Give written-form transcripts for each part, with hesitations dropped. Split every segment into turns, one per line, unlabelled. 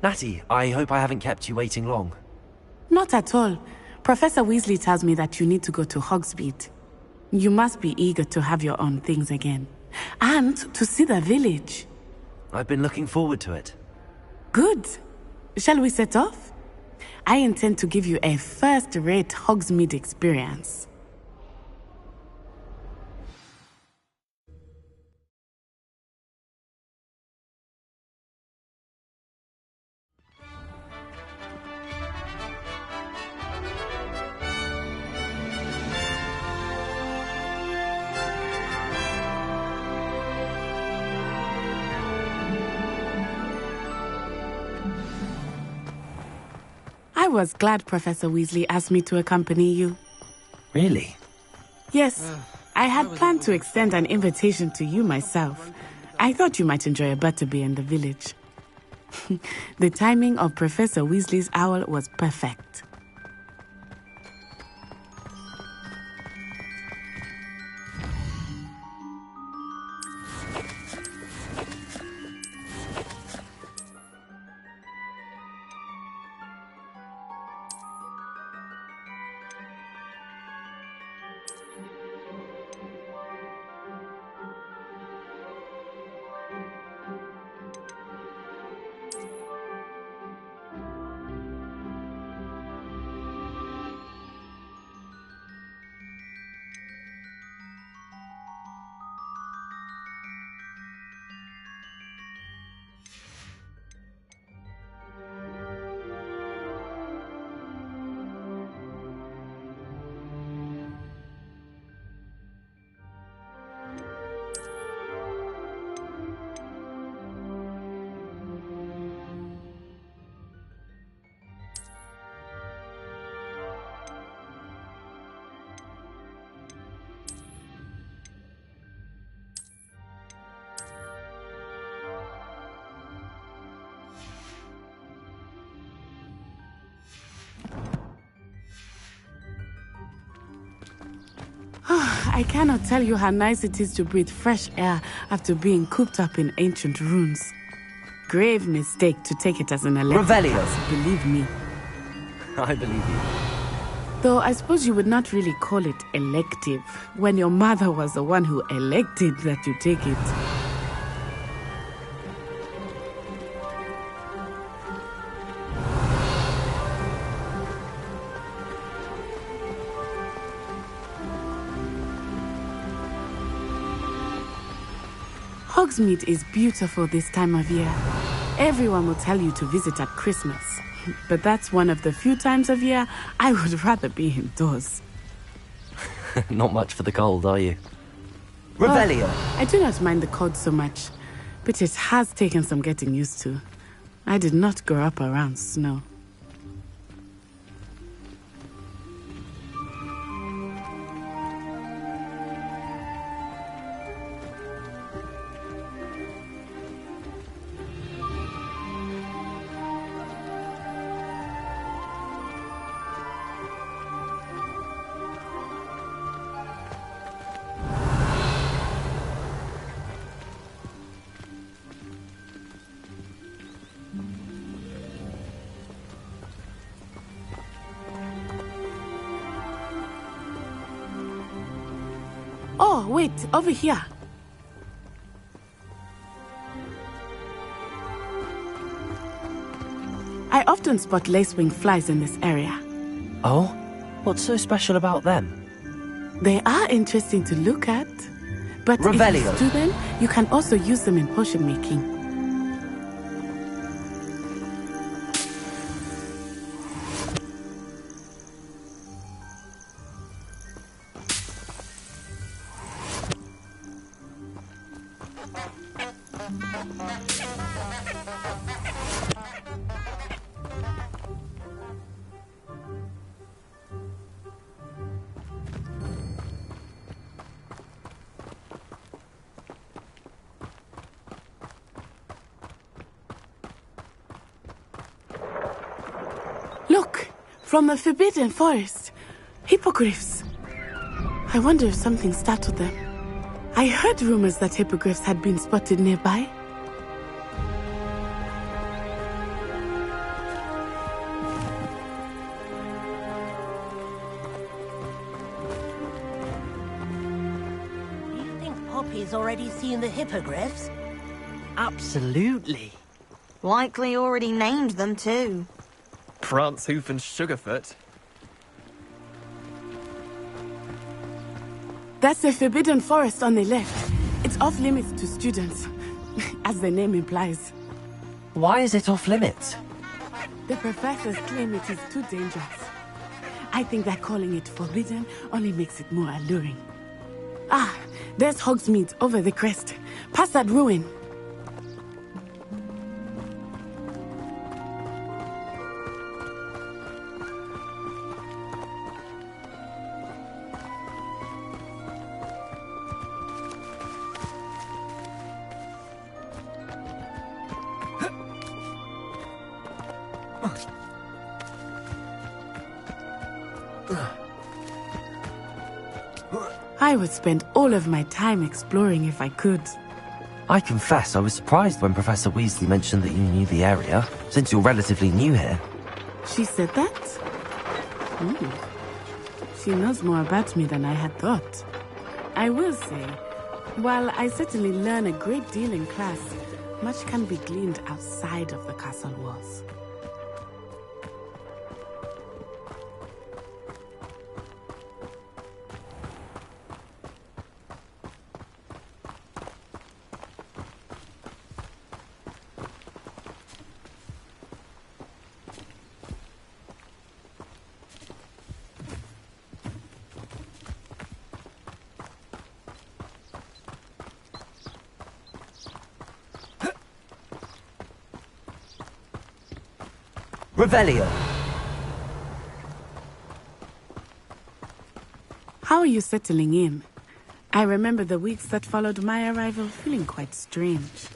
Natty, I hope I haven't kept you waiting long.
Not at all. Professor Weasley tells me that you need to go to Hogsmeade. You must be eager to have your own things again. And to see the village.
I've been looking forward to it.
Good. Shall we set off? I intend to give you a first-rate Hogsmeade experience. I was glad Professor Weasley asked me to accompany you.
Really?
Yes, I had planned to extend an invitation to you myself. I thought you might enjoy a butterbeer in the village. The timing of Professor Weasley's owl was perfect. I cannot tell you how nice it is to breathe fresh air after being cooped up in ancient ruins. Grave mistake to take it as an elective class, believe me.
I believe you.
Though I suppose you would not really call it elective, when your mother was the one who elected that you take it. Hogsmeade is beautiful this time of year. Everyone will tell you to visit at Christmas. But that's one of the few times of year I would rather be indoors.
Not much for the cold, are you? Revelio!
I do not mind the cold so much, but it has taken some getting used to. I did not grow up around snow. Oh, wait, over here. I often spot lacewing flies in this area.
Oh? What's so special about them?
They are interesting to look at. But
Revelio.
if you stew them, you can also use them in potion making. Look, from the Forbidden Forest. Hippogriffs. I wonder if something startled them. I heard rumors that hippogriffs had been spotted nearby.
he's already seen the hippogriffs.
Absolutely.
Likely already named them too.
Prance, Hoof and Sugarfoot.
That's the Forbidden Forest on the left. It's off limits to students, as the name implies.
Why is it off limits?
The professors claim it is too dangerous. I think that calling it forbidden only makes it more alluring. Ah, there's Hogsmeade over the crest. Past that ruin. I would spend all of my time exploring if I could.
I confess I was surprised when Professor Weasley mentioned that you knew the area, since you're relatively new here.
She said that? She knows more about me than I had thought. I will say, while I certainly learn a great deal in class, much can be gleaned outside of the castle walls.
Revelio.
How are you settling in? I remember the weeks that followed my arrival feeling quite strange.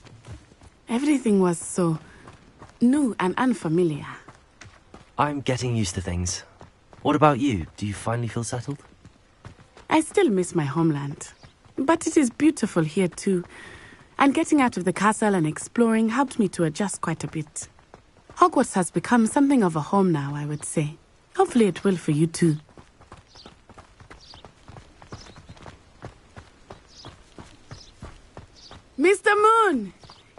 Everything was so new and unfamiliar.
I'm getting used to things. What about you? Do you finally feel settled?
I still miss my homeland, but it is beautiful here too. And getting out of the castle and exploring helped me to adjust quite a bit. Hogwarts has become something of a home now, I would say. Hopefully it will for you too. Mr. Moon!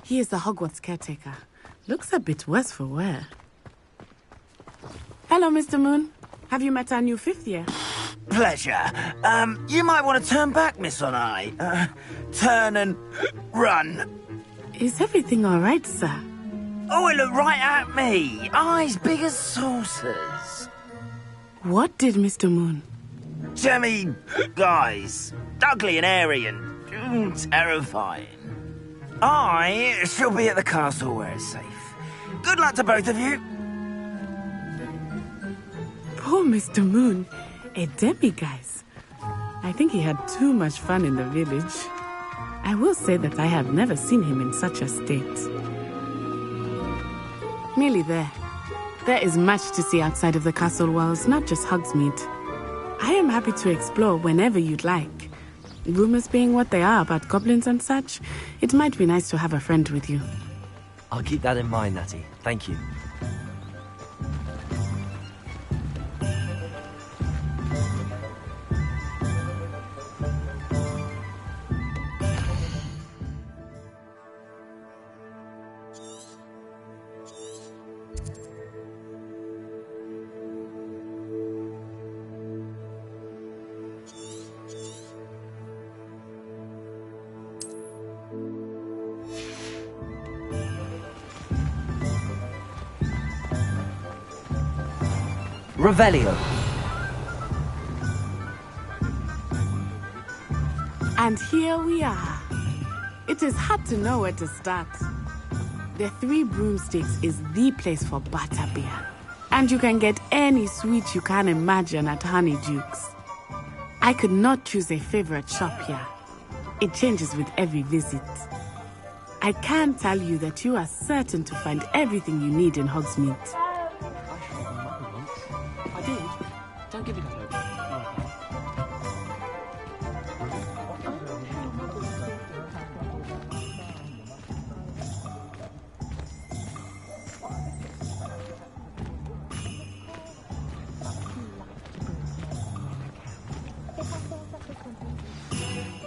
He is the Hogwarts caretaker. Looks a bit worse for wear. Hello, Mr. Moon. Have you met our new fifth year?
Pleasure. You might want to turn back, Miss On-Eye. Turn and run.
Is everything all right, sir?
Oh, it looked right at me. Eyes big as saucers.
What did Mr. Moon?
Jemmy guys. Ugly and airy and terrifying. I shall be at the castle where it's safe. Good luck to both of you.
Poor Mr. Moon. A demiguise. I think he had too much fun in the village. I will say that I have never seen him in such a state. Nearly there. There is much to see outside of the castle walls, not just Hogsmeade. I am happy to explore whenever you'd like. Rumors being what they are about goblins and such, it might be nice to have a friend with you.
I'll keep that in mind, Natty. Thank you. Revelio.
And here we are. It is hard to know where to start. The Three Broomsticks is the place for butterbeer. And you can get any sweet you can imagine at Honeydukes. I could not choose a favorite shop here. It changes with every visit. I can tell you that you are certain to find everything you need in Hogsmeade.
I did. Don't give me that look.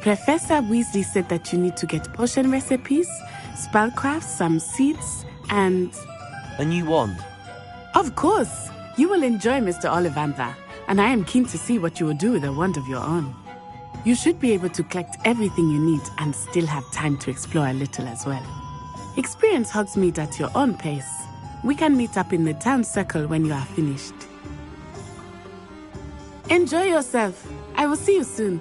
Professor Weasley said that you need to get potion recipes, spellcrafts, some seeds, and...
A new wand.
Of course! You will enjoy Mr. Ollivander, and I am keen to see what you will do with a wand of your own. You should be able to collect everything you need and still have time to explore a little as well. Experience Hogsmeade at your own pace. We can meet up in the town circle when you are finished. Enjoy yourself. I will see you soon.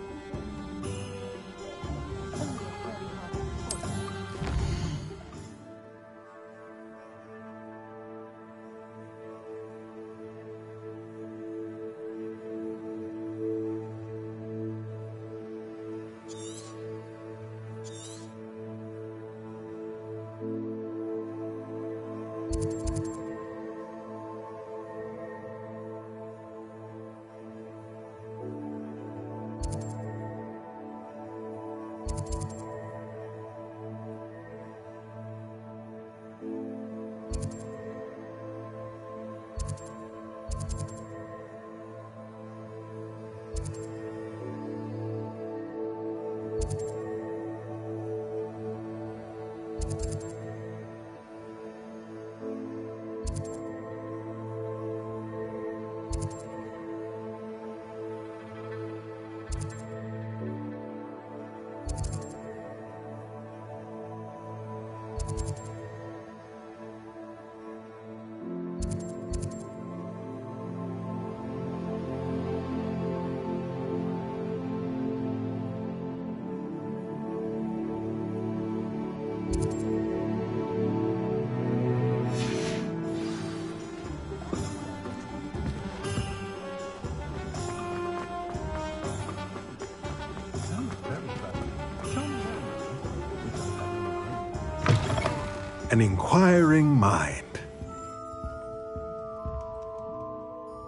An inquiring mind.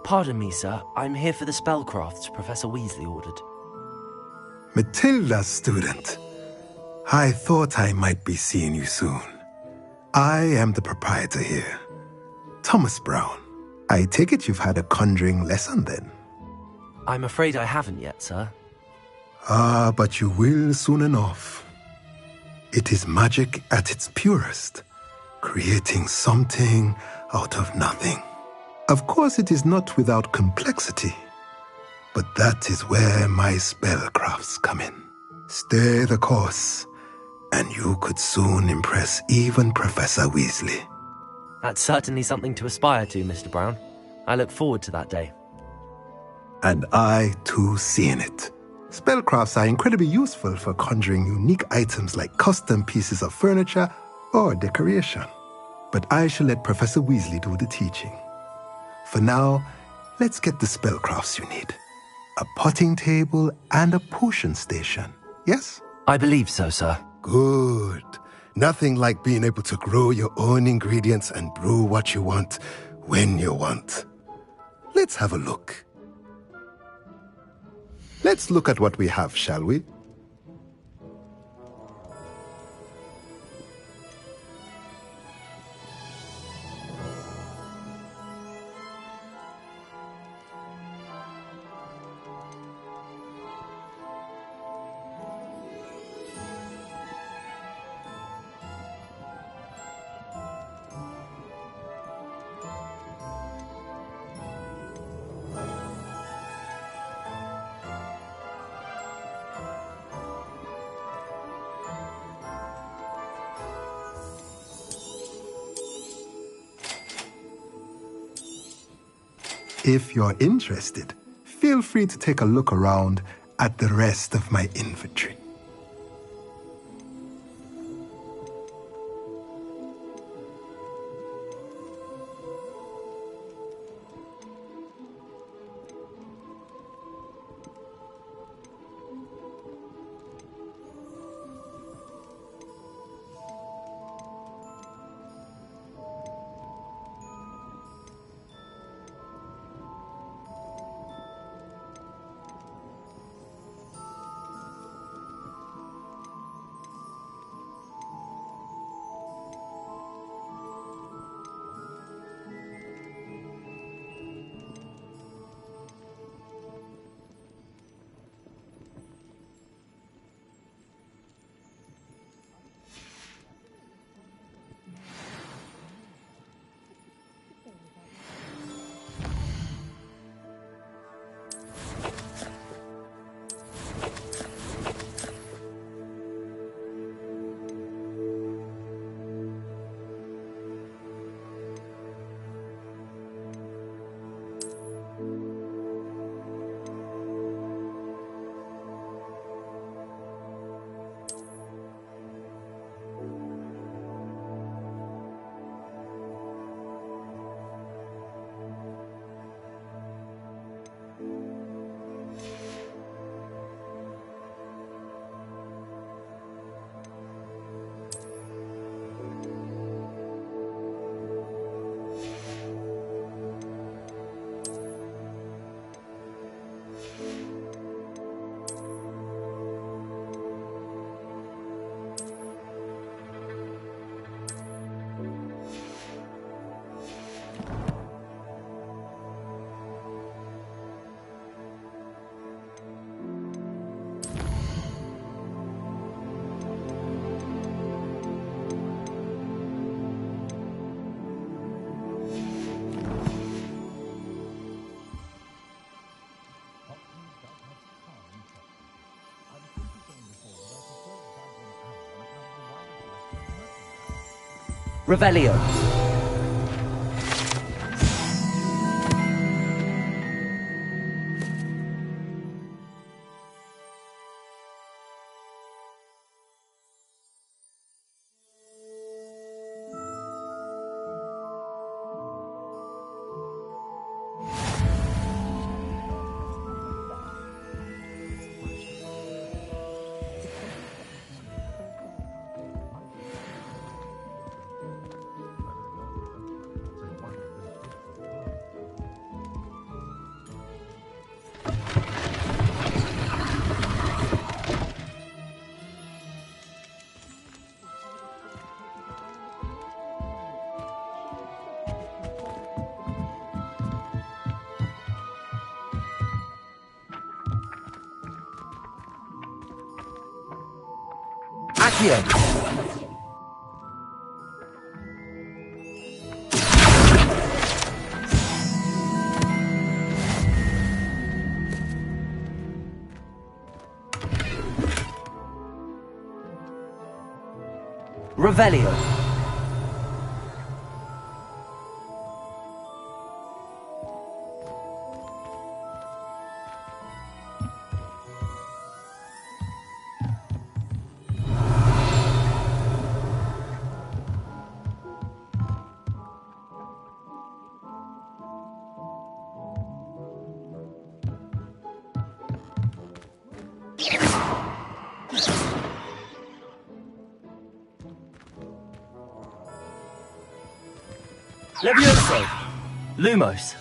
Pardon me, sir. I'm here for the spellcrafts Professor Weasley ordered.
Matilda's student. I thought I might be seeing you soon. I am the proprietor here, Thomas Brown. I take it you've had a conjuring lesson then?
I'm afraid I haven't yet, sir.
Ah, but you will soon enough. It is magic at its purest, creating something out of nothing. Of course, it is not without complexity, but that is where my spellcrafts come in. Stay the course, and you could soon impress even Professor Weasley.
That's certainly something to aspire to, Mr. Brown. I look forward to that day.
And I, too, seeing it. Spellcrafts are incredibly useful for conjuring unique items like custom pieces of furniture or decoration. But I shall let Professor Weasley do the teaching. For now, let's get the spellcrafts you need. A potting table and a potion station, yes?
I believe so, sir.
Good. Nothing like being able to grow your own ingredients and brew what you want when you want. Let's have a look. Let's look at what we have, shall we? If you're interested, feel free to take a look around at the rest of my inventory.
Revelio. Accio. Revelio. Levioso. Lumos.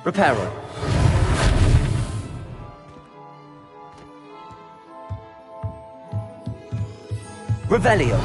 Reparo. Revelio.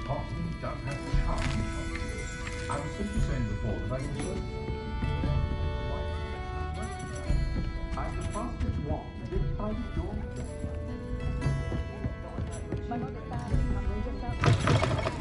Hogsmeade does have the charm. I was simply saying before that I can show I'm the fastest one this side of your My mother found it just outside.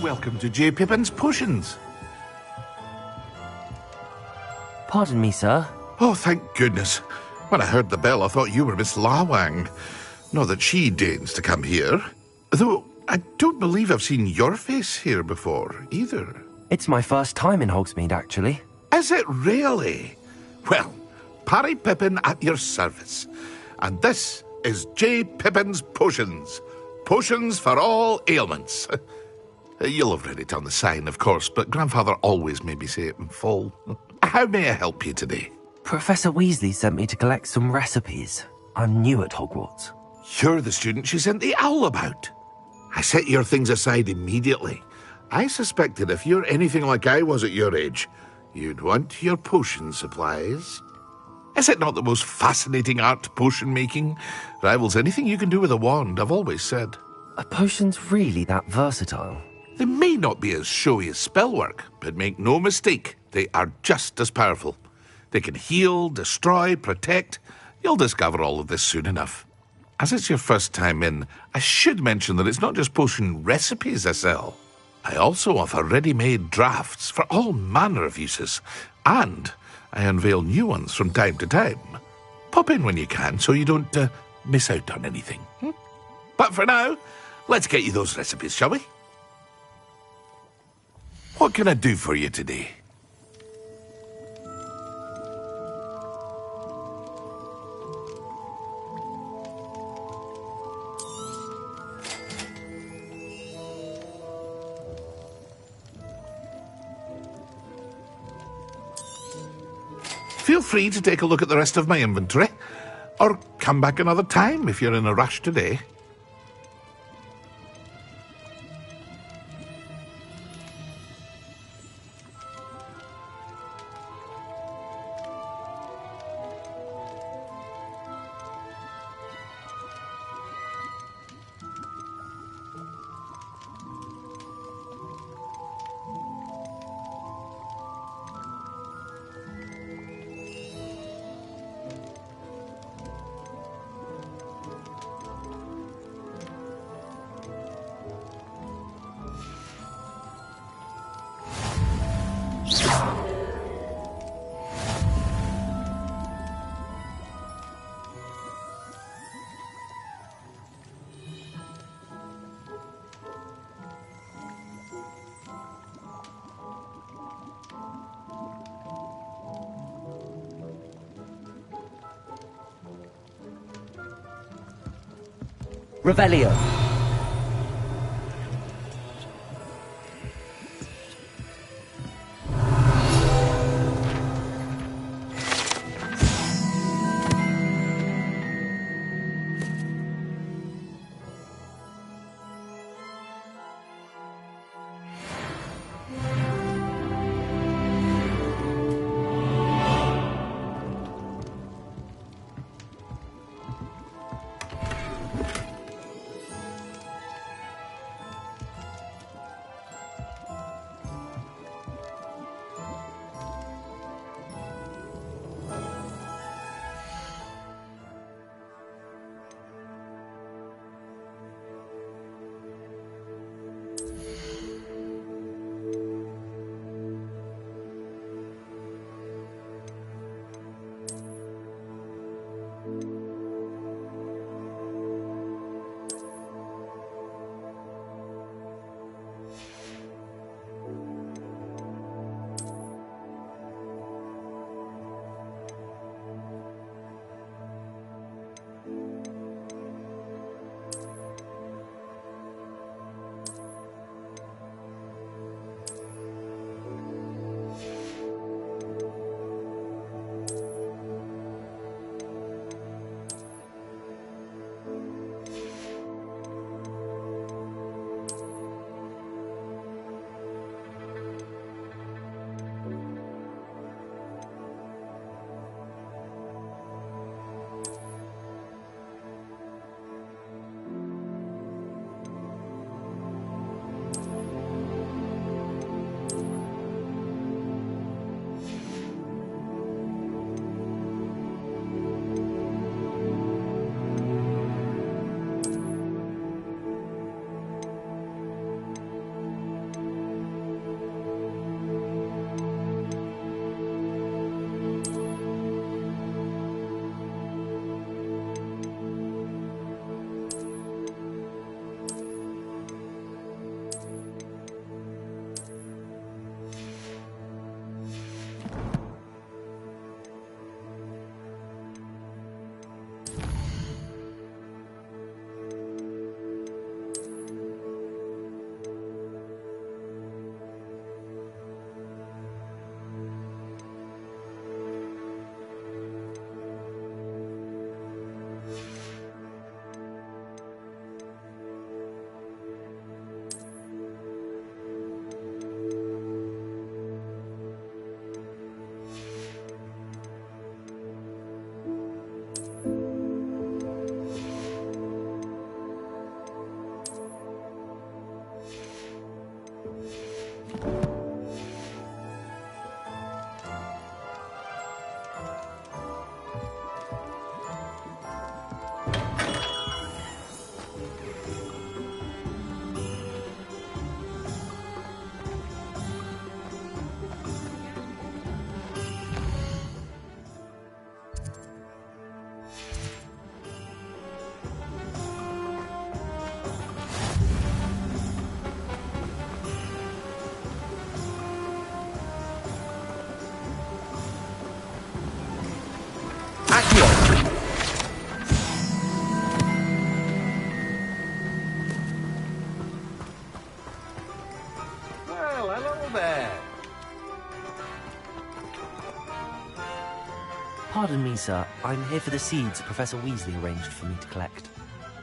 Welcome to J. Pippin's Potions.
Pardon me, sir.
Oh, thank goodness. When I heard the bell, I thought you were Miss Lawang. Not that she deigns to come here. Though I don't believe I've seen your face here before, either.
It's my first time in Hogsmeade, actually.
Is it really? Well, Parry Pippin at your service. And this is J. Pippin's Potions. Potions for all ailments. You'll have read it on the sign, of course, but Grandfather always made me say it in full. How may I help you today?
Professor Weasley sent me to collect some recipes. I'm new at Hogwarts.
You're the student she sent the owl about. I set your things aside immediately. I suspected if you're anything like I was at your age, you'd want your potion supplies. Is it not the most fascinating art, potion making? Rivals anything you can do with a wand, I've always said.
Are potions really that versatile?
They may not be as showy as spellwork, but make no mistake, they are just as powerful. They can heal, destroy, protect. You'll discover all of this soon enough. As it's your first time in, I should mention that it's not just potion recipes I sell. I also offer ready-made drafts for all manner of uses, and I unveil new ones from time to time. Pop in when you can so you don't miss out on anything. But for now, let's get you those recipes, shall we? What can I do for you today? Feel free to take a look at the rest of my inventory, or come back another time if you're in a rush today.
Revelio. Pardon me, sir. I'm here for the seeds Professor Weasley arranged for me to collect.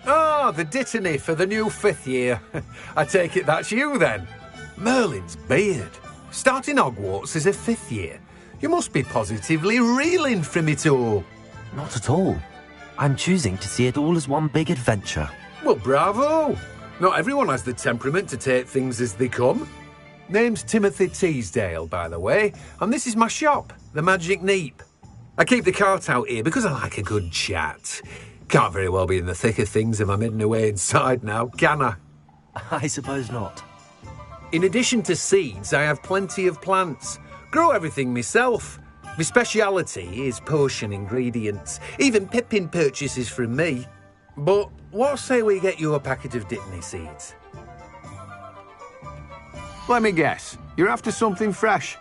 Ah, the dittany for the new 5th year. I take it that's you, then. Merlin's beard. Starting Hogwarts as a 5th year. You must be positively reeling from it all.
Not at all. I'm choosing to see it all as one big adventure.
Well, bravo. Not everyone has the temperament to take things as they come. Name's Timothy Teasdale, by the way, and this is my shop, the Magic Neep. I keep the cart out here because I like a good chat. Can't very well be in the thick of things if I'm hidden away inside now, can I?
I suppose not.
In addition to seeds, I have plenty of plants. Grow everything myself. My speciality is potion ingredients. Even Pippin purchases from me. But what say we get you a packet of dittany seeds?
Let me guess. You're after something fresh.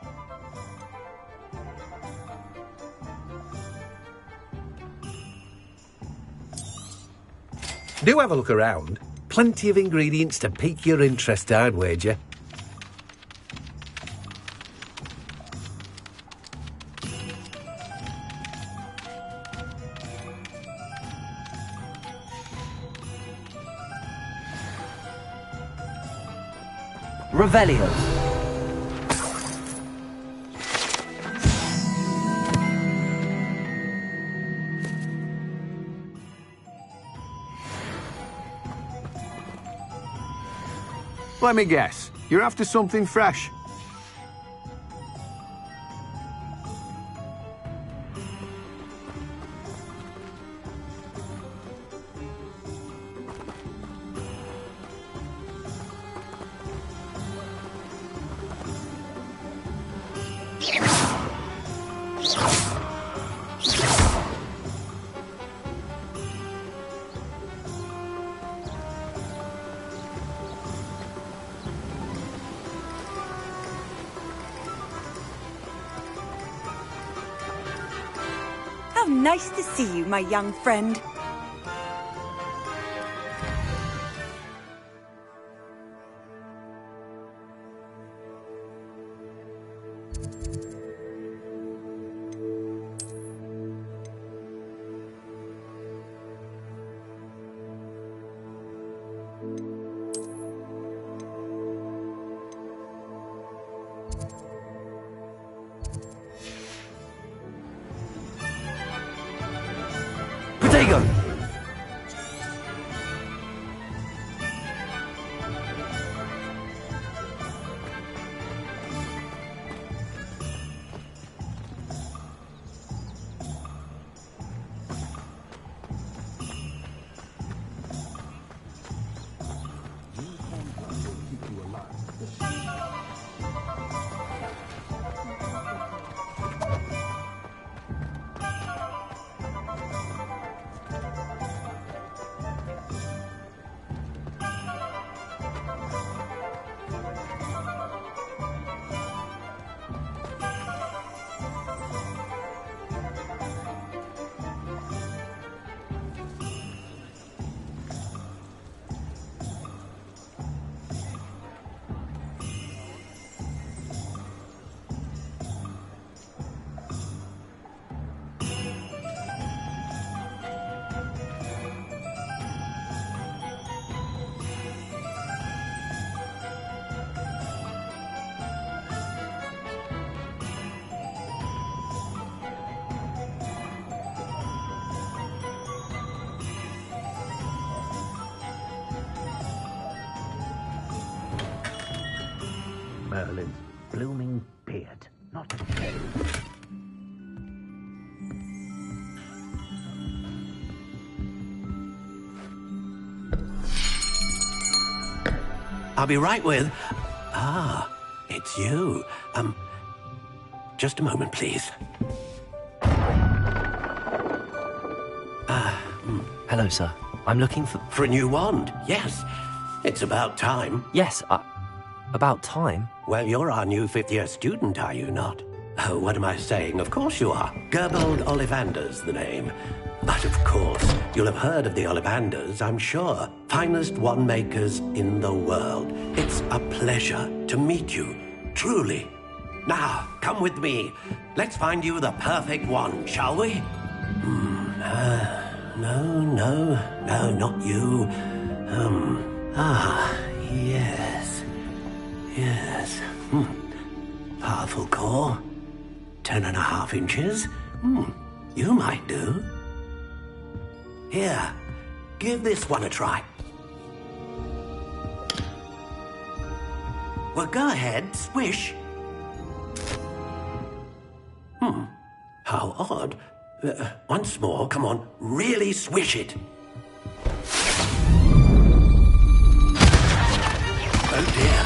Do have a look around. Plenty of ingredients to pique your interest, I'd wager.
Revelio.
Let me guess. You're after something fresh.
How nice to see you, my young friend.
Potato!
Merlin's blooming beard, not a tail.
I'll be right with... Ah, it's you. Just a moment, please.
Hello, sir. I'm looking for...
For a new wand, yes. It's about time.
Yes, about time?
Well, you're our new 5th-year student, are you not? Oh, what am I saying? Of course you are. Gerbold Ollivander's the name. But of course, you'll have heard of the Ollivanders, I'm sure. Finest wand makers in the world. It's a pleasure to meet you, truly. Now, come with me. Let's find you the perfect one, shall we? No, not you. Yes. Powerful core. 10.5 inches. You might do. Here, give this one a try. Well, go ahead, swish. How odd. Once more, come on, really swish it. Oh dear.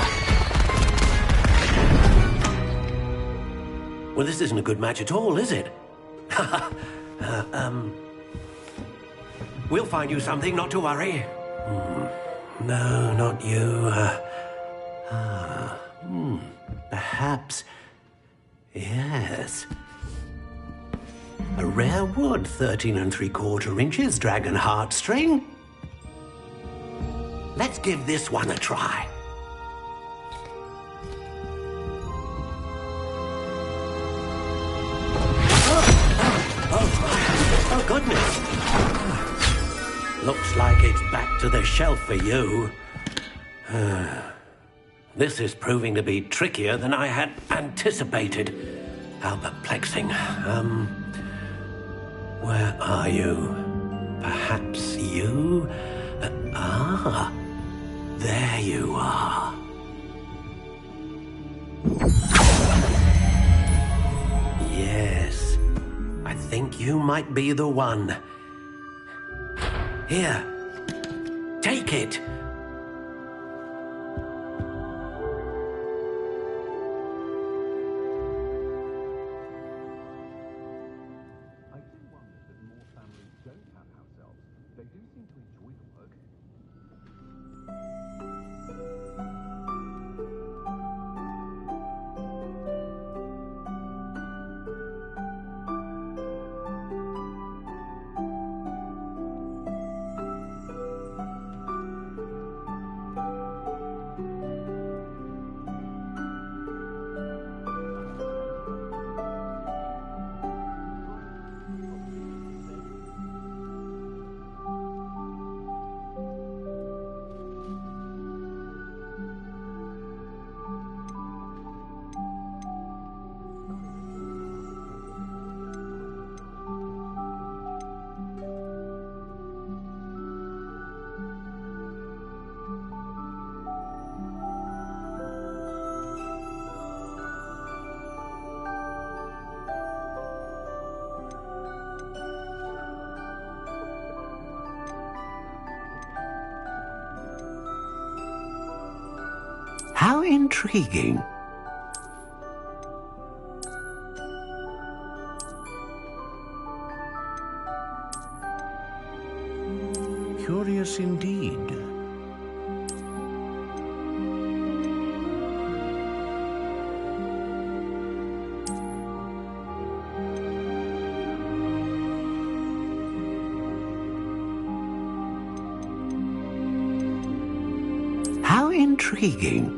Well, this isn't a good match at all, is it? We'll find you something, not to worry. No, not you. Perhaps. Yes. A rare wood, 13 3/4 inches, dragon heartstring. Let's give this one a try. Oh, goodness. Looks like it's back to the shelf for you. This is proving to be trickier than I had anticipated. How perplexing. Where are you? Perhaps you? There you are. Yes, I think you might be the one. Here, take it. How intriguing. Curious indeed. How intriguing.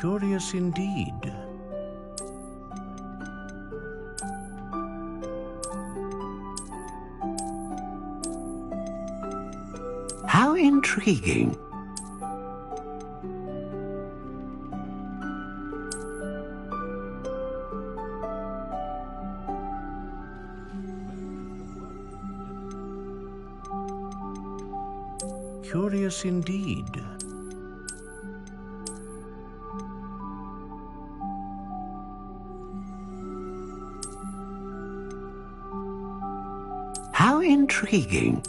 Curious indeed. How intriguing.
Curious indeed.
How intriguing.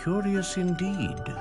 Curious indeed.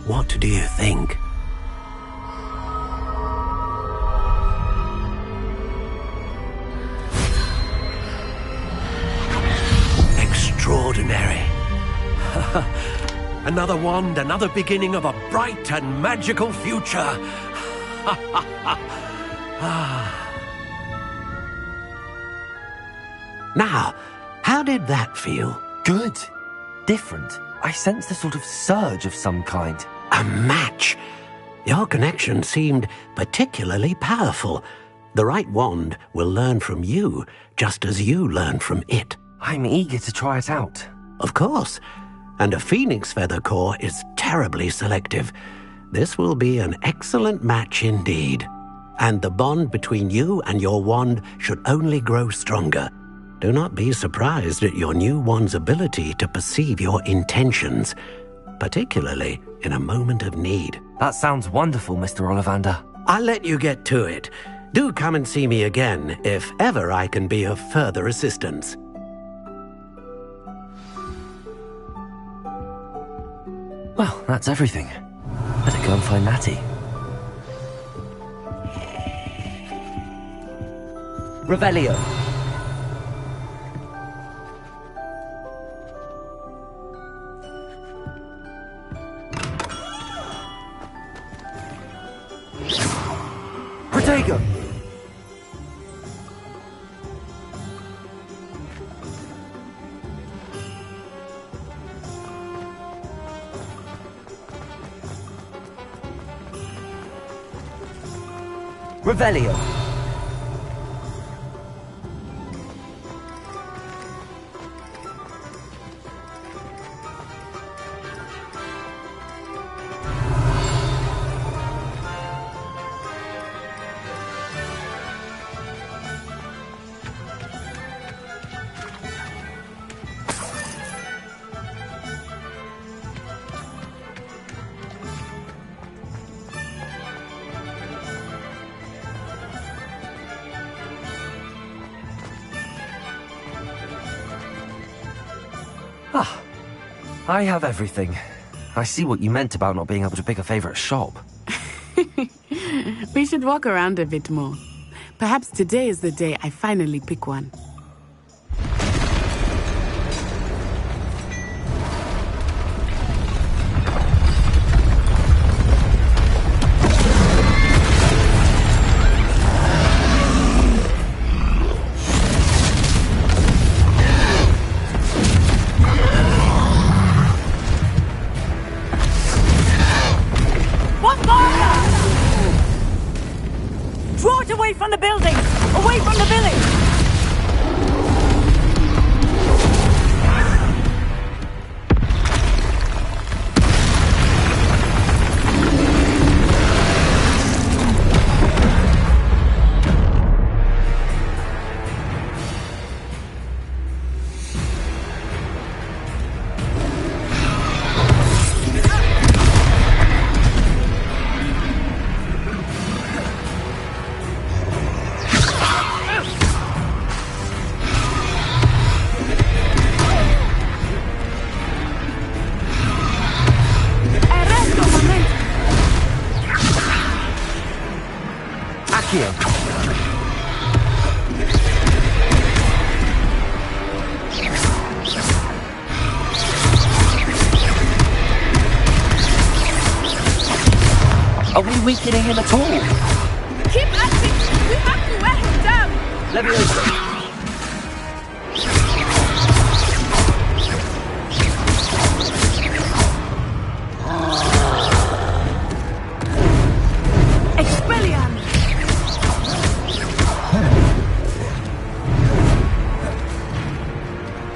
What do you think? Extraordinary. Another wand, another beginning of a bright and magical future. Now, how did that feel?
Good. Different. I sensed a sort of surge of some kind.
A match. Your connection seemed particularly powerful. The right wand will learn from you, just as you learn from it.
I'm eager to try it out.
Of course. And a phoenix feather core is terribly selective. This will be an excellent match indeed. And the bond between you and your wand should only grow stronger. Do not be surprised at your new wand's ability to perceive your intentions, particularly in a moment of need.
That sounds wonderful, Mr. Ollivander.
I'll let you get to it. Do come and see me again if ever I can be of further assistance.
Well, that's everything. Better go and find Natty. Revelio. Protego! Revelio. Ah, I have everything. I see what you meant about not being able to pick a favorite shop.
We should walk around a bit more. Perhaps today is the day I finally pick one.
Draw it away from the building! Away from the village!
Accio. Are we weakening him at all?
Keep at it! We have to wear him down!
Leviosa.
Expelliarmus!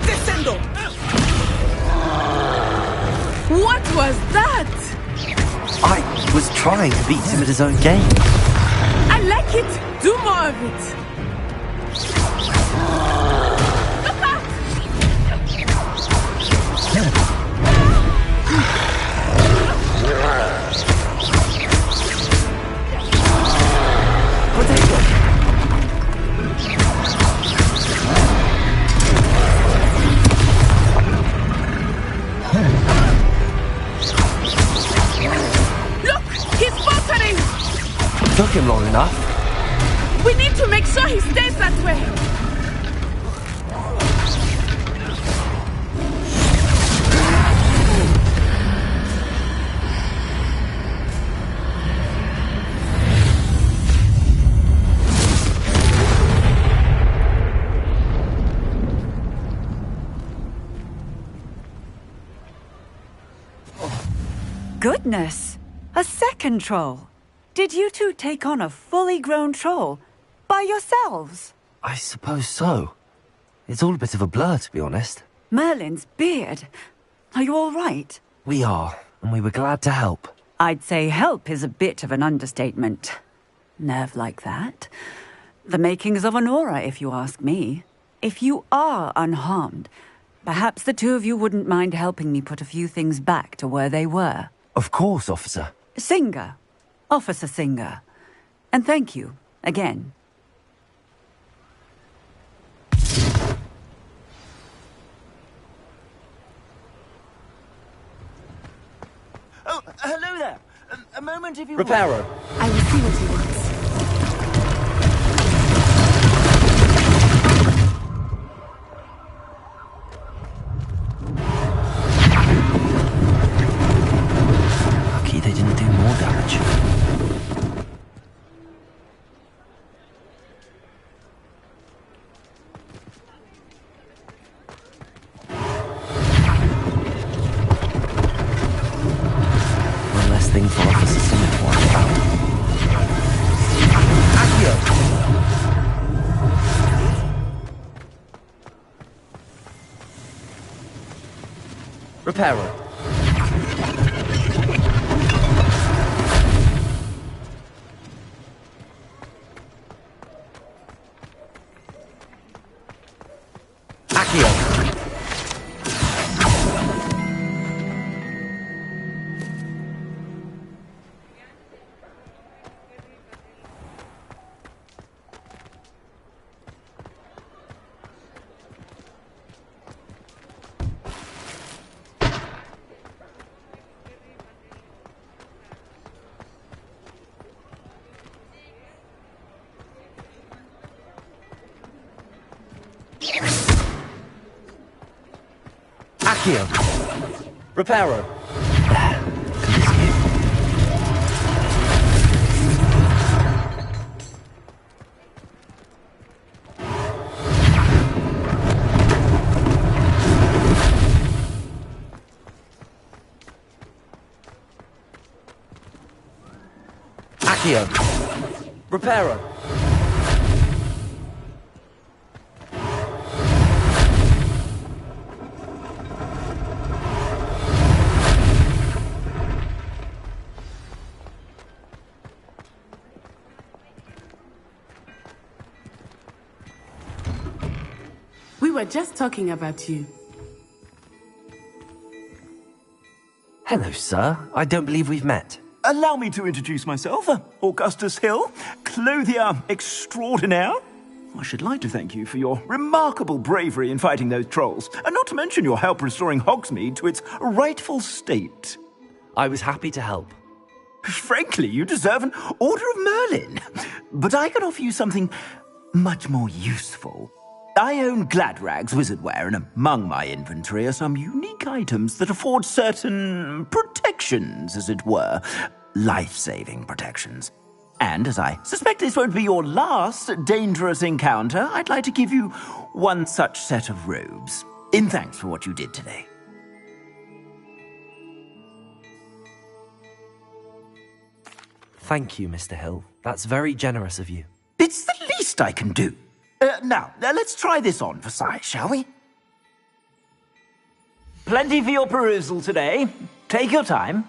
Descendo!
What was that?
I was trying to beat him at his own game.
I like it! Do more of it! Look out!
Potato.
Look! He's faltering!
Took him long enough.
We need to make sure he stays that way!
Goodness! A second troll! Did you two take on a fully grown troll? By yourselves?
I suppose so. It's all a bit of a blur, to be honest.
Merlin's beard. Are you all right?
We are, and we were glad to help.
I'd say help is a bit of an understatement. Nerve like that. The makings of an aura, if you ask me. If you are unharmed, perhaps the two of you wouldn't mind helping me put a few things back to where they were.
Of course, officer.
Singer. Officer Singer. And thank you, again.
Oh, hello there. A moment if you
Reparo.
I will see what he wants.
Lucky they didn't do more damage. One less thing for Officer Singer to worry about. Accio! Reparo. Accio. Accio. Reparo. Accio. Reparo.
We were just talking about you.
Hello, sir. I don't believe we've met.
Allow me to introduce myself, Augustus Hill, clothier extraordinaire. I should like to thank you for your remarkable bravery in fighting those trolls, and not to mention your help restoring Hogsmeade to its rightful state.
I was happy to help.
Frankly, you deserve an Order of Merlin. But I can offer you something much more useful. I own Gladrag's wizardware, and among my inventory are some unique items that afford certain protections, as it were. Life-saving protections. And as I suspect this won't be your last dangerous encounter, I'd like to give you one such set of robes, in thanks for what you did today.
Thank you, Mr. Hill. That's very generous of you.
It's the least I can do. Now, let's try this on for size, shall we? Plenty for your perusal today. Take your time.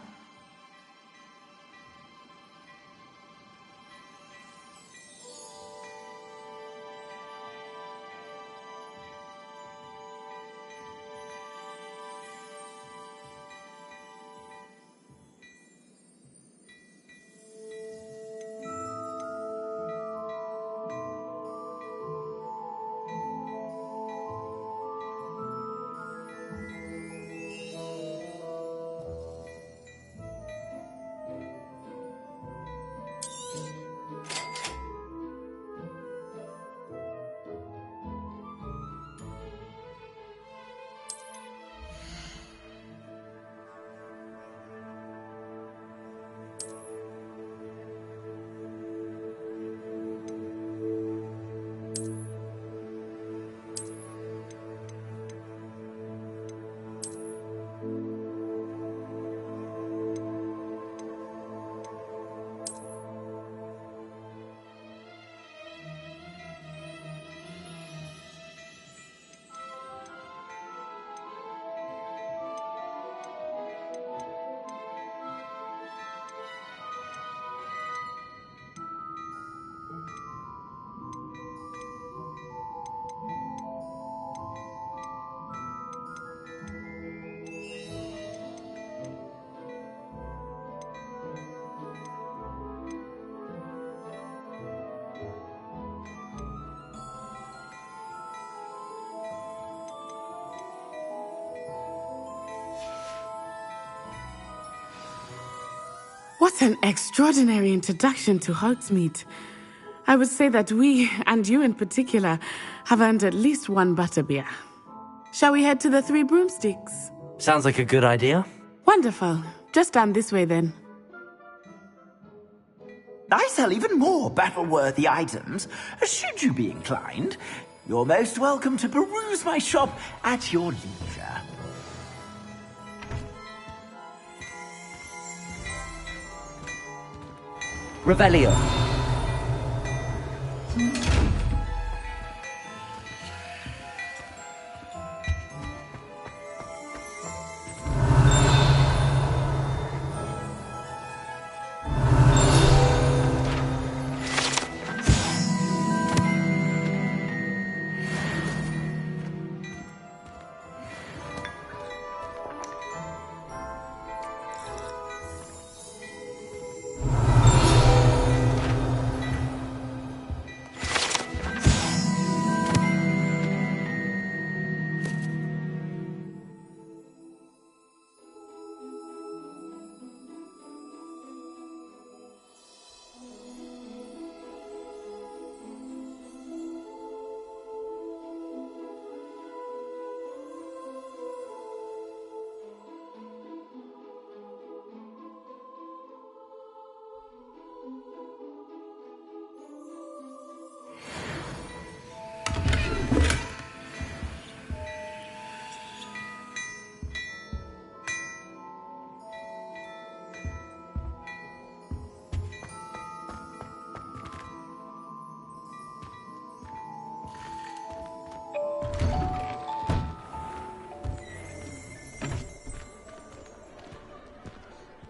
What an extraordinary introduction to Hogsmeade. I would say that we, and you in particular, have earned at least one butterbeer. Shall we head to the Three Broomsticks?
Sounds like a good idea.
Wonderful. Just down this way then.
I sell even more battle-worthy items, should you be inclined. You're most welcome to peruse my shop at your leisure.
Revelio.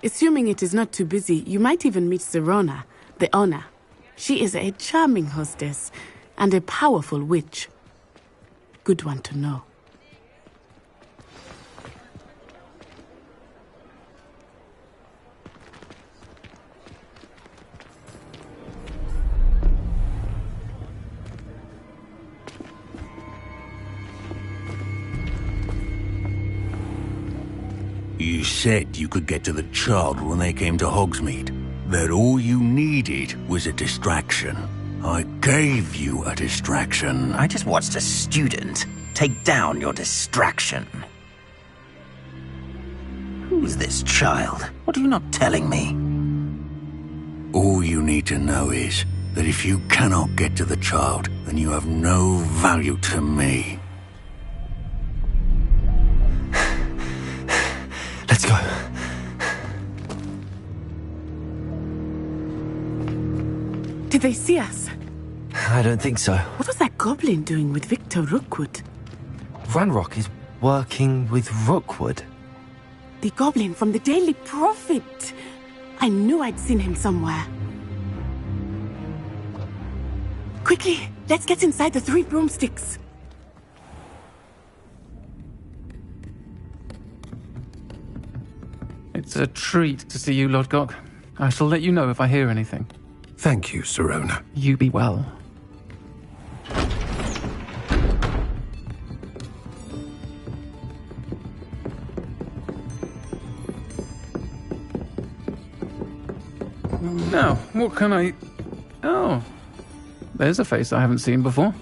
Assuming it is not too busy, you might even meet Sirona, the owner. She is a charming hostess and a powerful witch. Good one to know.
You said you could get to the child when they came to Hogsmeade. That all you needed was a distraction. I gave you a distraction.
I just watched a student take down your distraction. Who's this child? What are you not telling me?
All you need to know is that if you cannot get to the child, then you have no value to me.
Let's go.
Did they see us?
I don't think so.
What was that goblin doing with Victor Rookwood?
Ranrock is working with Rookwood.
The goblin from the Daily Prophet. I knew I'd seen him somewhere. Quickly, let's get inside the 3 broomsticks.
It's a treat to see you, Lodgok. I shall let you know if I hear anything.
Thank you, Sirona.
You be well. Now, what can I... Oh, there's a face I haven't seen before.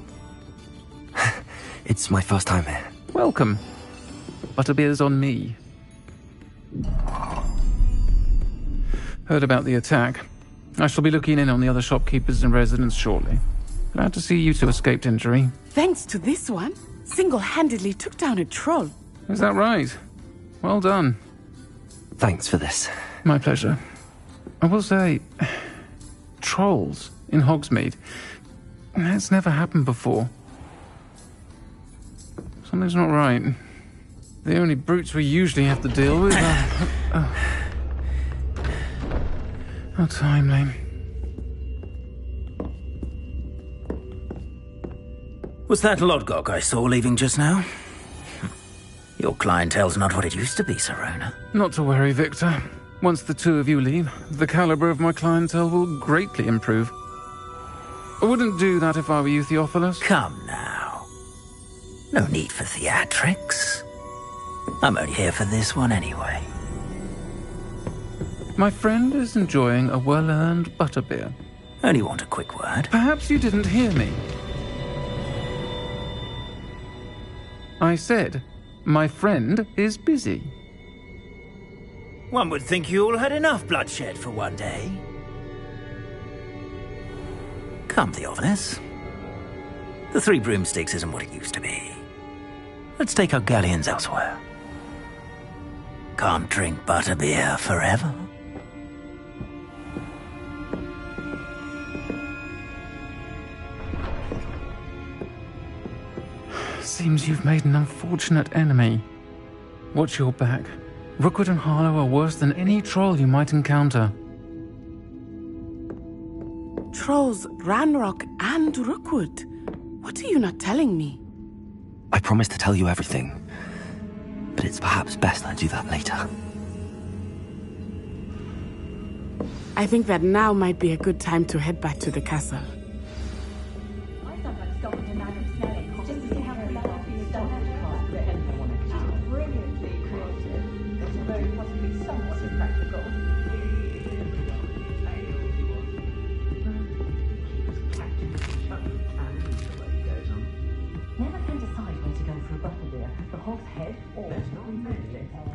It's my first time here.
Welcome. Butterbeer's on me. Heard about the attack. I shall be looking in on the other shopkeepers and residents shortly. Glad to see you two escaped injury.
Thanks to this one, single-handedly took down a troll.
Is that right? Well done.
Thanks for this.
My pleasure. I will say, trolls in Hogsmeade. That's never happened before. Something's not right. The only brutes we usually have to deal with are... How timely.
Was that Lodgok I saw leaving just now? Your clientele's not what it used to be, Sirona.
Not to worry, Victor. Once the 2 of you leave, the caliber of my clientele will greatly improve. I wouldn't do that if I were you, Theophilus.
Come now. No need for theatrics. I'm only here for this one anyway.
My friend is enjoying a well-earned butterbeer.
Only want a quick word.
Perhaps you didn't hear me. I said, my friend is busy.
One would think you all had enough bloodshed for one day. Come, Theophilus. The 3 broomsticks isn't what it used to be. Let's take our galleons elsewhere. Can't drink butterbeer forever.
Seems you've made an unfortunate enemy. Watch your back. Rookwood and Harlow are worse than any troll you might encounter.
Trolls, Ranrock, and Rookwood. What are you not telling me?
I promise to tell you everything, but it's perhaps best I do that later.
I think that now might be a good time to head back to the castle.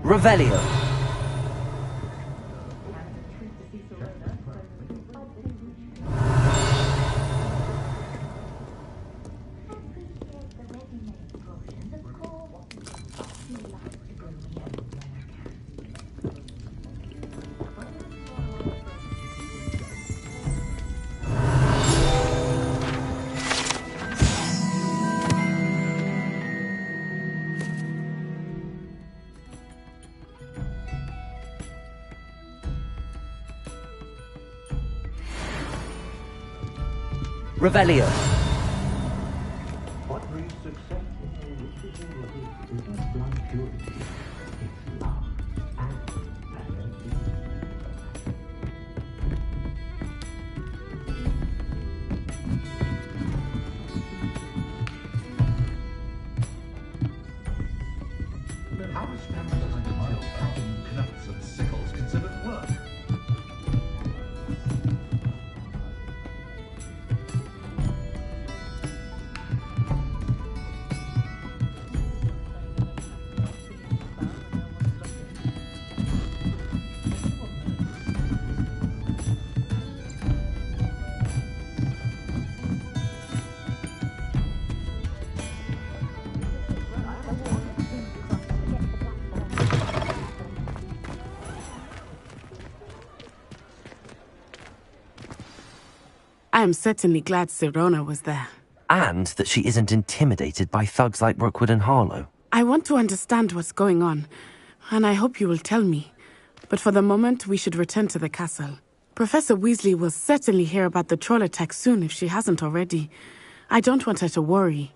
Revelio. Revelio.
I am certainly glad Sirona was there.
And that she isn't intimidated by thugs like Rookwood and Harlow.
I want to understand what's going on, and I hope you will tell me. But for the moment, we should return to the castle. Professor Weasley will certainly hear about the troll attack soon if she hasn't already. I don't want her to worry.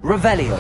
Revelio.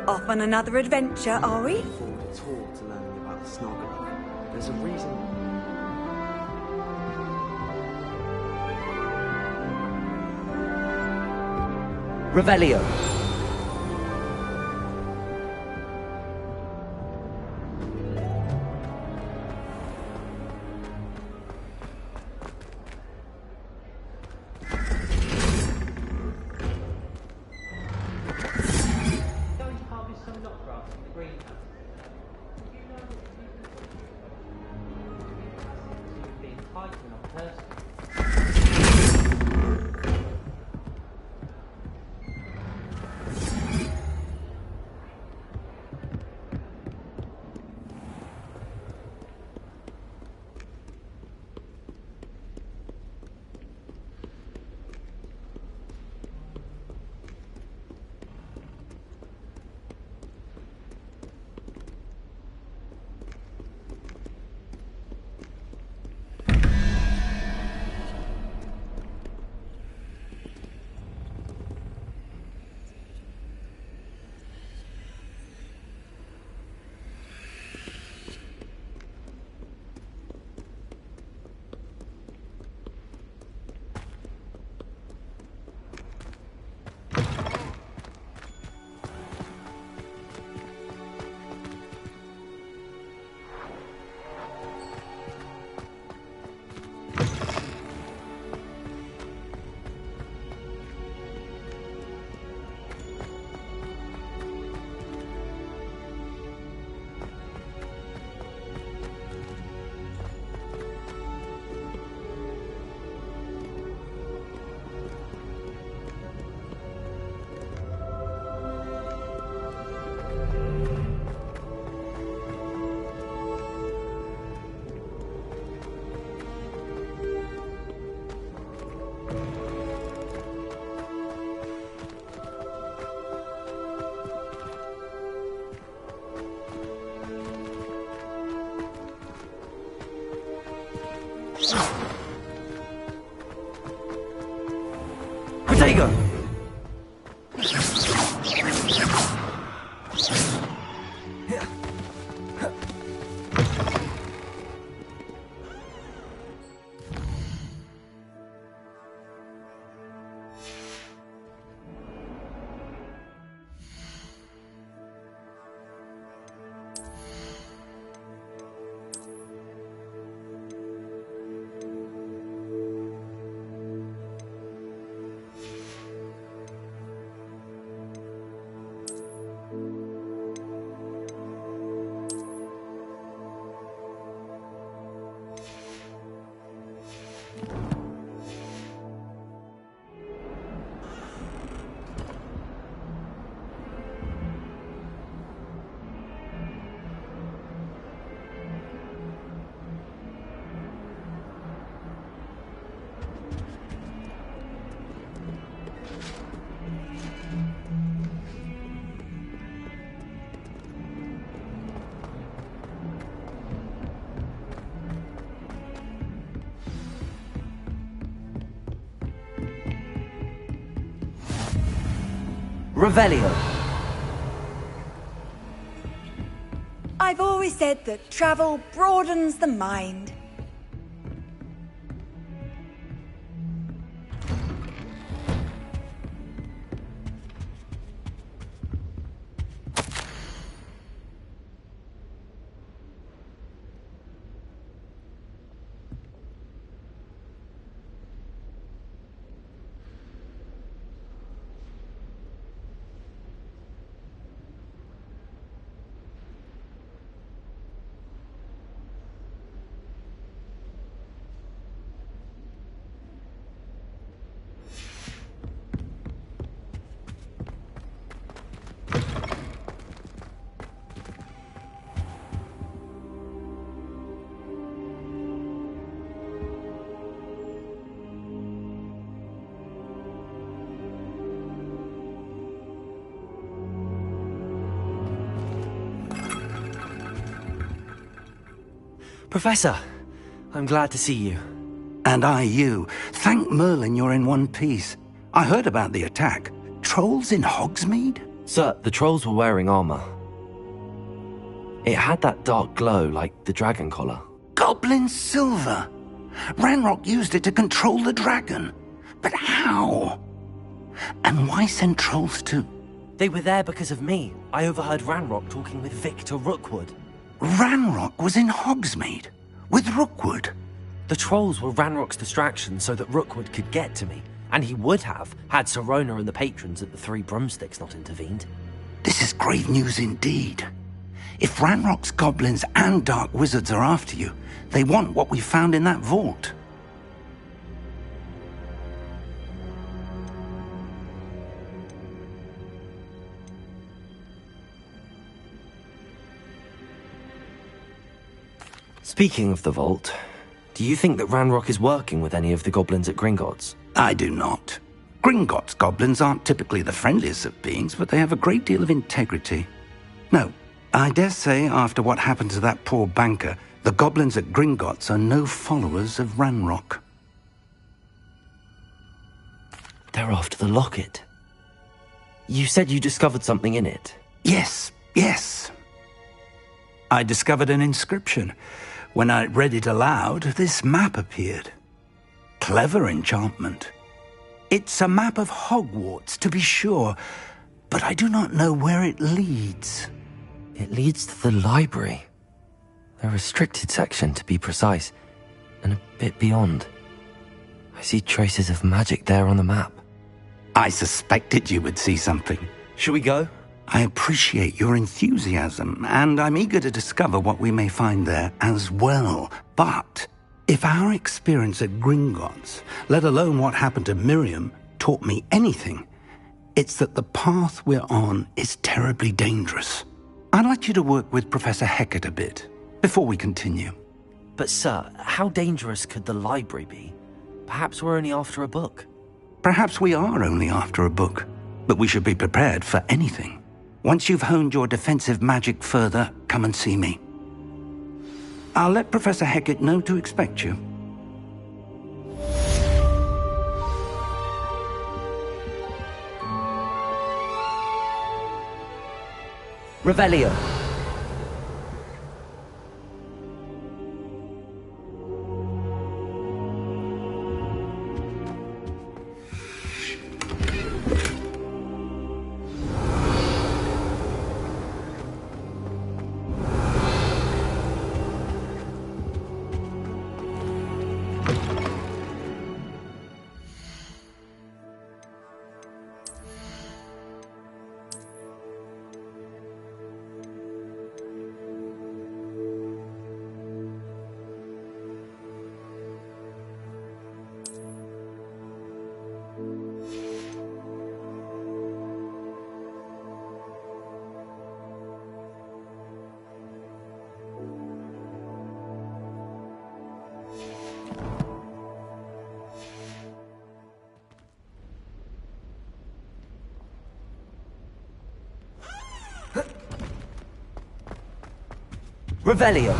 Off on another adventure, are we?
Talk to learning about the Snoggler. There's a reason.
Revelio. Protego! Revelio.
I've always said that travel broadens the mind.
Professor, I'm glad to see you.
And I you. Thank Merlin you're in one piece. I heard about the attack. Trolls in Hogsmeade?
Sir, the trolls were wearing armor. It had that dark glow like the dragon collar.
Goblin silver! Ranrock used it to control the dragon. But how? And why send trolls to...
They were there because of me. I overheard Ranrock talking with Victor Rookwood.
Ranrock was in Hogsmeade? With Rookwood?
The trolls were Ranrock's distraction so that Rookwood could get to me. And he would have, had Sirona and the patrons at the Three Broomsticks not intervened.
This is grave news indeed. If Ranrock's goblins and dark wizards are after you, they want what we found in that vault.
Speaking of the vault, do you think that Ranrock is working with any of the goblins at Gringotts?
I do not. Gringotts goblins aren't typically the friendliest of beings, but they have a great deal of integrity. No, I dare say after what happened to that poor banker, the goblins at Gringotts are no followers of Ranrock.
They're after the locket. You said you discovered something in it.
Yes. I discovered an inscription. When I read it aloud, this map appeared. Clever enchantment. It's a map of Hogwarts, to be sure, but I do not know where it leads.
It leads to the library. The restricted section, to be precise, and a bit beyond. I see traces of magic there on the map.
I suspected you would see something.
Shall we go?
I appreciate your enthusiasm, and I'm eager to discover what we may find there as well. But if our experience at Gringotts, let alone what happened to Miriam, taught me anything, it's that the path we're on is terribly dangerous. I'd like you to work with Professor Hecat a bit before we continue.
But sir, how dangerous could the library be? Perhaps we're only after a book.
Perhaps we are only after a book, but we should be prepared for anything. Once you've honed your defensive magic further, come and see me. I'll let Professor Hecat know to expect you.
Revelio. Revelio.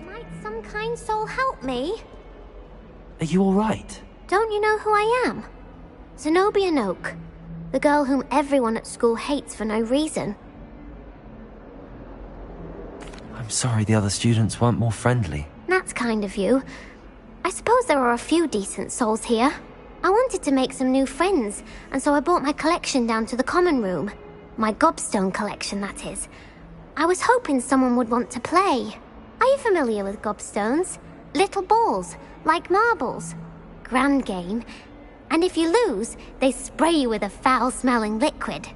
Might some kind soul help me?
Are you alright?
Don't you know who I am? Zenobia Noak, the girl whom everyone at school hates for no reason.
I'm sorry the other students weren't more friendly.
That's kind of you. I suppose there are a few decent souls here. I wanted to make some new friends, and so I brought my collection down to the common room. My gobstone collection, that is. I was hoping someone would want to play. Are you familiar with gobstones? Little balls, like marbles. Grand game. And if you lose, they spray you with a foul-smelling liquid.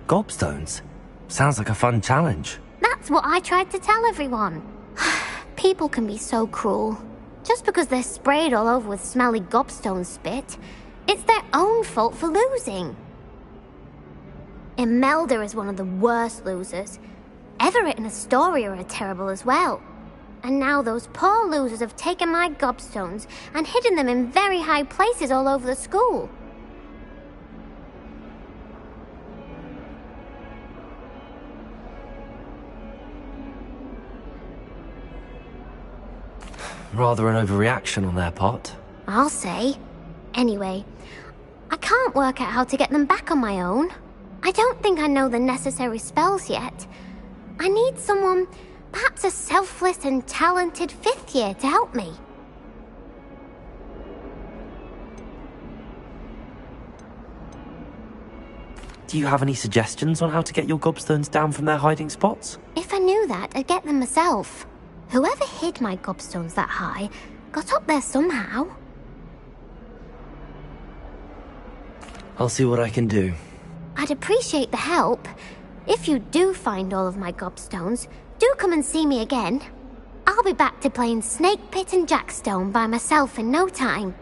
Gobstones? Sounds like a fun challenge.
That's what I tried to tell everyone. People can be so cruel. Just because they're sprayed all over with smelly gobstone spit, it's their own fault for losing. Imelda is one of the worst losers. Everett and Astoria are terrible as well. And now those poor losers have taken my gobstones and hidden them in very high places all over the school.
Rather an overreaction on their part.
I'll say. Anyway, I can't work out how to get them back on my own. I don't think I know the necessary spells yet. I need someone, perhaps a selfless and talented 5th year to help me.
Do you have any suggestions on how to get your gobstones down from their hiding spots?
If I knew that, I'd get them myself. Whoever hid my gobstones that high got up there somehow.
I'll see what I can do.
I'd appreciate the help. If you do find all of my gobstones, do come and see me again. I'll be back to playing Snake Pit and Jackstone by myself in no time.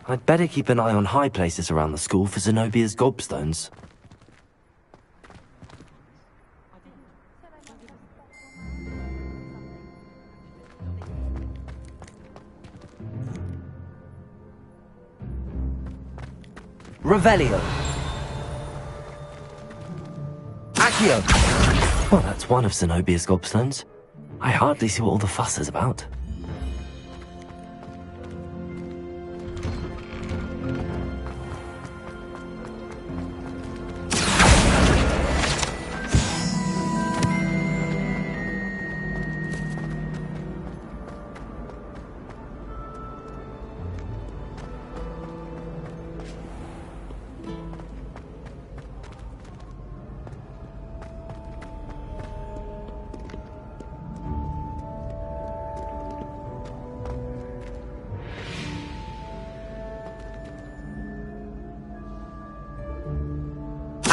I'd better keep an eye on high places around the school for Zenobia's gobstones. Revelio. Accio. Well, that's one of Zenobia's gobstones. I hardly see what all the fuss is about.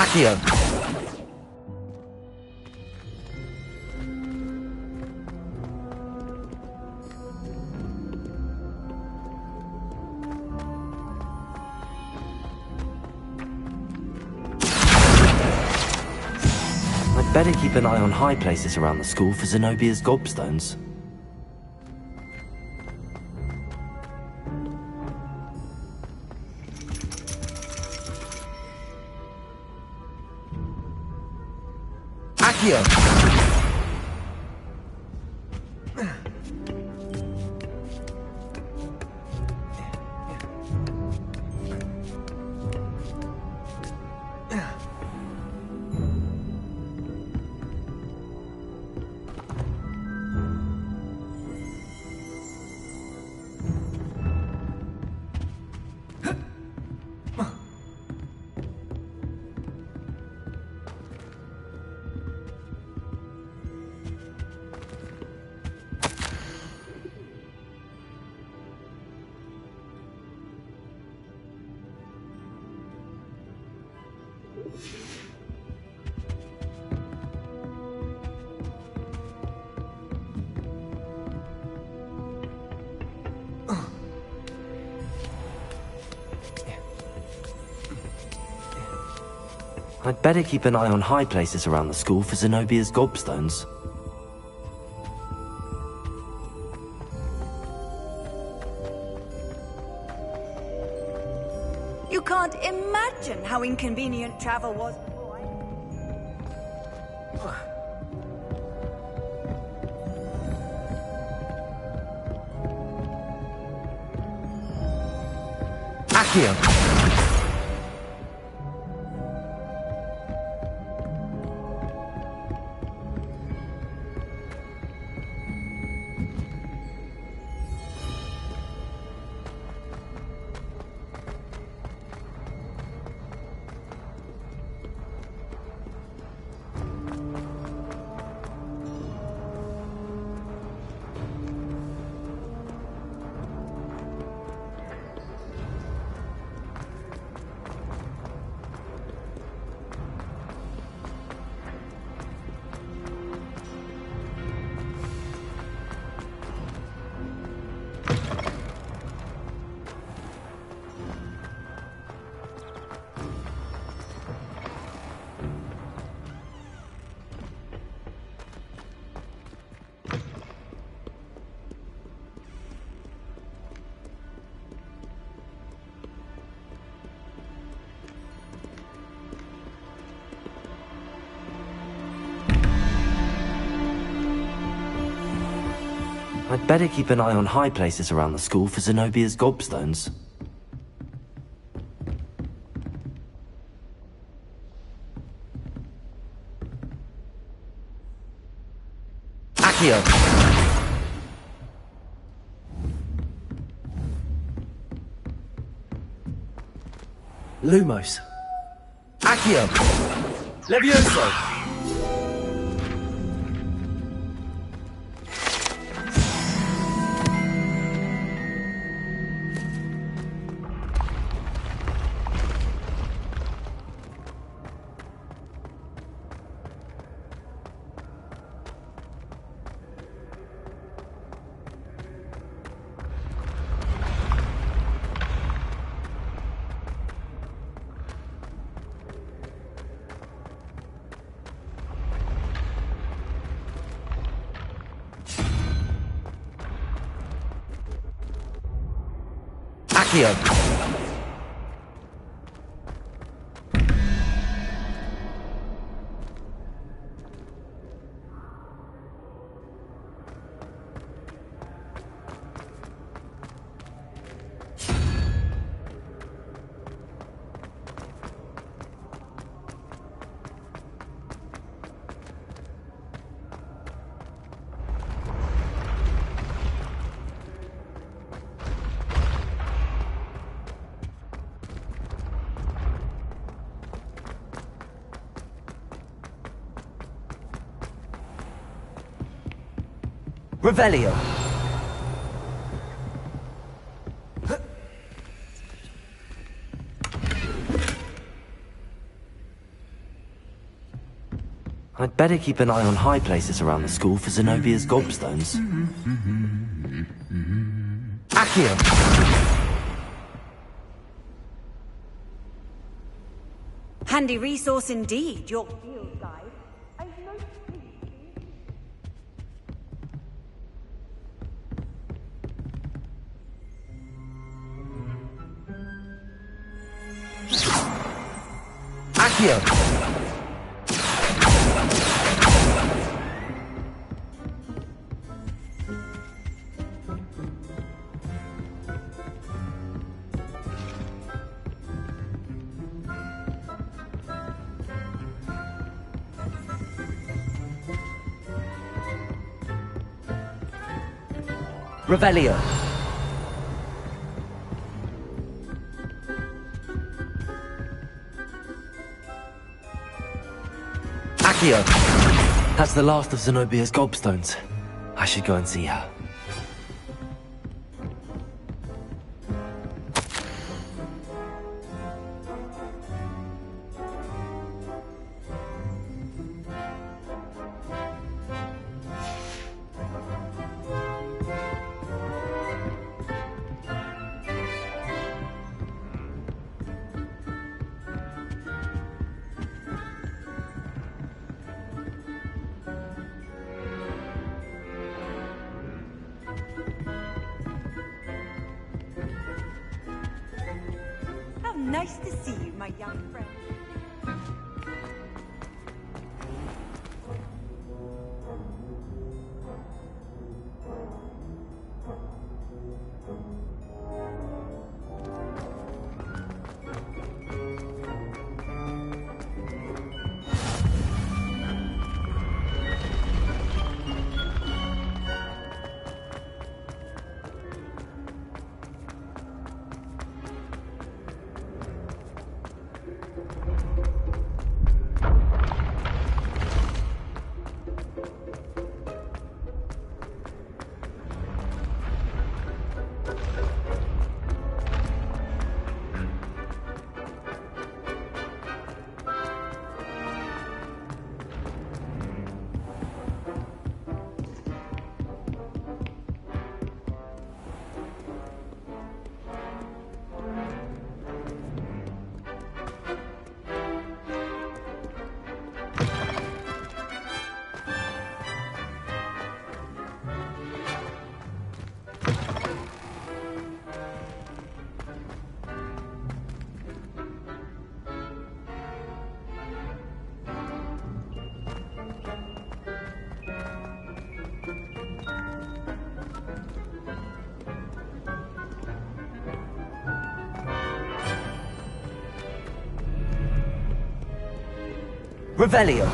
Accio. I'd better keep an eye on high places around the school for Zenobia's gobstones. Accio. I'd better keep an eye on high places around the school for Zenobia's gobstones.
You can't imagine how inconvenient travel was.
Accio. I'd better keep an eye on high places around the school for Zenobia's gobstones. Accio. Lumos. Accio. Levioso. Accio! Revelio. I'd better keep an eye on high places around the school for Zenobia's gobstones. Accio!
Handy resource indeed, your field guide.
Accio! Revelio. Accio. That's the last of Zenobia's gobstones. I should go and see her.
Nice to see you, my young friend.
Revelio.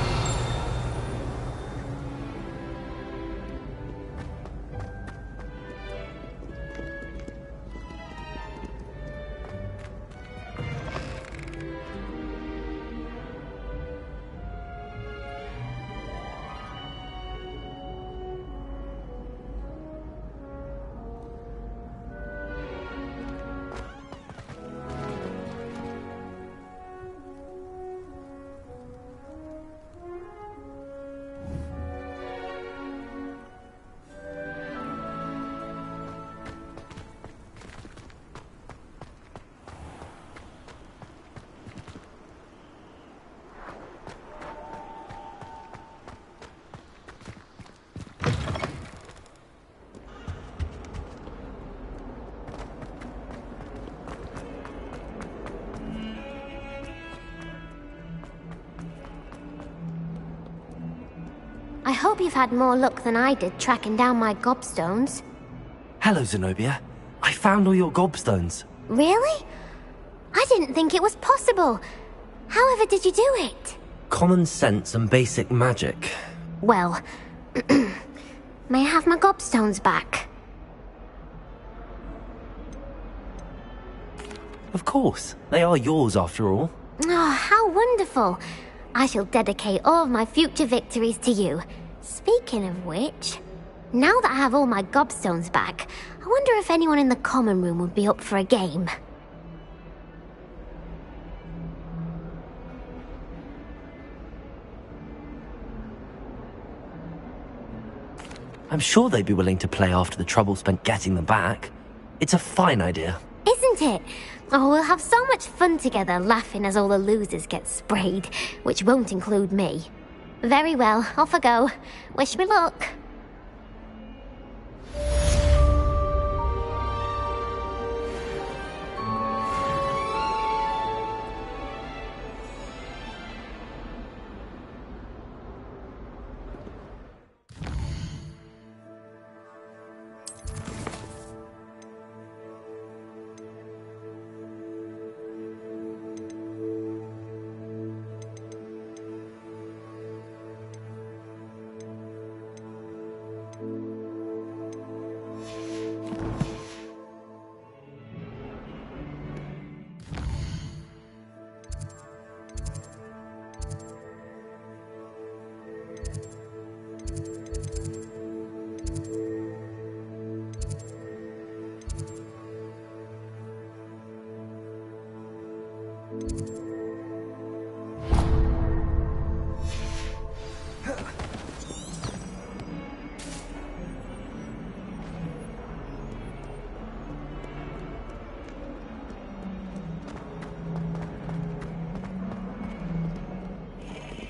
I hope you've had more luck than I did tracking down my gobstones.
Hello, Zenobia. I found all your gobstones.
Really? I didn't think it was possible. However did you do it?
Common sense and basic magic.
Well, may I have my gobstones back?
Of course. They are yours after all.
Oh, how wonderful. I shall dedicate all of my future victories to you. Speaking of which, now that I have all my gobstones back, I wonder if anyone in the common room would be up for a game.
I'm sure they'd be willing to play after the trouble spent getting them back. It's a fine idea.
Isn't it? Oh, we'll have so much fun together laughing as all the losers get sprayed, which won't include me. Very well, off I go. Wish me luck.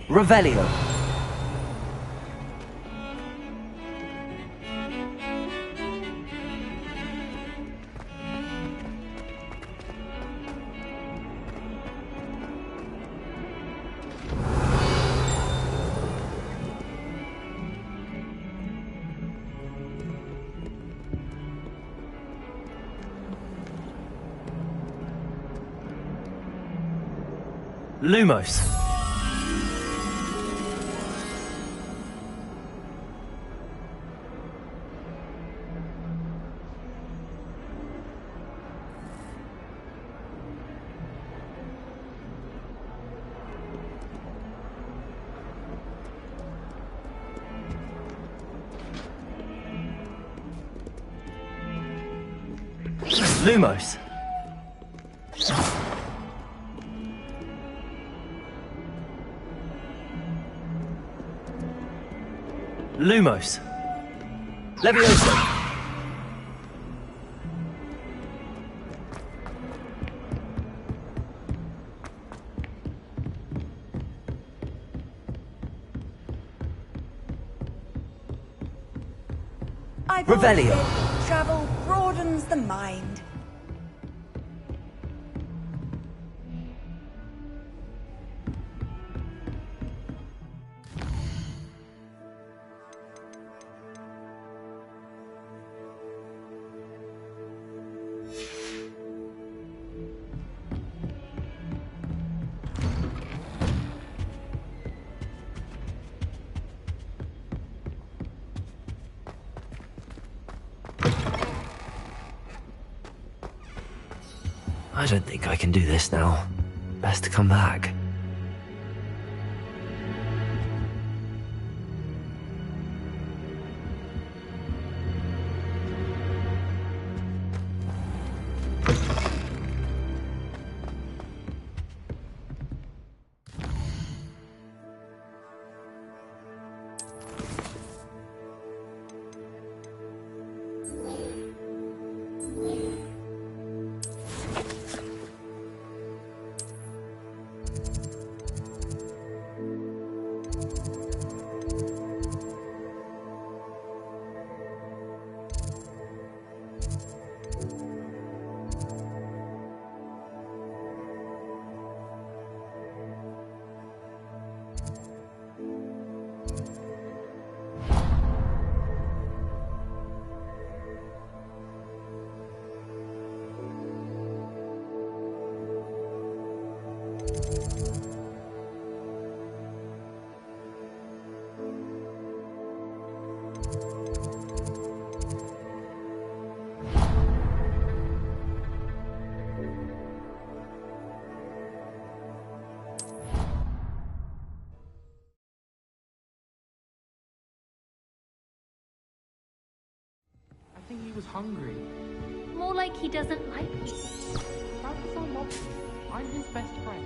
Revelio. Lumos. Lumos. Lumos. Levioso. Revelio.
Travel broadens the mind.
I don't think I can do this now. Best to come back.
hungry.
More like he doesn't like people.
That's so lovely. I'm his best friend.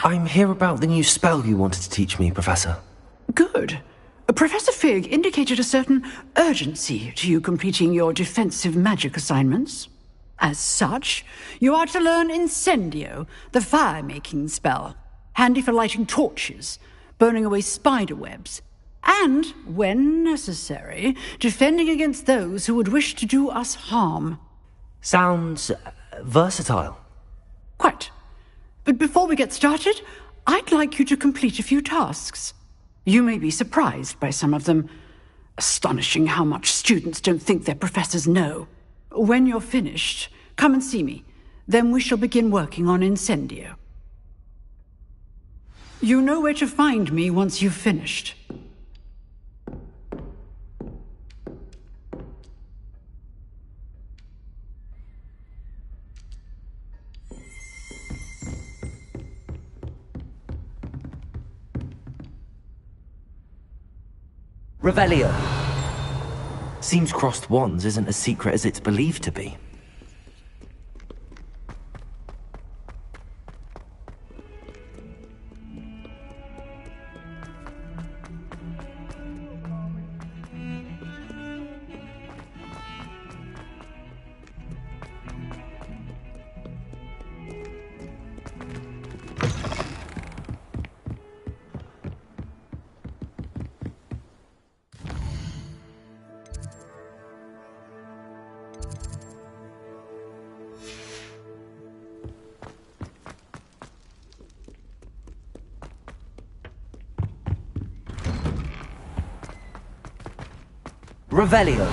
I'm here about the new spell you wanted to teach me, Professor.
Good. Professor Fig indicated a certain urgency to you completing your defensive magic assignments. As such, you are to learn Incendio, the fire-making spell, handy for lighting torches, burning away spider webs, and, when necessary, defending against those who would wish to do us harm.
Sounds versatile.
Quite. But before we get started, I'd like you to complete a few tasks. You may be surprised by some of them. Astonishing how much students don't think their professors know. When you're finished, come and see me. Then we shall begin working on Incendio. You know where to find me once you've finished.
Revelio. Seems crossed wands isn't as secret as it's believed to be. Revelio.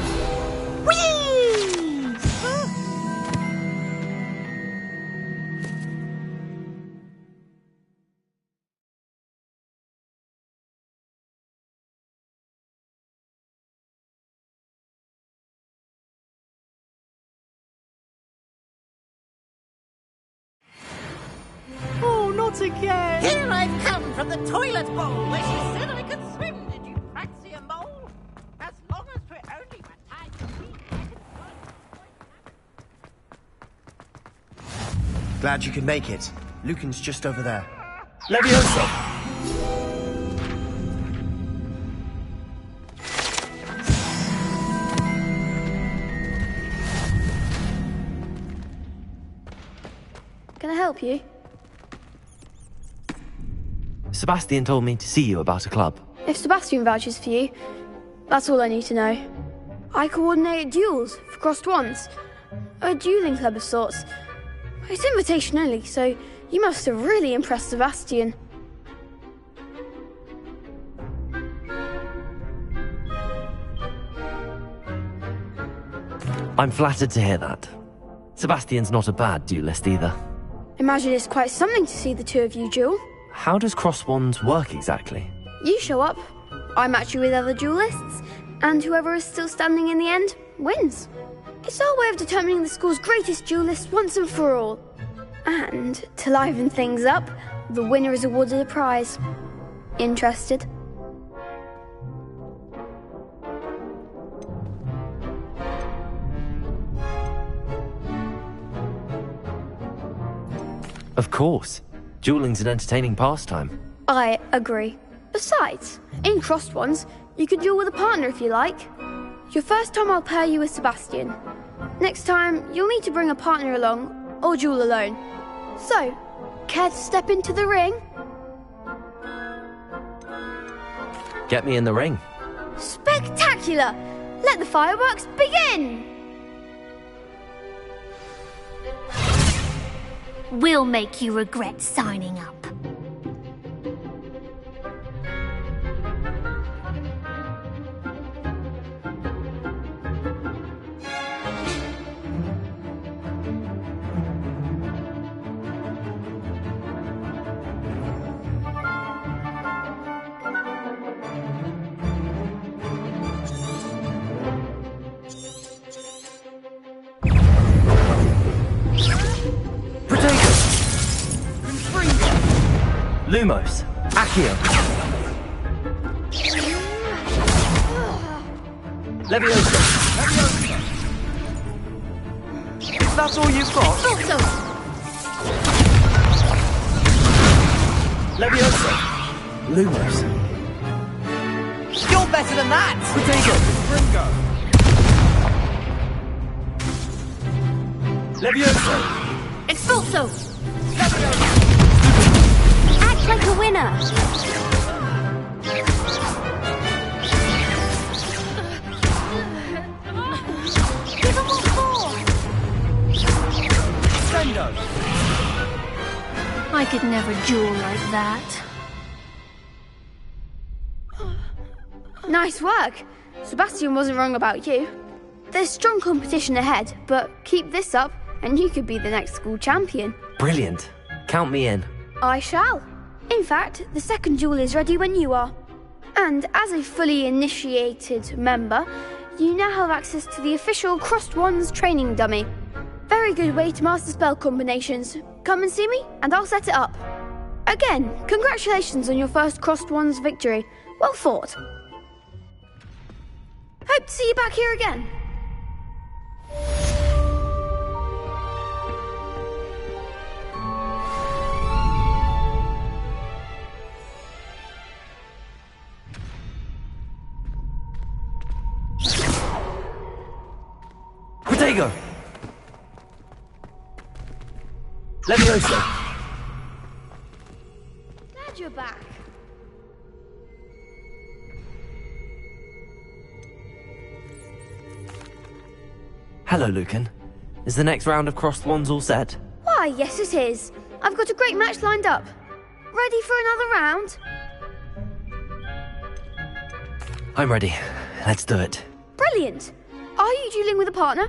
Oh, not again!
Here I've come from the toilet bowl where she said I could swim. Did you fancy a mole? As long as we're only tied to
Glad you could make it. Lucan's just over there.
Levioso!
Can I help you?
Sebastian told me to see you about a club.
If Sebastian vouches for you, that's all I need to know. I coordinate duels for crossed wands. A dueling club of sorts. It's invitation only, so you must have really impressed Sebastian.
I'm flattered to hear that. Sebastian's not a bad duelist either.
Imagine it's quite something to see the two of you duel.
How does cross wands work exactly?
You show up, I match you with other duelists, and whoever is still standing in the end wins. It's our way of determining the school's greatest duelist once and for all. And, to liven things up, the winner is awarded a prize. Interested?
Of course. Dueling's an entertaining pastime.
I agree. Besides, in crossed ones, you can duel with a partner if you like. Your first time I'll pair you with Sebastian. Next time, you'll need to bring a partner along, or duel alone. So, care to step into the ring?
Get me in the ring.
Spectacular! Let the fireworks begin!
We'll make you regret signing up.
Lumos. Accio. Leviosa. That's all you've got?
Expulso!
Leviosa. Lumos.
You're better than that!
Potato. Leviosa.
Expulso!
Act like a winner. Give him what for. I could never duel like that.
Nice work. Sebastian wasn't wrong about you. There's strong competition ahead, but keep this up and you could be the next school champion.
Brilliant. Count me in.
I shall. In fact, the second duel is ready when you are. And as a fully initiated member, you now have access to the official Crossed Wands training dummy. Very good way to master spell combinations. Come and see me, and I'll set it up. Again, congratulations on your first Crossed Wands victory. Well fought. Hope to see you back here again.
Protego! Leviosa!
Glad you're back.
Hello, Lucan. Is the next round of Crossed Wands all set?
Why, yes it is. I've got a great match lined up. Ready for another round?
I'm ready. Let's do it.
Brilliant. Are you dueling with a partner?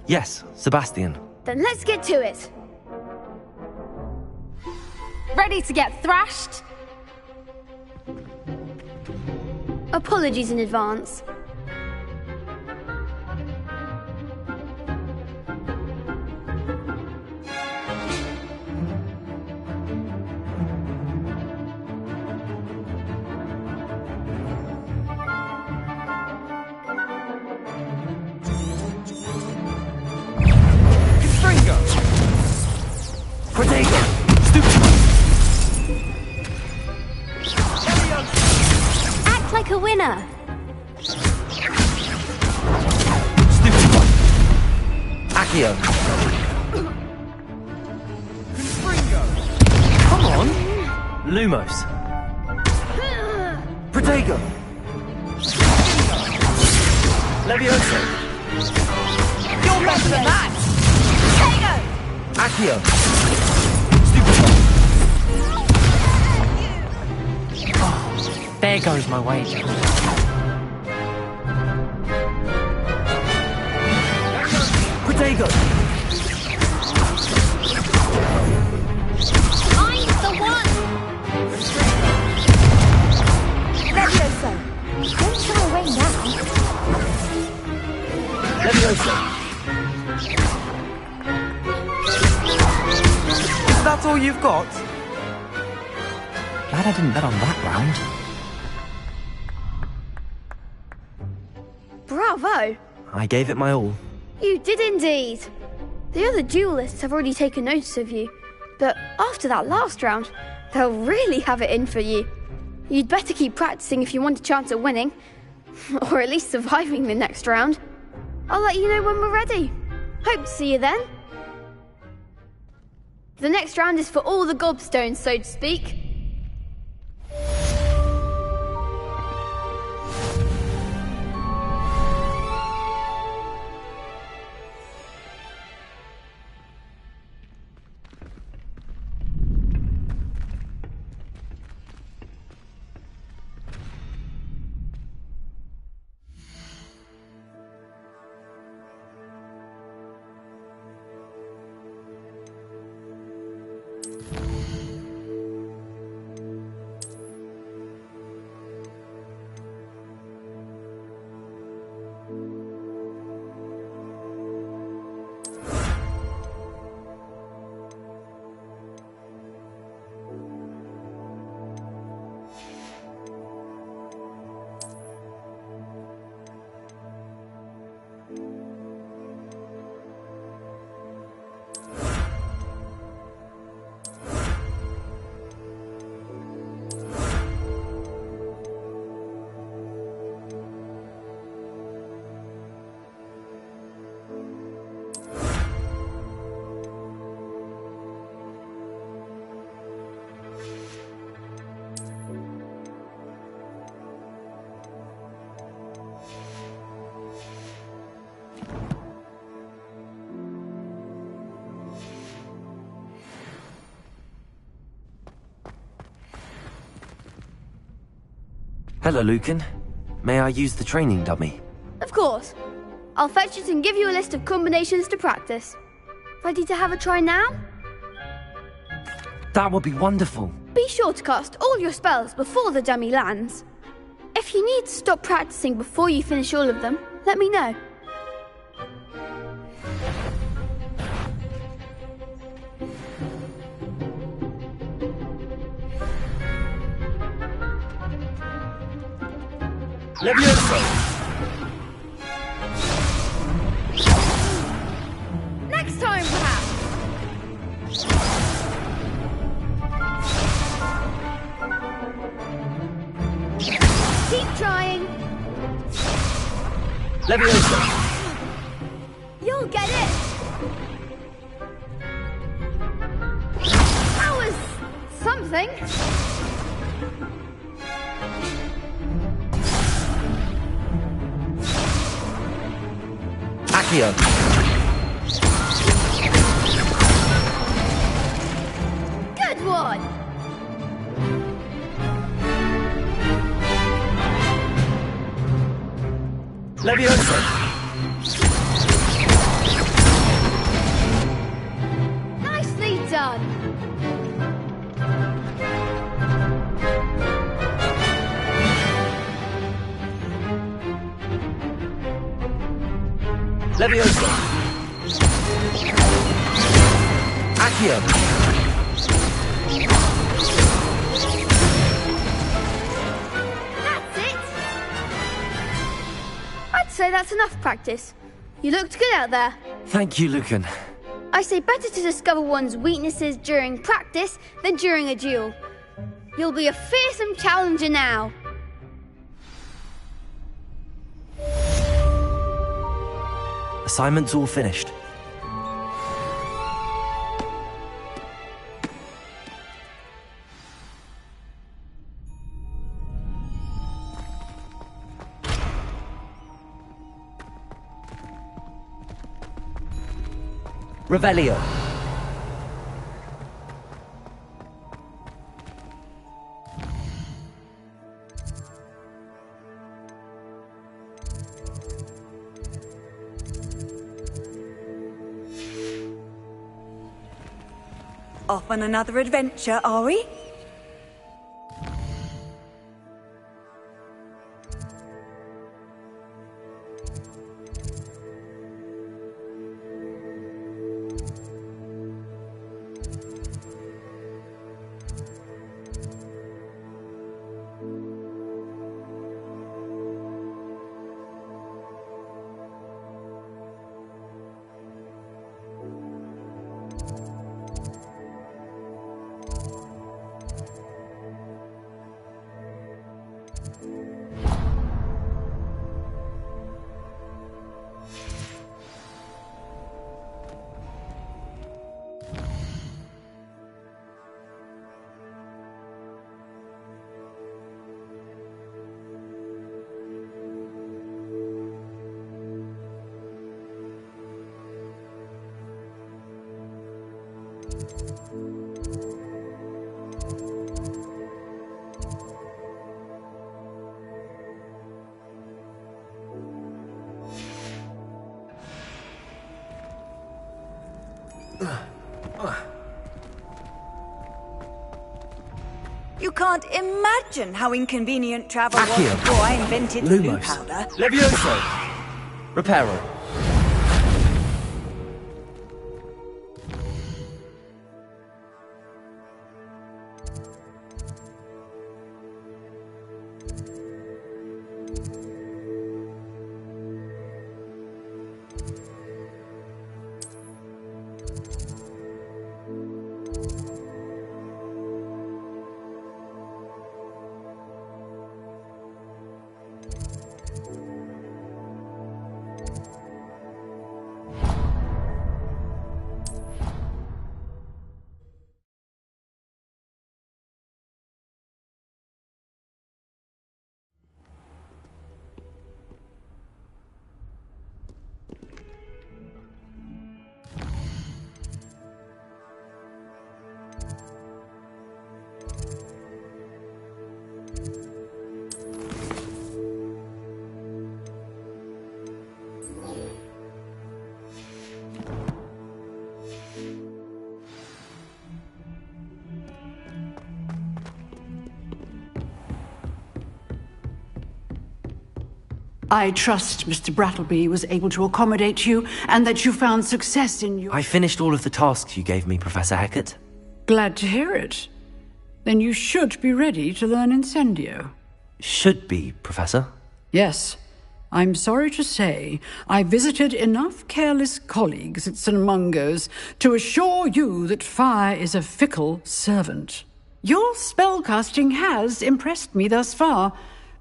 Yes, Sebastian.
Then let's get to it.
Ready to get thrashed?
Apologies in advance.
Protego!
Act like a winner.
Accio! Come on! Lumos! Protego! Leviosa!
You're better than that!
Accio!
There goes my wager.
Protego!
I'm the one.
Leviosa.
Don't shy away now.
Leviosa! That's all you've got? Glad I didn't bet on that round.
Bravo.
I gave it my all.
You did indeed. The other duelists have already taken notice of you, but after that last round, they'll really have it in for you. You'd better keep practicing if you want a chance at winning, or at least surviving the next round. I'll let you know when we're ready. Hope to see you then. The next round is for all the gobstones, so to speak.
Hello, Lucan. May I use the training dummy?
Of course. I'll fetch it and give you a list of combinations to practice. Ready to have a try now?
That would be wonderful.
Be sure to cast all your spells before the dummy lands. If you need to stop practicing before you finish all of them, let me know.
Levioso!
Next time, perhaps! Keep trying!
Levioso!
You'll get it! That was something!
Accio.
Good one!
Levioso!
Nicely done!
Levioso!
Accio.
That's it! I'd say that's enough practice. You looked good out there.
Thank you, Lucan.
I say better to discover one's weaknesses during practice than during a duel. You'll be a fearsome challenger now.
Assignment's all finished. Revelio.
Off on another adventure, are we? You can't imagine how inconvenient travel was
Accio.
before I invented blue
Lumos.
powder.
Levioso. Reparo.
I trust Mr. Brattleby was able to accommodate you and that you found success in your...
I finished all of the tasks you gave me, Professor Hecat.
Glad to hear it. Then you should be ready to learn Incendio.
Should be, Professor.
Yes. I'm sorry to say, I visited enough careless colleagues at St. Mungo's to assure you that fire is a fickle servant. Your spellcasting has impressed me thus far,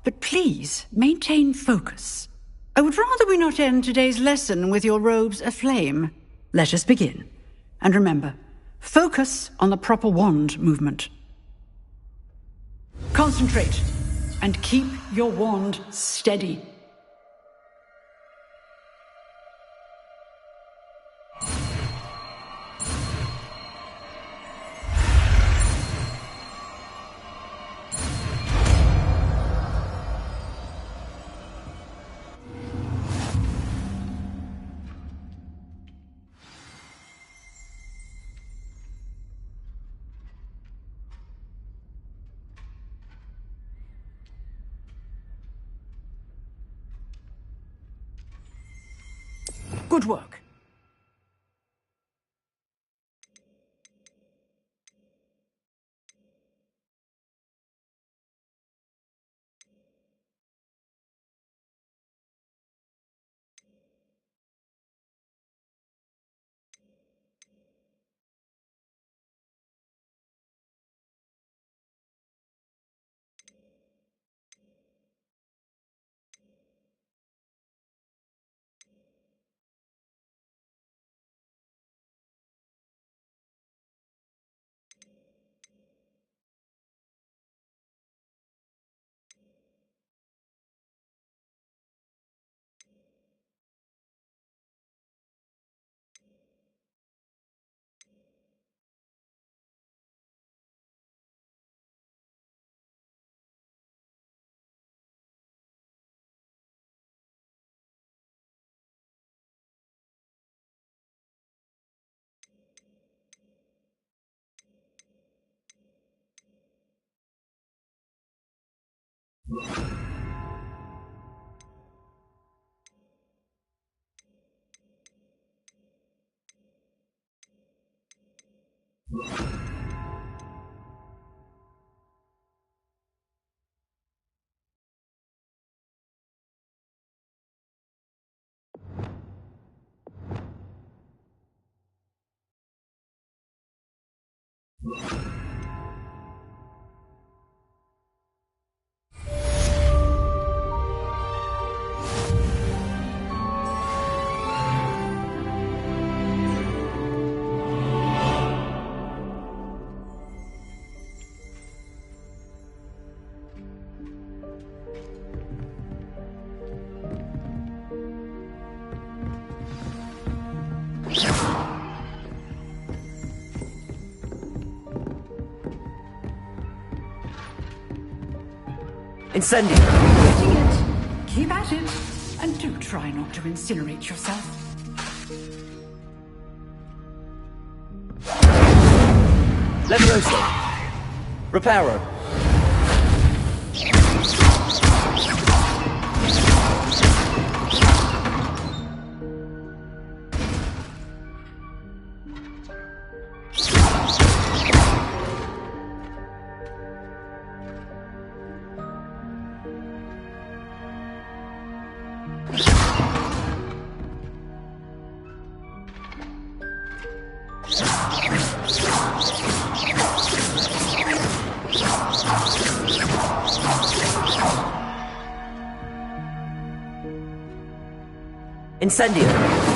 but please maintain focus. I would rather we not end today's lesson with your robes aflame. Let us begin. And remember, focus on the proper wand movement. Concentrate and keep your wand steady. Good work.
Incendio!
Getting it. Keep at it. And do try not to incinerate yourself.
Levioso! Reparo! Incendio!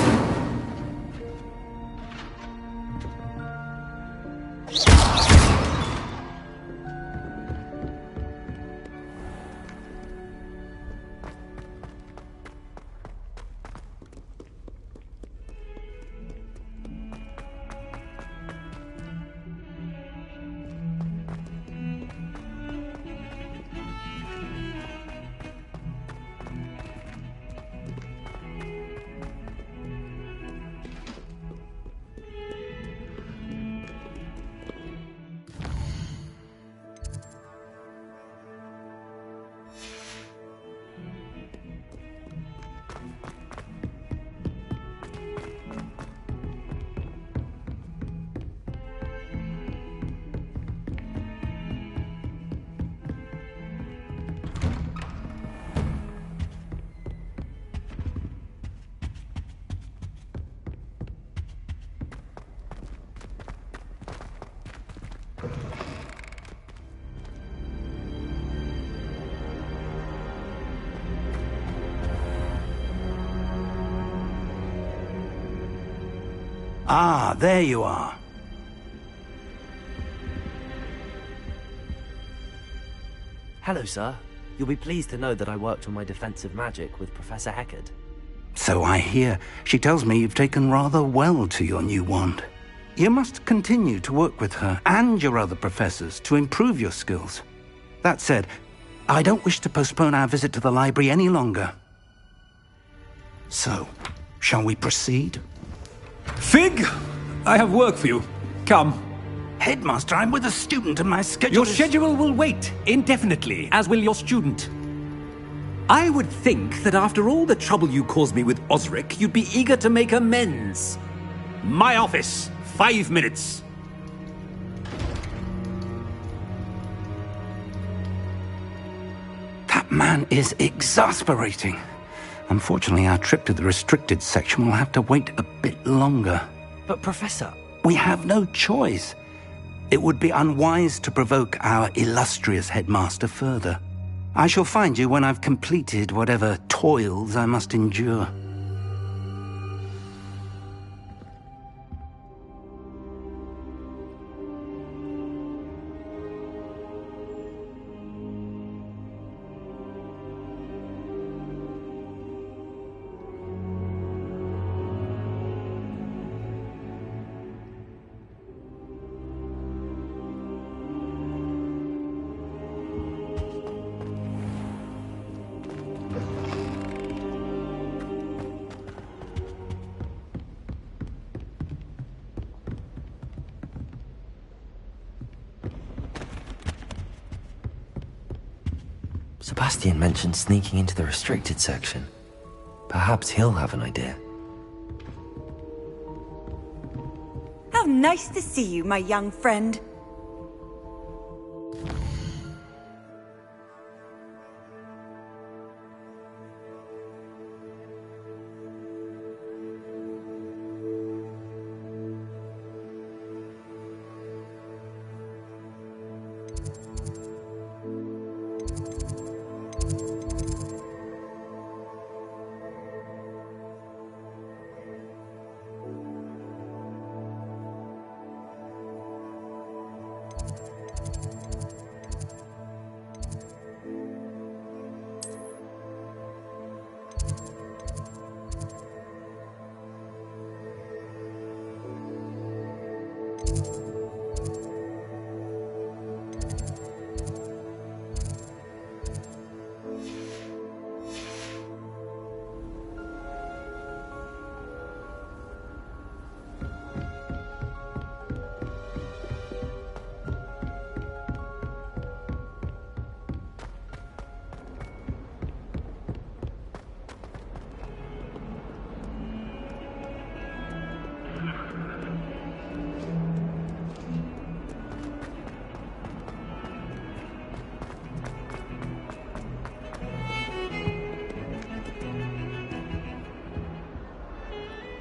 Ah, there you are.
Hello, sir. You'll be pleased to know that I worked on my defensive magic with Professor Heckard.
So I hear. She tells me you've taken rather well to your new wand. You must continue to work with her and your other professors to improve your skills. That said, I don't wish to postpone our visit to the library any longer. So, shall we proceed?
Fig, I have work for you. Come.
Headmaster, I'm with a student and my schedule
Your schedule will wait indefinitely, as will your student. I would think that after all the trouble you caused me with Osric, you'd be eager to make amends. My office, 5 minutes.
That man is exasperating. Unfortunately, our trip to the restricted section will have to wait a bit longer.
But, Professor...
We have no choice. It would be unwise to provoke our illustrious headmaster further. I shall find you when I've completed whatever toils I must endure.
Sebastian mentioned sneaking into the restricted section. Perhaps he'll have an idea.
How nice to see you, my young friend.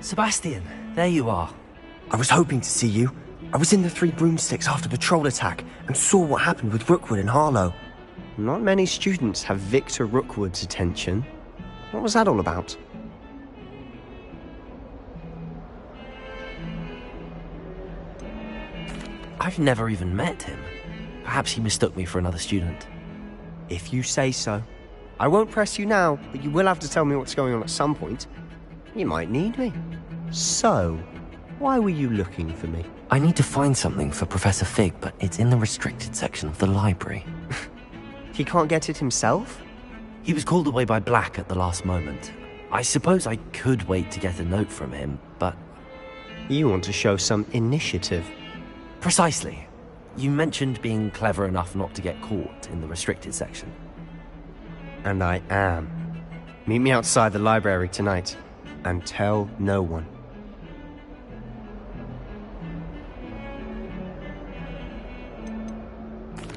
Sebastian, there you are.
I was hoping to see you. I was in the Three Broomsticks after the troll attack and saw what happened with Rookwood and Harlow. Not many students have Victor Rookwood's attention. What was that all about?
I've never even met him. Perhaps he mistook me for another student.
If you say so. I won't press you now, but you will have to tell me what's going on at some point. You might need me. So, why were you looking for me?
I need to find something for Professor Fig, but it's in the restricted section of the library.
He can't get it himself?
He was called away by Black at the last moment. I suppose I could wait to get a note from him, but...
You want to show some initiative.
Precisely. You mentioned being clever enough not to get caught in the restricted section.
And I am. Meet me outside the library tonight, and tell no one.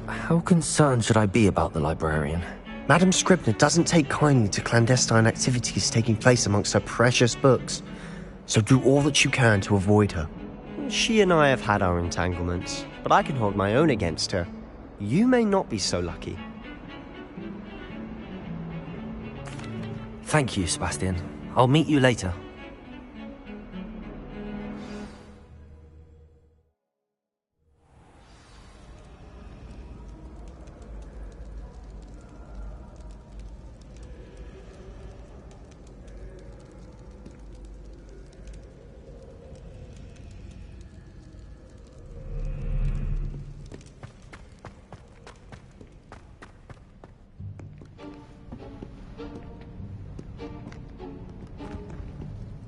How concerned should I be about the librarian?
Madam Scribner doesn't take kindly to clandestine activities taking place amongst her precious books, so do all that you can to avoid her. She and I have had our entanglements, but I can hold my own against her. You may not be so lucky.
Thank you, Sebastian. I'll meet you later.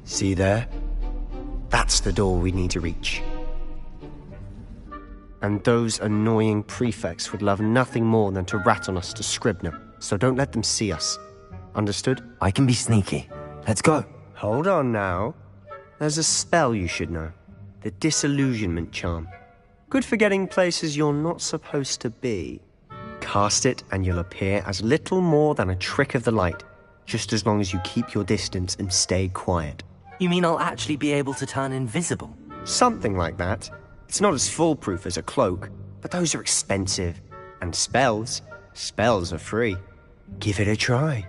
See there? That's the door we need to reach. And those annoying prefects would love nothing more than to rat on us to Scribner, so don't let them see us. Understood?
I can be sneaky. Let's go.
Hold on now. There's a spell you should know. The Disillusionment Charm. Good for getting places you're not supposed to be. Cast it and you'll appear as little more than a trick of the light, just as long as you keep your distance and stay quiet.
You mean I'll actually be able to turn invisible?
Something like that. It's not as foolproof as a cloak, but those are expensive. And spells are free. Give it a try.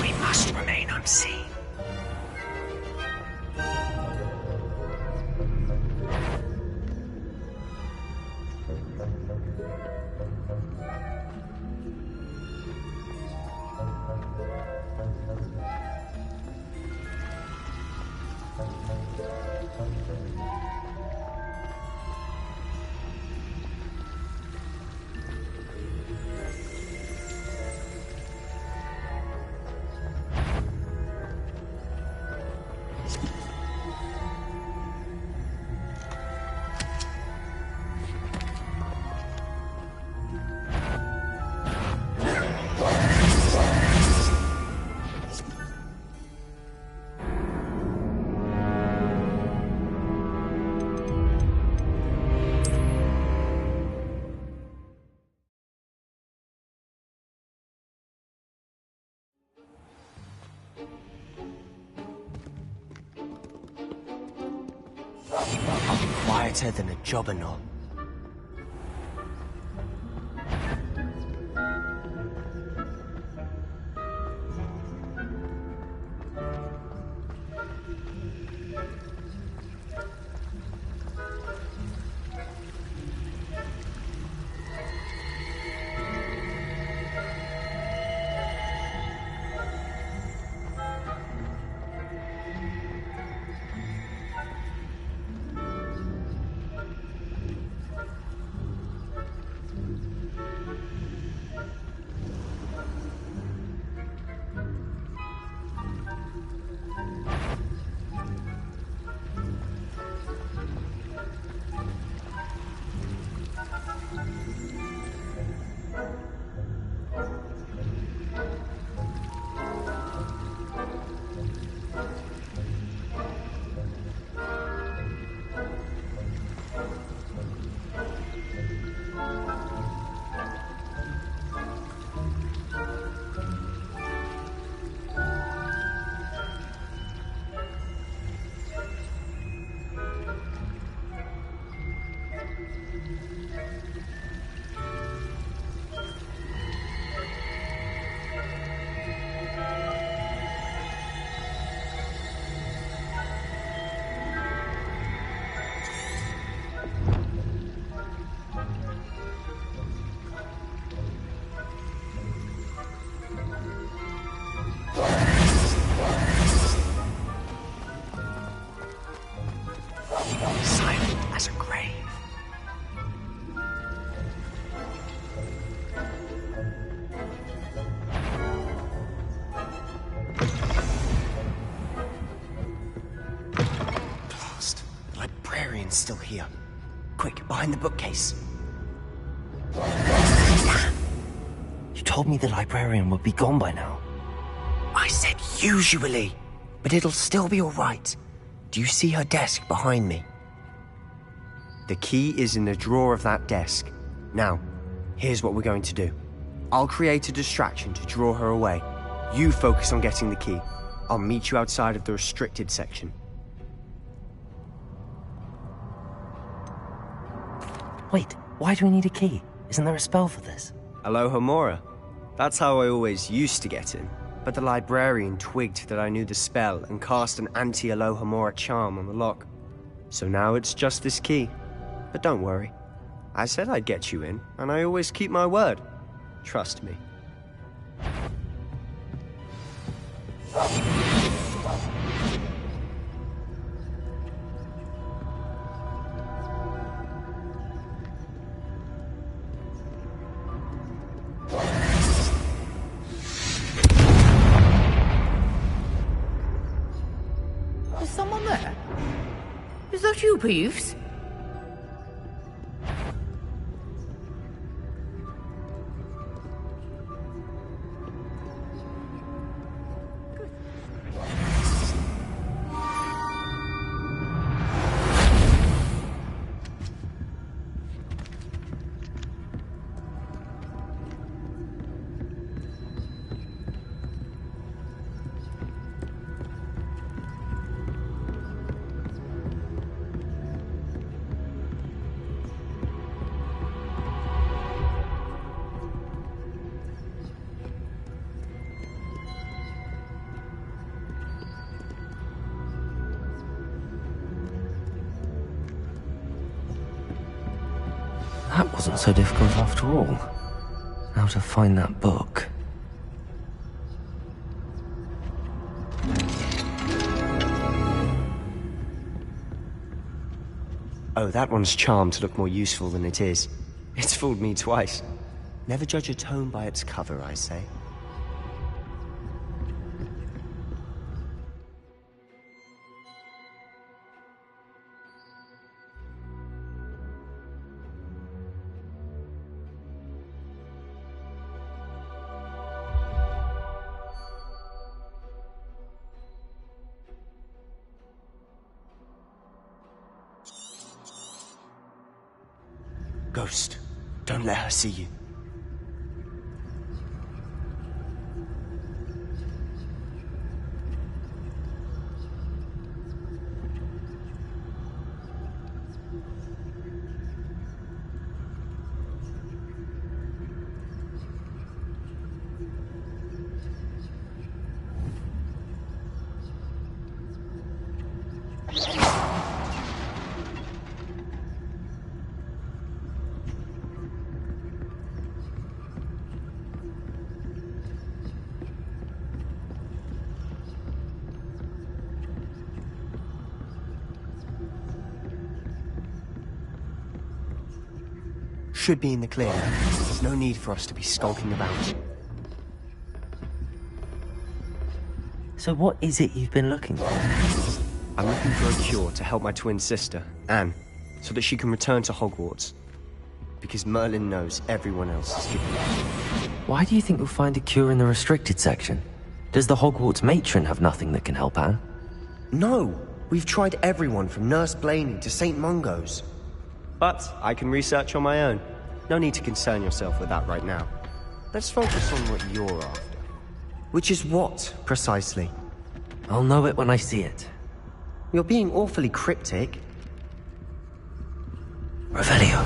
We must remain unseen. I'm quieter than a jobberknoll. Still here. Quick, behind the bookcase.
You told me the librarian would be gone by now.
I said usually, but it'll still be all right. Do you see her desk behind me? The key is in the drawer of that desk. Now, here's what we're going to do. I'll create a distraction to draw her away. You focus on getting the key. I'll meet you outside of the restricted section.
Wait, why do we need a key? Isn't there a spell for this?
Alohomora. That's how I always used to get in. But the librarian twigged that I knew the spell and cast an anti-Alohomora charm on the lock. So now it's just this key. But don't worry. I said I'd get you in, and I always keep my word. Trust me.
You, Peeves?
That wasn't so difficult after all. How to find that book.
Oh, that one's charmed to look more useful than it is. It's fooled me twice. Never judge a tome by its cover, I say. Ghost, don't let her see you. should be in the clear. There's no need for us to be skulking about.
So what is it you've been looking for?
I'm looking for a cure to help my twin sister, Anne, so that she can return to Hogwarts. Because Merlin knows everyone else is giving up.
Why do you think you'll find a cure in the restricted section? Does the Hogwarts matron have nothing that can help Anne?
No! We've tried everyone from Nurse Blaney to St. Mungo's. But I can research on my own. No need to concern yourself with that right now. Let's focus on what you're after. Which is what, precisely?
I'll know it when I see it.
You're being awfully cryptic.
Revelio.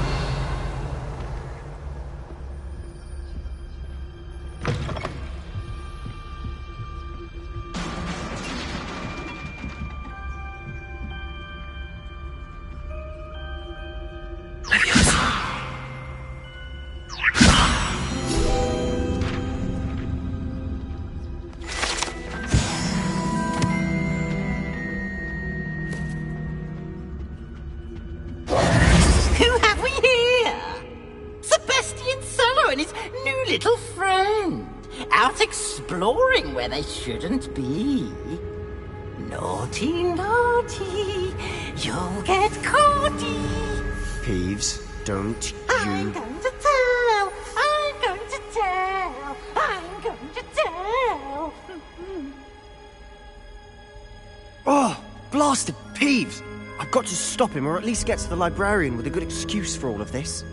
Little friend, out exploring where they shouldn't be. Naughty, naughty, you'll get caughty.
Peeves, don't
I'm going to tell, I'm going to tell, I'm going to tell.
Oh, blasted Peeves! I've got to stop him, or at least get to the librarian with a good excuse for all of this.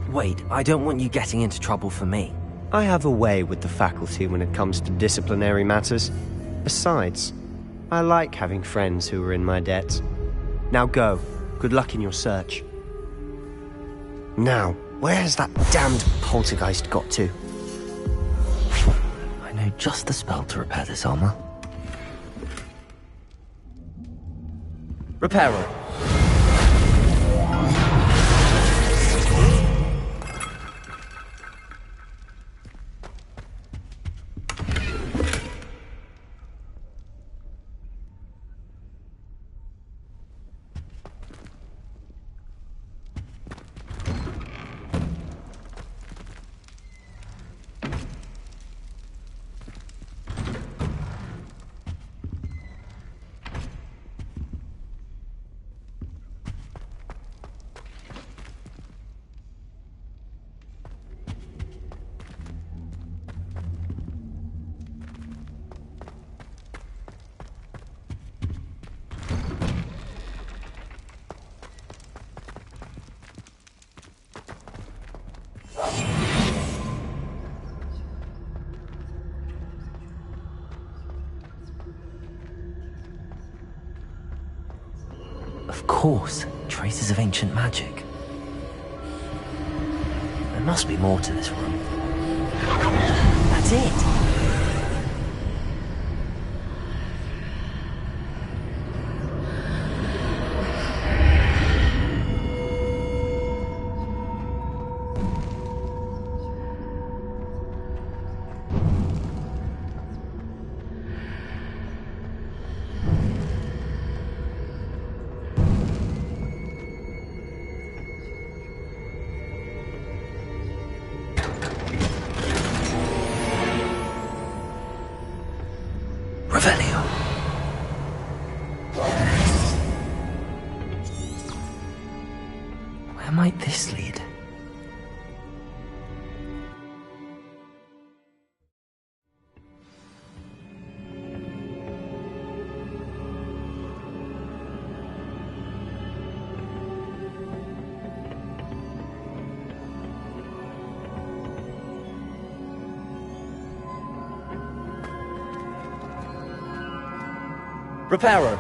Wait, I don't want you getting into trouble for me.
I have a way with the faculty when it comes to disciplinary matters. Besides, I like having friends who are in my debt. Now go. Good luck in your search. Now, where has that damned poltergeist got to?
I know just the spell to repair this armor. Repairer. Of course, traces of ancient magic. There must be more to this room. That's it! Revelio. Where might this lead? Repairer.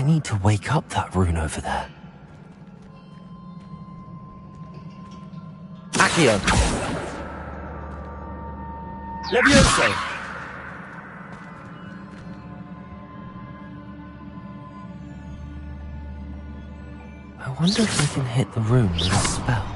I need to wake up that rune over there. Accio! Levioso! I wonder if I can hit the rune with a spell.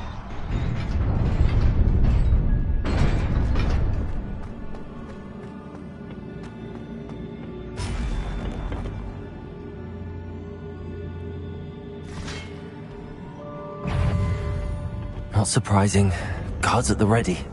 Not surprising. Guards at the ready.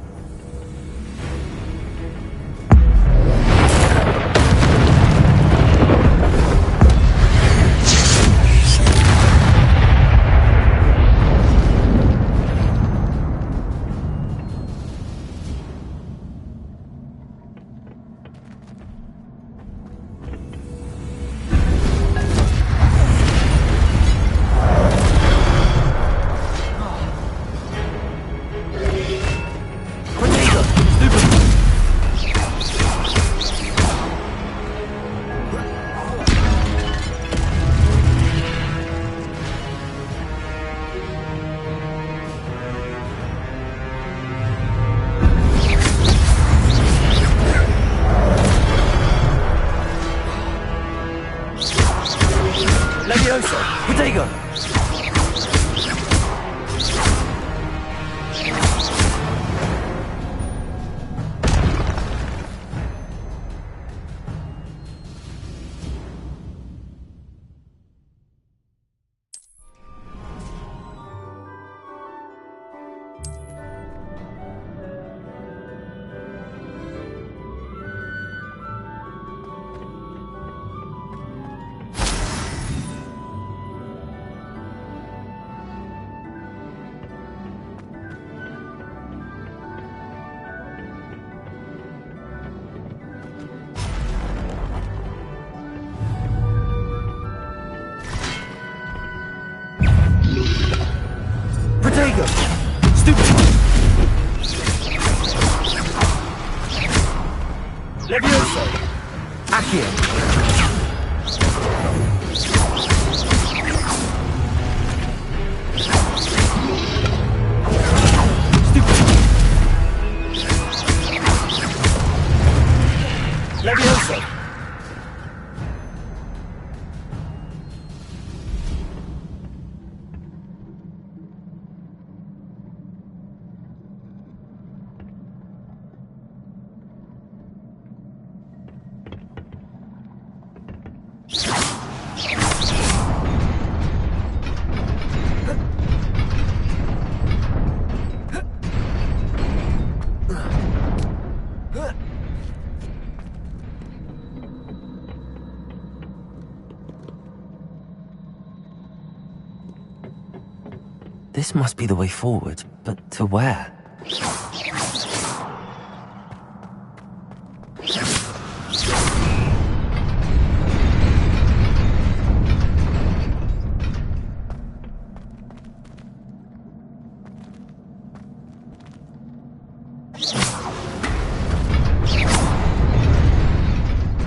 This must be the way forward, but to where?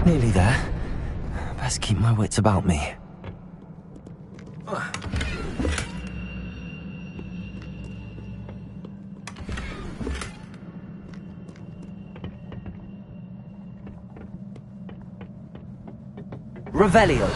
Nearly there. Best keep my wits about me. Revelio.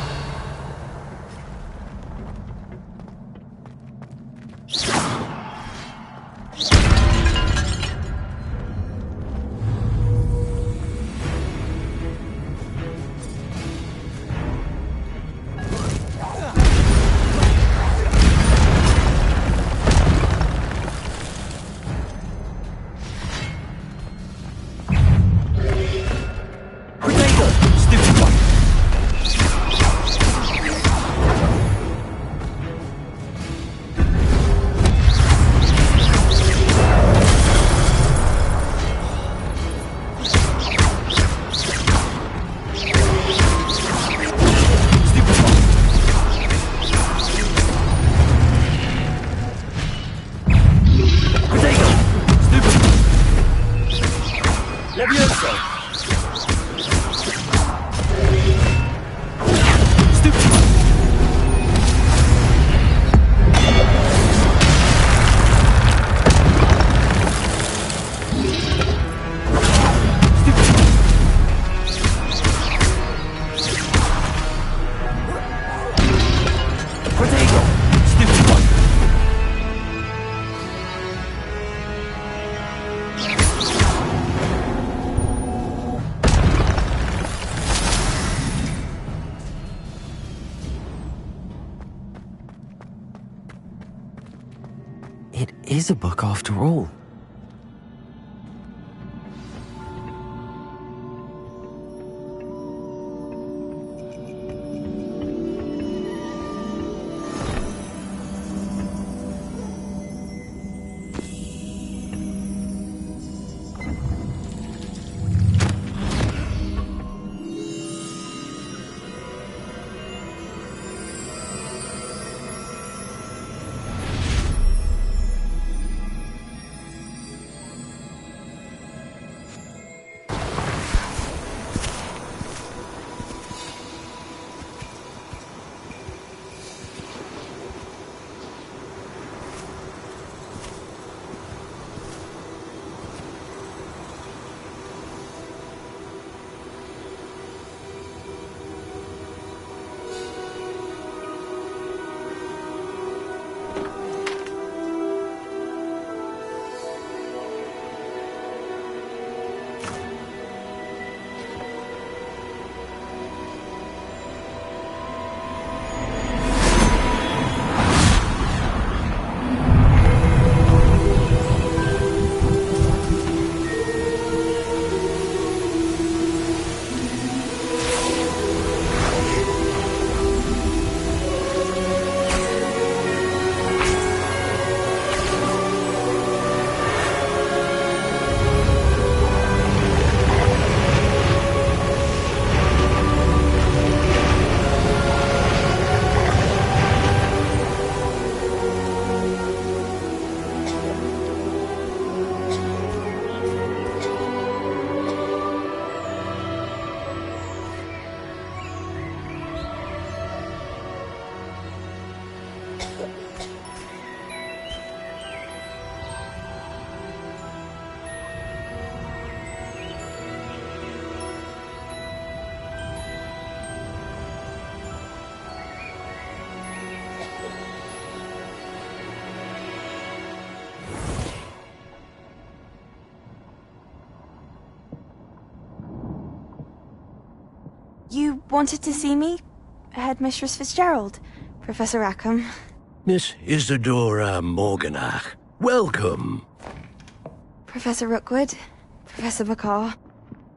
It is a book after all.
You wanted to see me? Headmistress Fitzgerald, Professor Rackham.
Miss Isadora Morganach, welcome.
Professor Rookwood, Professor McCaw.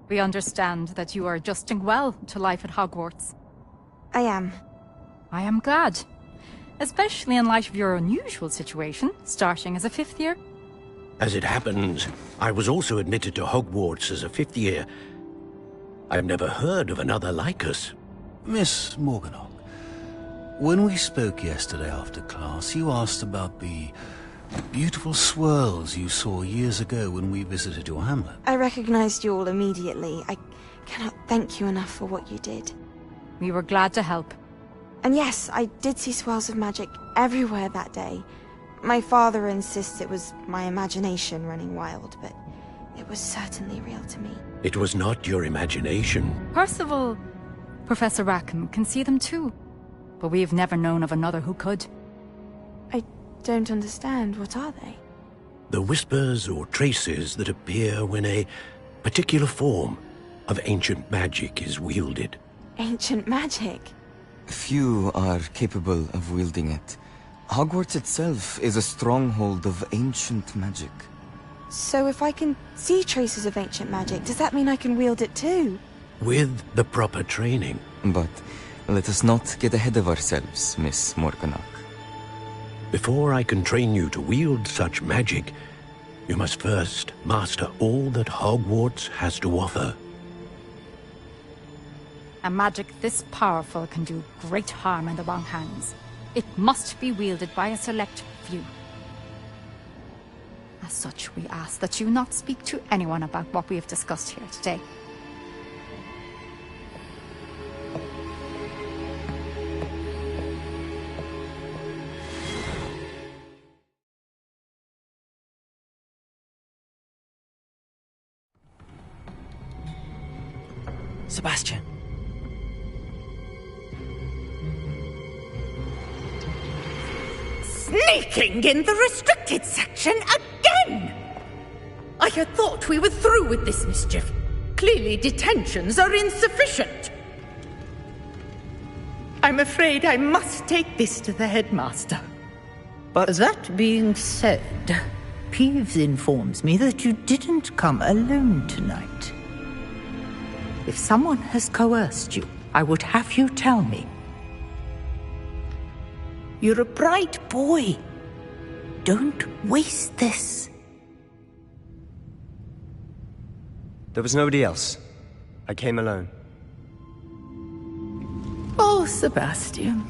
We understand that you are adjusting well to life at Hogwarts.
I am.
I am glad. Especially in light of your unusual situation, starting as a 5th year.
As it happens, I was also admitted to Hogwarts as a 5th year. I've never heard of another like us.
Miss Morganach, when we spoke yesterday after class, you asked about the beautiful swirls you saw years ago when we visited your hamlet.
I recognized you all immediately. I cannot thank you enough for what you did.
We were glad to help.
And yes, I did see swirls of magic everywhere that day. My father insists it was my imagination running wild, but it was certainly real to me.
It was not your imagination.
Percival, Professor Rackham can see them too. But we have never known of another who could.
I don't understand. What are they?
The whispers or traces that appear when a particular form of ancient magic is wielded.
Ancient magic?
Few are capable of wielding it. Hogwarts itself is a stronghold of ancient magic.
So if I can see traces of ancient magic, does that mean I can wield it too?
With the proper training.
But let us not get ahead of ourselves, Miss Morganach.
Before I can train you to wield such magic, you must first master all that Hogwarts has to offer.
A magic this powerful can do great harm in the wrong hands. It must be wielded by a select few. As such, we ask that you not speak to anyone about what we have discussed here today.
Sebastian.
Sneaking in the restricted section again! I had thought we were through with this mischief. Clearly detentions are insufficient. I'm afraid I must take this to the headmaster.
But
that being said, Peeves informs me that you didn't come alone tonight. If someone has coerced you, I would have you tell me. You're a bright boy. Don't waste this.
there was nobody else. I came alone.
Oh, Sebastian.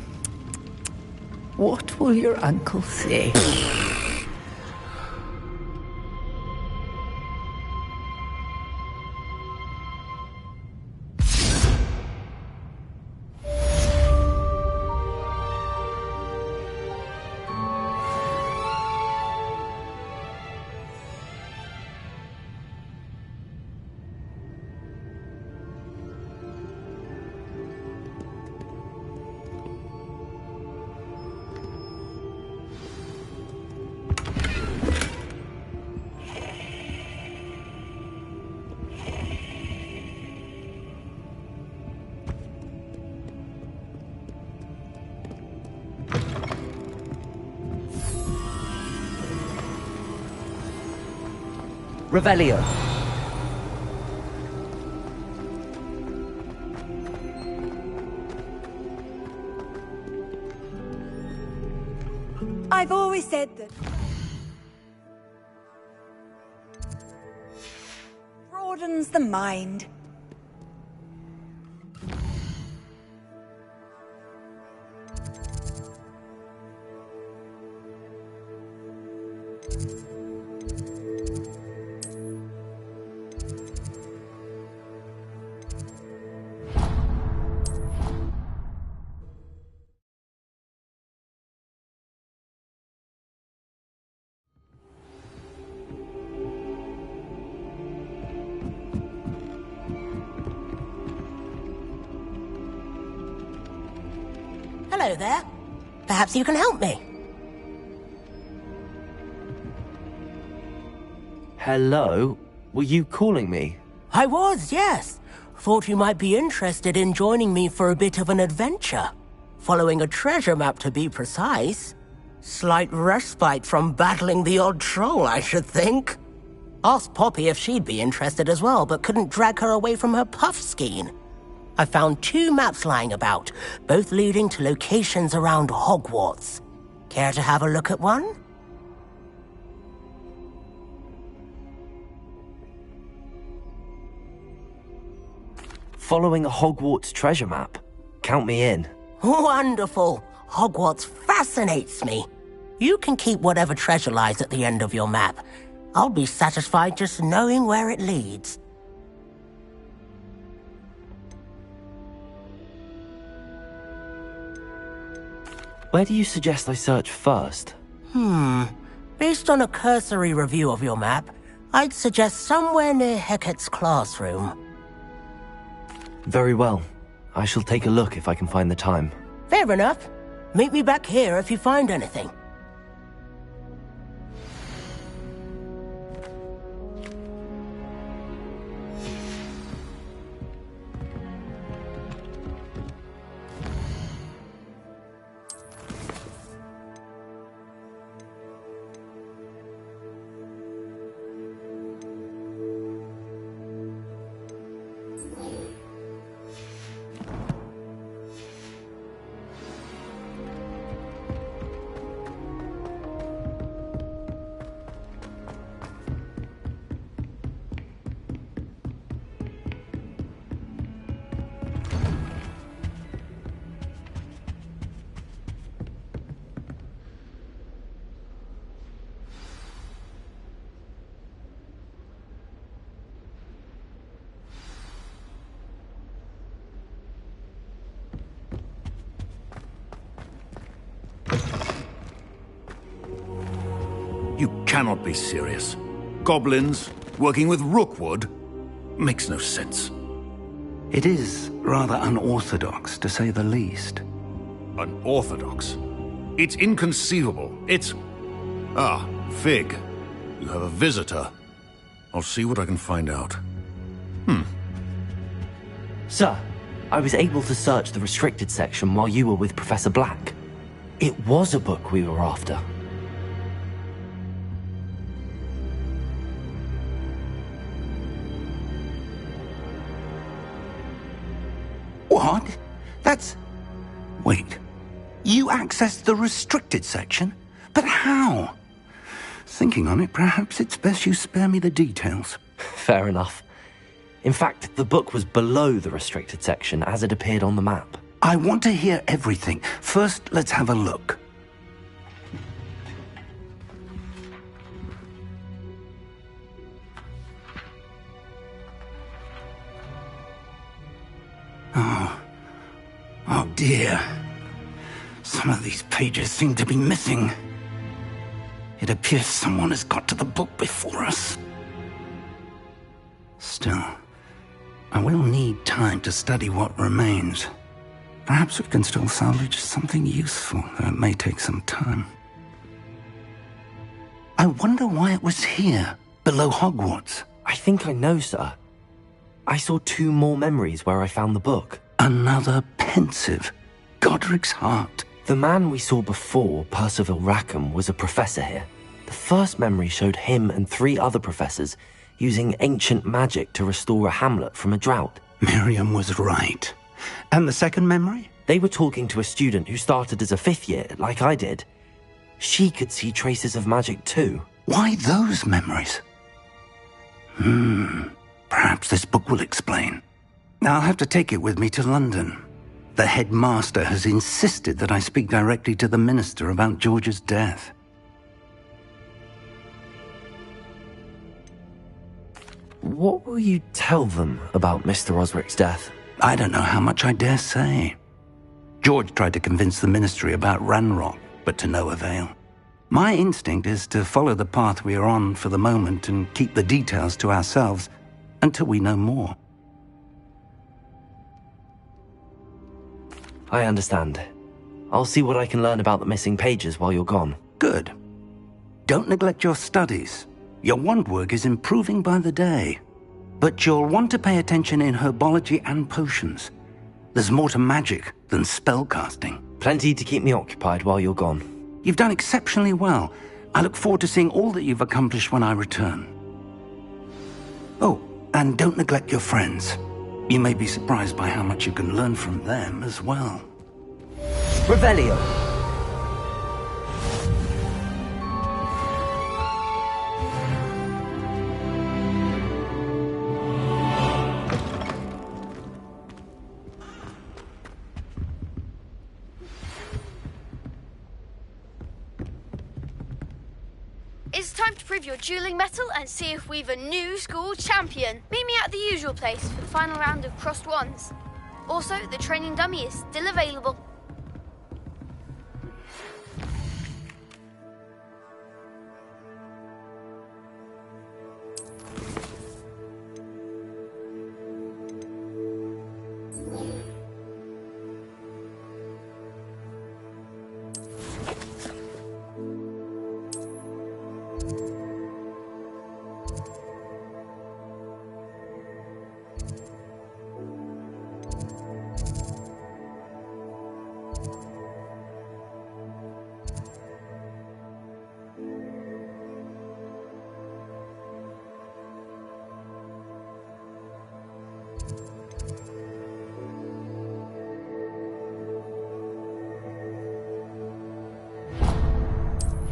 What will your uncle say?
Revelio.
I've always said that broadens the mind.
Hello there. Perhaps you can help me.
Hello? Were you calling me?
I was, yes. Thought you might be interested in joining me for a bit of an adventure. Following a treasure map, to be precise. Slight respite from battling the odd troll, I should think. Asked Poppy if she'd be interested as well, but couldn't drag her away from her puff skein. I found 2 maps lying about, both leading to locations around Hogwarts. Care to have a look at one?
Following a Hogwarts treasure map? Count me in.
Wonderful! Hogwarts fascinates me. You can keep whatever treasure lies at the end of your map. I'll be satisfied just knowing where it leads.
Where do you suggest I search first?
Based on a cursory review of your map, I'd suggest somewhere near Hecat's classroom.
Very well. I shall take a look if I can find the time.
Fair enough. Meet me back here if you find anything.
You cannot be serious. Goblins working with Rookwood? Makes no sense.
It is rather unorthodox, to say the least.
Unorthodox? It's inconceivable. It's... Ah, Fig. You have a visitor. I'll see what I can find out.
Sir, I was able to search the restricted section while you were with Professor Black. It was a book we were after.
What? That's... Wait. You accessed the restricted section? But how? Thinking on it, perhaps it's best you spare me the details.
Fair enough. In fact, the book was below the restricted section as it appeared on the map.
I want to hear everything. First, let's have a look. Oh dear. Some of these pages seem to be missing. It appears someone has got to the book before us. Still, I will need time to study what remains. Perhaps we can still salvage something useful, though it may take some time. I wonder why it was here, below Hogwarts.
I think I know, sir. I saw 2 more memories where I found the book.
Another pensive. Godric's heart.
The man we saw before, Percival Rackham, was a professor here. The first memory showed him and 3 other professors using ancient magic to restore a hamlet from a drought.
Miriam was right. And the second memory?
They were talking to a student who started as a 5th year, like I did. She could see traces of magic too.
Why those memories? Perhaps this book will explain. I'll have to take it with me to London. The headmaster has insisted that I speak directly to the minister about George's death.
What will you tell them about Mr. Osric's death?
I don't know how much I dare say. George tried to convince the ministry about Ranrock, but to no avail. My instinct is to follow the path we are on for the moment and keep the details to ourselves until we know more.
I understand. I'll see what I can learn about the missing pages while you're gone.
Good. Don't neglect your studies. Your wand work is improving by the day. But you'll want to pay attention in herbology and potions. There's more to magic than spellcasting.
Plenty to keep me occupied while you're gone.
You've done exceptionally well. I look forward to seeing all that you've accomplished when I return. Oh, and don't neglect your friends. You may be surprised by how much you can learn from them as well.
Revelio.
It's time to prove your dueling mettle and see if we've a new school champion. Meet me at the usual place for the final round of crossed wands. Also, the training dummy is still available.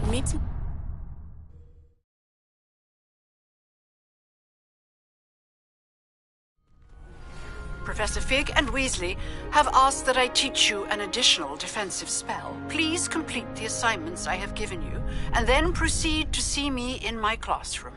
Meeting.
Professor Fig and Weasley have asked that I teach you an additional defensive spell. Please complete the assignments I have given you, and then proceed to see me in my classroom.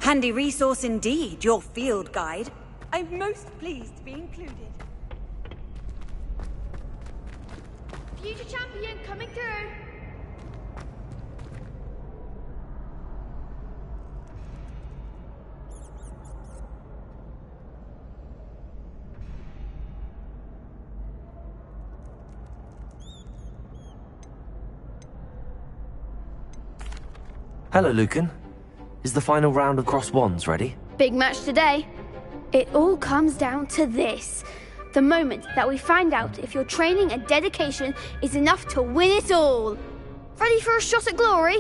Handy resource indeed, your field guide. I'm most pleased to be included.
Future champion coming through.
Hello, Lucan. Is the final round of Cross Wands ready?
Big match today. It all comes down to this. The moment that we find out if your training and dedication is enough to win it all. Ready for a shot at glory?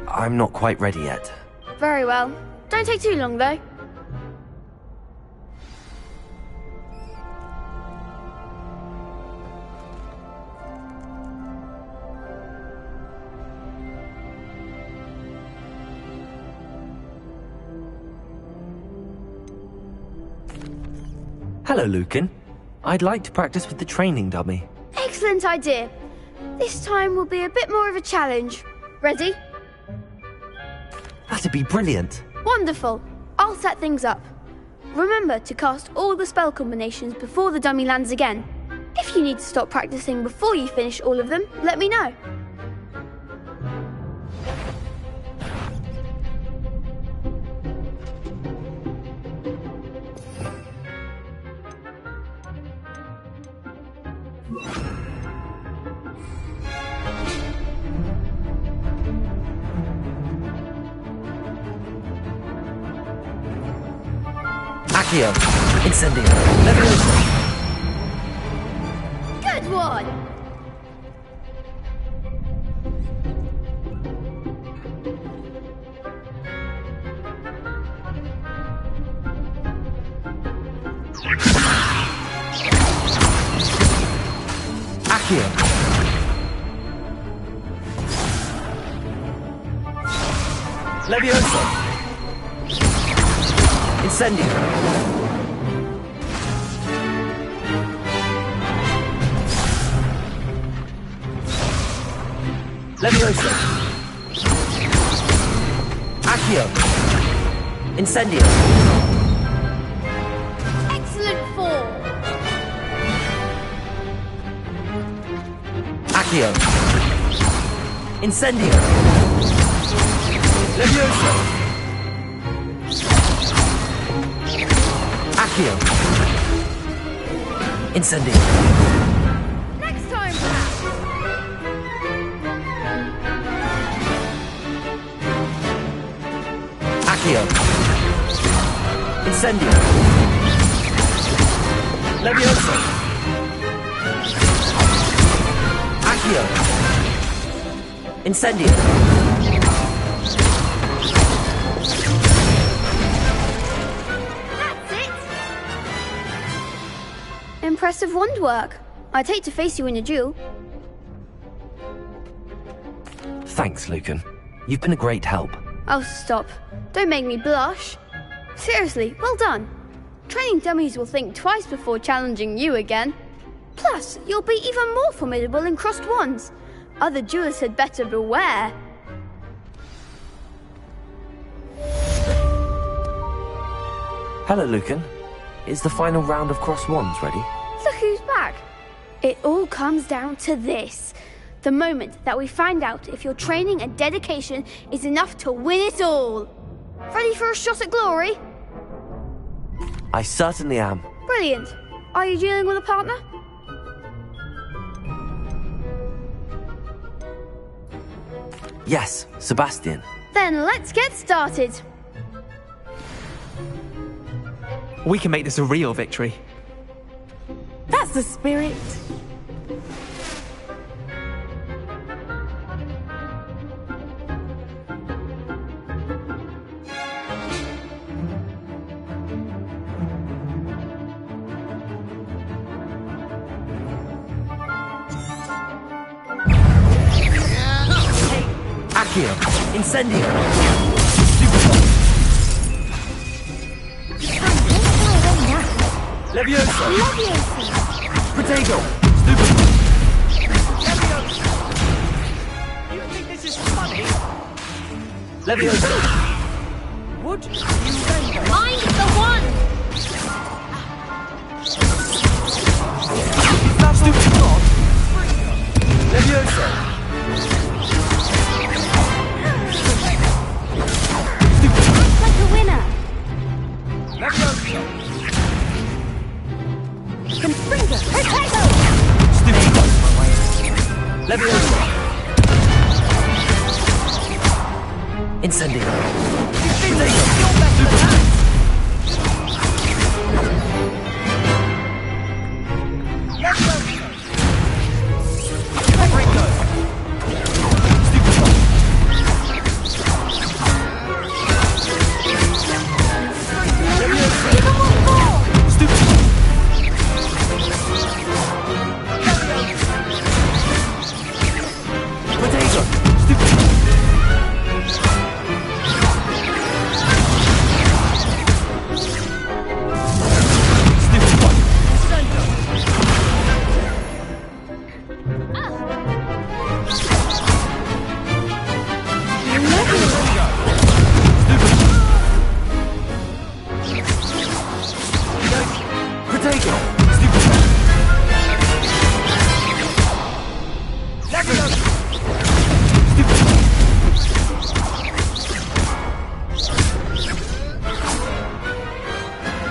I'm not quite ready yet.
Very well. Don't take too long, though.
Hello, Lucan. I'd like to practice with the training dummy.
Excellent idea. This time will be a bit more of a challenge. Ready?
That'd be brilliant.
Wonderful. I'll set things up. Remember to cast all the spell combinations before the dummy lands again. If you need to stop practicing before you finish all of them, let me know.
Accio, Incendio, Leviosa.
Good one!
Accio. Leviosa. Incendio. Leviosa. Accio. Incendio.
Excellent fall!
Accio. Incendio. Leviosa. Accio. Incendio.
Next time, perhaps!
Accio. Incendio. Leviosa. Accio. Incendio.
Impressive wand work. I'd hate to face you in a duel.
Thanks, Lucan. You've been a great help.
Oh, stop. Don't make me blush. Seriously, well done. Training dummies will think twice before challenging you again. Plus, you'll be even more formidable in crossed wands. Other duelists had better beware.
Hello, Lucan. Is the final round of Cross Wands ready?
Look who's back. It all comes down to this. The moment that we find out if your training and dedication is enough to win it all. Ready for a shot at glory?
I certainly am.
Brilliant. Are you dealing with a partner?
Yes, Sebastian.
Then let's get started.
We can make this a real victory.
That's the spirit.
Accio. Incendio. Leviosa. Protego.
You think this is funny?
Leviosa!
Would you render?
Mind the one!
Stupid god! Leviosa!
Act like a winner!
Leviosa!
Confringo! Protego!
Stupid god! Leviosa!
Incendio.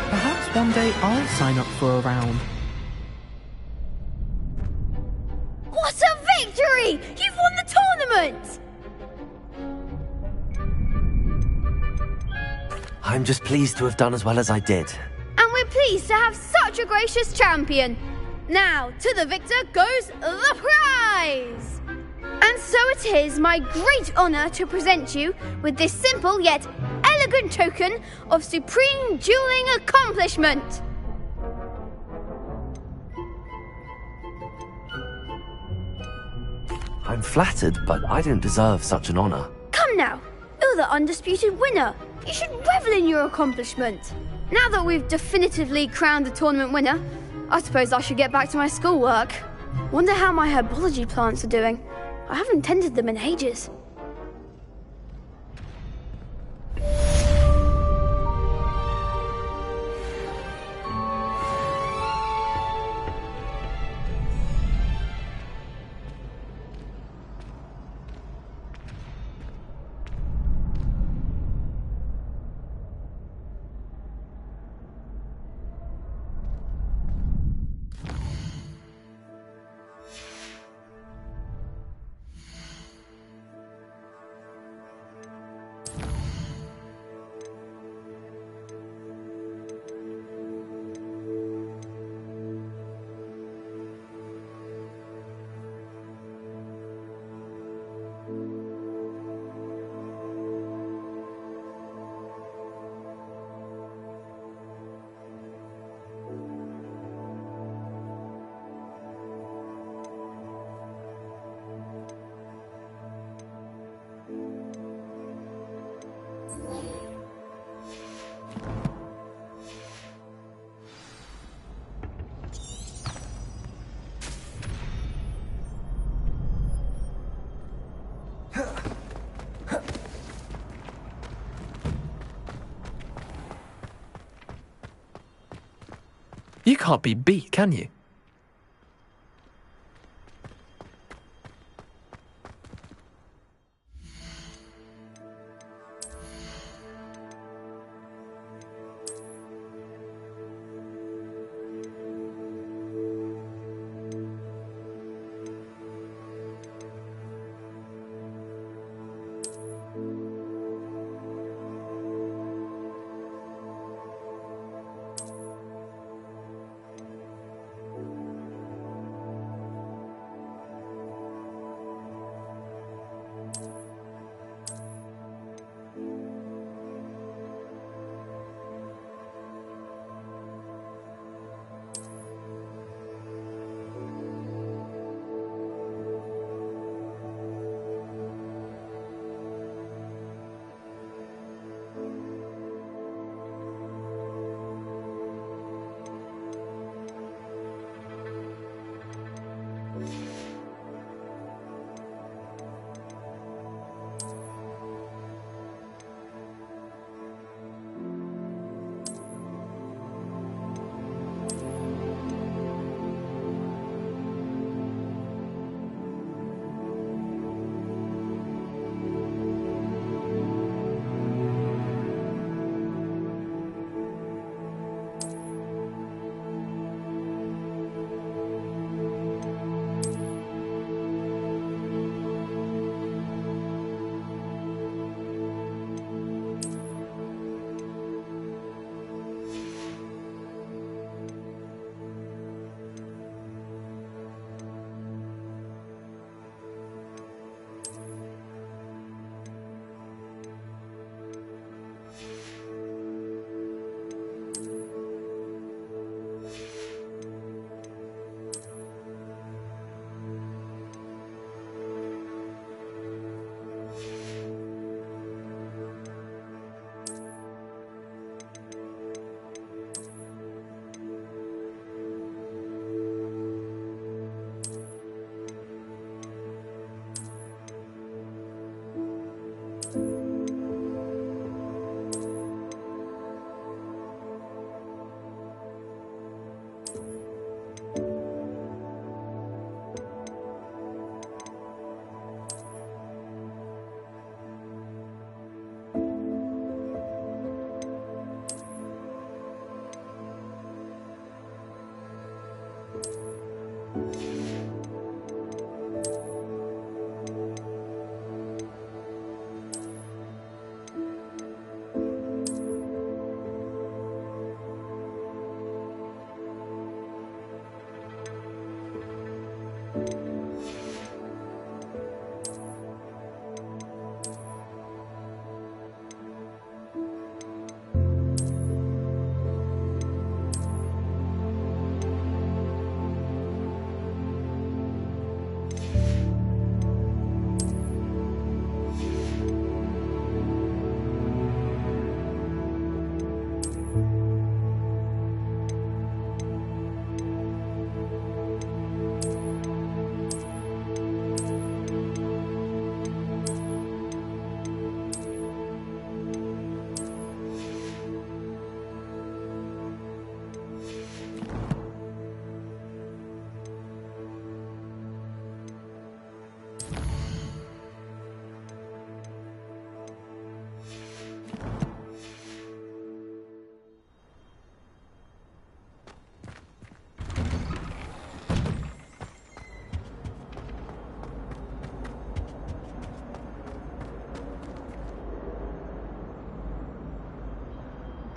Perhaps one day I'll sign up for a round.
What a victory! You've won the tournament!
I'm just pleased to have done as well as I did.
And we're pleased to have such a gracious champion. Now, to the victor goes the prize! And so it is my great honour to present you with this simple yet elegant token of supreme dueling accomplishment.
I'm flattered, but I don't deserve such an honor.
Come now, you're the undisputed winner. You should revel in your accomplishment. Now that we've definitively crowned the tournament winner, I suppose I should get back to my schoolwork. Wonder how my herbology plants are doing. I haven't tended them in ages.
You can't be beat, can you?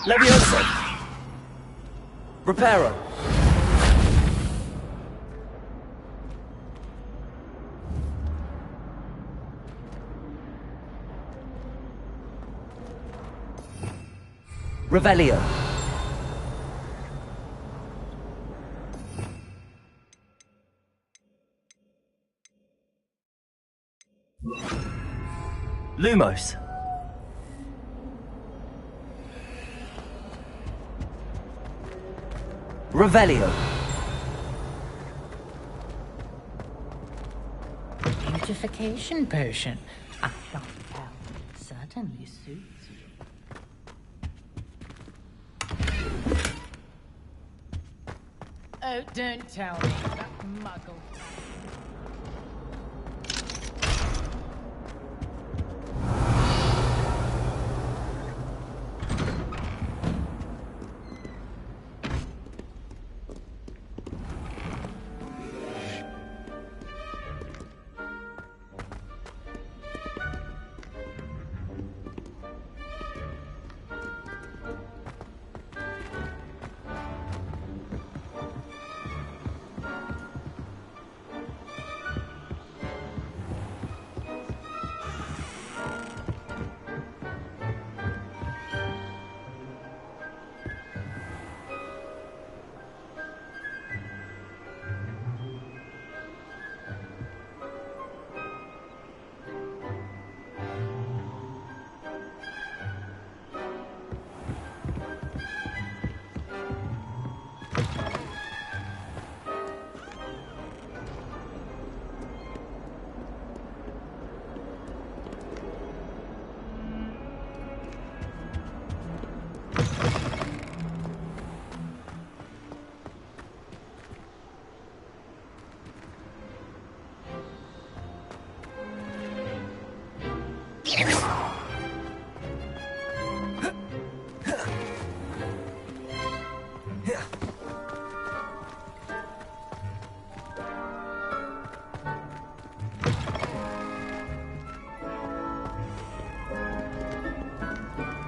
Leviosa! Reparo! Revelio! Lumos! Revelio!
Beautification potion. I can't tell. Certainly suits you. Oh, don't tell me. That muggle.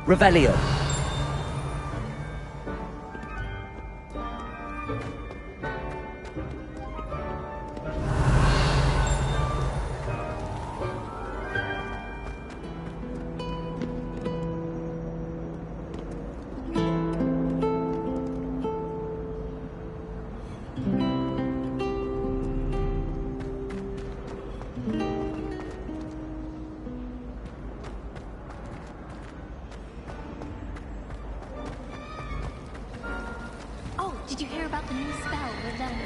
Revelio!
Did you hear about the new spell we're learning?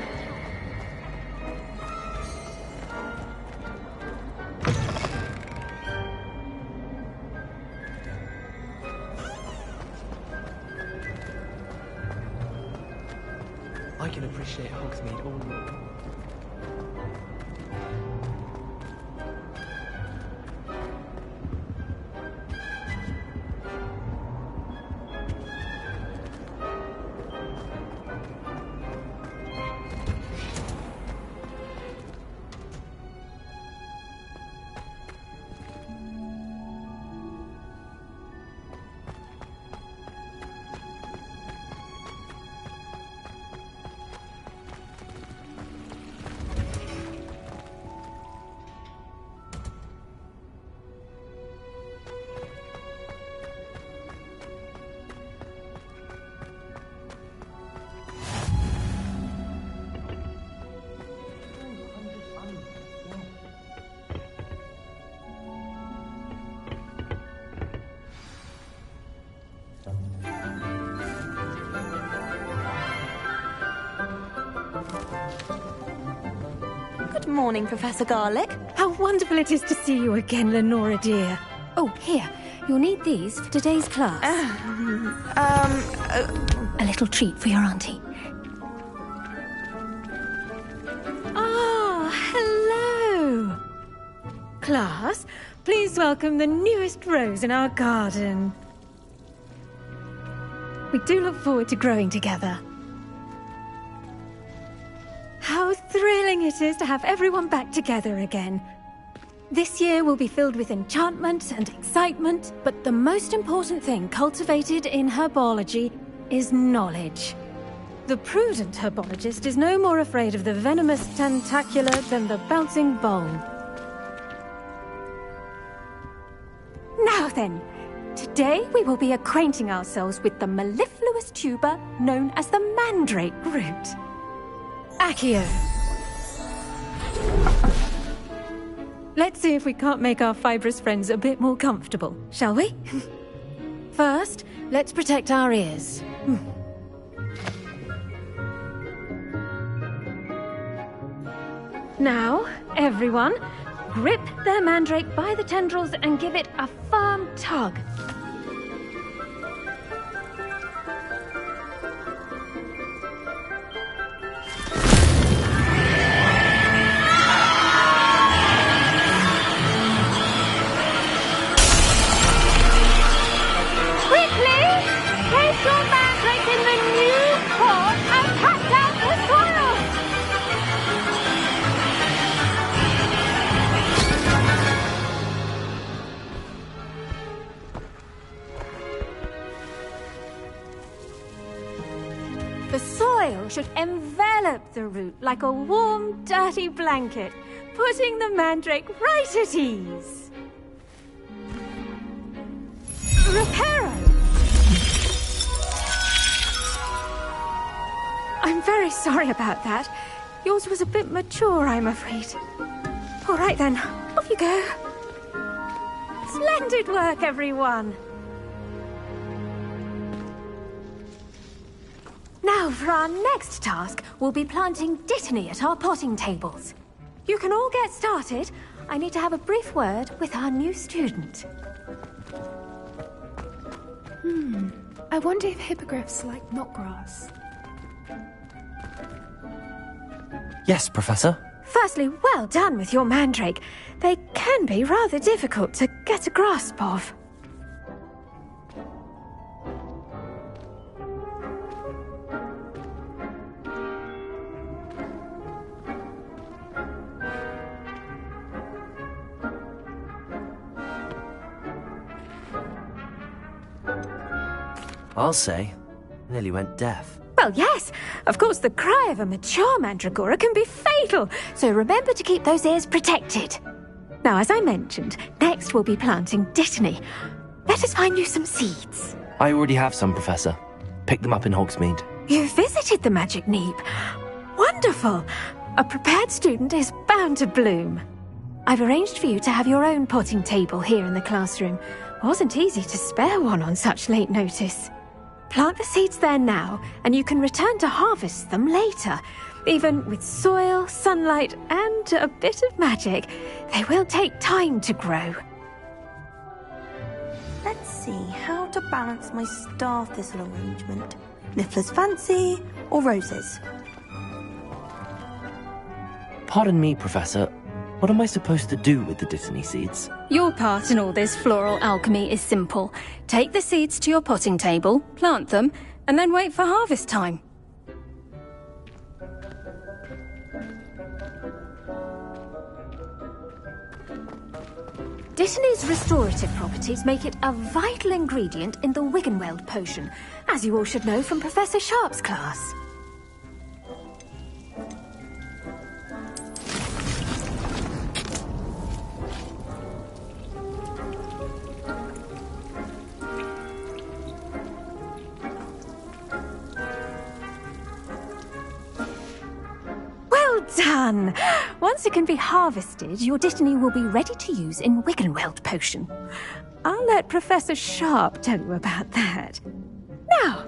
I can appreciate Hogsmeade all the more.
Good morning, Professor Garlick. How wonderful it is to see you again, Lenora dear.
Oh, here. You'll need these for today's class. A little treat for your auntie.
Ah, hello. Class, please welcome the newest rose in our garden. We do look forward to growing together. How thrilling it is to have everyone back together again. This year will be filled with enchantment and excitement, but the most important thing cultivated in herbology is knowledge. The prudent herbologist is no more afraid of the venomous tentacula than the bouncing bulb. Now then, today we will be acquainting ourselves with the mellifluous tuber known as the mandrake root. Accio. Let's see if we can't make our fibrous friends a bit more comfortable, shall we? First, let's protect our ears. Now, everyone, grip their mandrake by the tendrils and give it a firm tug. The soil should envelop the root like a warm, dirty blanket, putting the mandrake right at ease. Reparo! I'm very sorry about that. Yours was a bit mature, I'm afraid. All right then, off you go. Splendid work, everyone. Now, for our next task, we'll be planting Dittany at our potting tables. You can all get started. I need to have a brief word with our new student.
I wonder if hippogriffs like knotgrass.
Yes, Professor.
Firstly, well done with your mandrake. They can be rather difficult to get a grasp of.
I'll say, nearly went deaf.
Well, yes. Of course, the cry of a mature mandragora can be fatal, so remember to keep those ears protected. Now, as I mentioned, next we'll be planting Dittany. Let us find you some seeds.
I already have some, Professor. Picked them up in Hogsmeade.
You visited the Magic Neep. Wonderful. A prepared student is bound to bloom. I've arranged for you to have your own potting table here in the classroom. Wasn't easy to spare one on such late notice. Plant the seeds there now, and you can return to harvest them later. Even with soil, sunlight, and a bit of magic, they will take time to grow.
Let's see how to balance my star thistle arrangement. Niffler's fancy or roses?
Pardon me, Professor. What am I supposed to do with the Dittany seeds?
Your part in all this floral alchemy is simple. Take the seeds to your potting table, plant them, and then wait for harvest time. Dittany's restorative properties make it a vital ingredient in the Wiggenweld potion, as you all should know from Professor Sharp's class. Done! Once it can be harvested, your Dittany will be ready to use in Wiggenweld potion. I'll let Professor Sharp tell you about that. Now,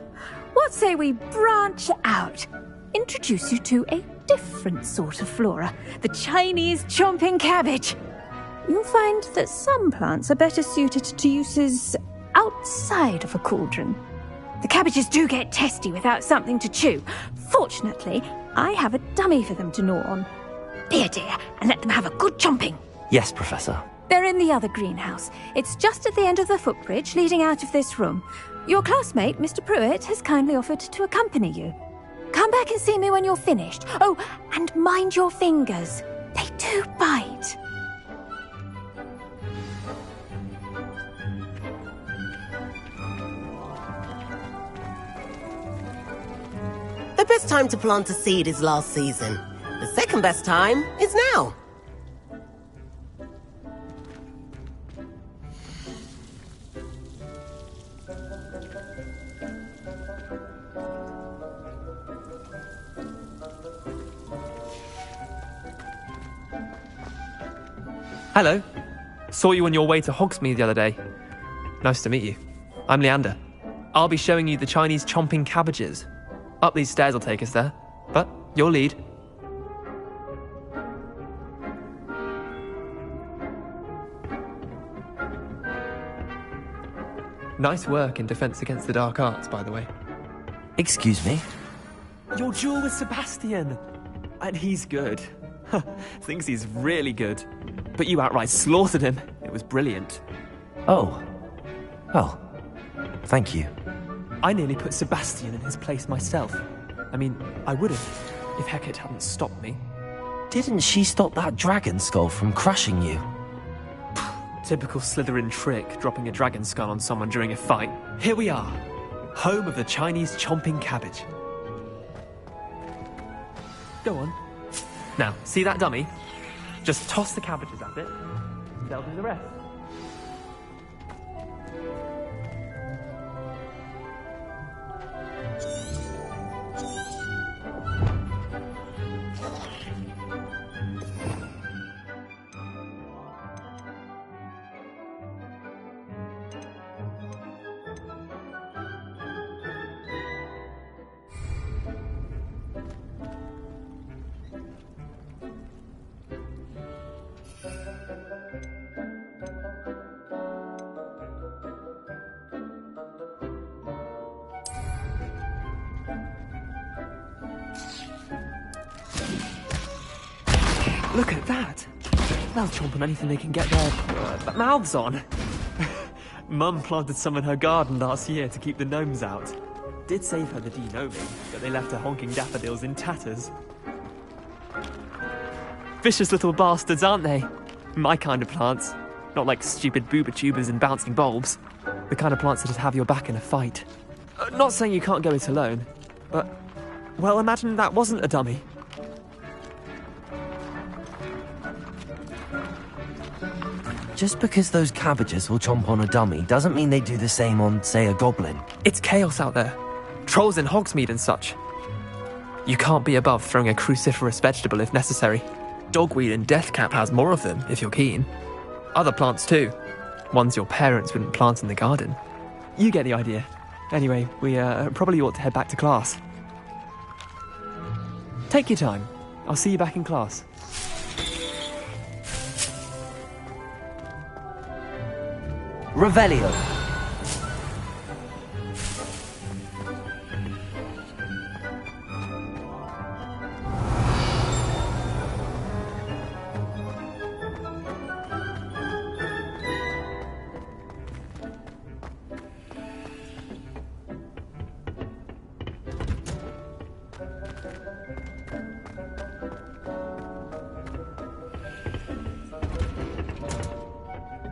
what say we branch out? Introduce you to a different sort of flora, the Chinese chomping cabbage. You'll find that some plants are better suited to uses outside of a cauldron. The cabbages do get testy without something to chew. Fortunately, I have a dummy for them to gnaw on. Here, dear, and let them have a good chomping.
Yes, Professor.
They're in the other greenhouse. It's just at the end of the footbridge leading out of this room. Your classmate, Mr. Pruitt, has kindly offered to accompany you. Come back and see me when you're finished. Oh, and mind your fingers. They do bite.
best time to plant a seed is last season. The second best time is now.
Hello. Saw you on your way to Hogsmeade the other day. Nice to meet you. I'm Leander. I'll be showing you the Chinese chomping cabbages. Up these stairs will take us there, but your lead. Nice work in Defense Against the Dark Arts, by the way.
Excuse me?
Your duel with Sebastian! And he's good. Thinks he's really good. But you outright slaughtered him. It was brilliant.
Oh. Well, thank you.
I nearly put Sebastian in his place myself. I mean, I would have, if Hecate hadn't stopped me.
Didn't she stop that dragon skull from crushing you?
Typical Slytherin trick, dropping a dragon skull on someone during a fight. Here we are, home of the Chinese chomping cabbage. Go on. Now, see that dummy? Just toss the cabbages at it. They'll do the rest. Look at that! They'll chomp on anything they can get their mouths on. Mum planted some in her garden last year to keep the gnomes out. Did save her the de-gnoming, but they left her honking daffodils in tatters. Vicious little bastards, aren't they? My kind of plants. Not like stupid booba tubers and bouncing bulbs. The kind of plants that'd have your back in a fight. Not saying you can't go it alone, but... well, imagine that wasn't a dummy.
Just because those cabbages will chomp on a dummy doesn't mean they do the same on, say, a goblin.
It's chaos out there. Trolls in Hogsmeade and such. You can't be above throwing a cruciferous vegetable if necessary. Dogweed and deathcap has more of them, if you're keen. Other plants too. Ones your parents wouldn't plant in the garden. You get the idea. Anyway, we probably ought to head back to class. Take your time. I'll see you back in class.
Revelio.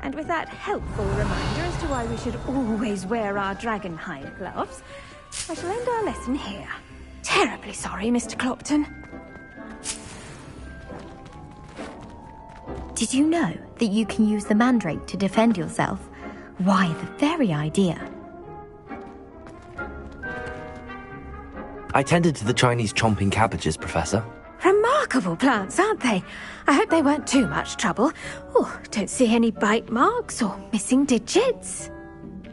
And with that helpful reminder as to why we should always wear our dragon hide gloves, I shall end our lesson here. Terribly sorry, Mr. Clopton.
Did you know that you can use the mandrake to defend yourself? Why, the very idea.
I tended to the Chinese chomping cabbages, Professor.
Remarkable plants, aren't they? I hope they weren't too much trouble. Oh, don't see any bite marks or missing digits.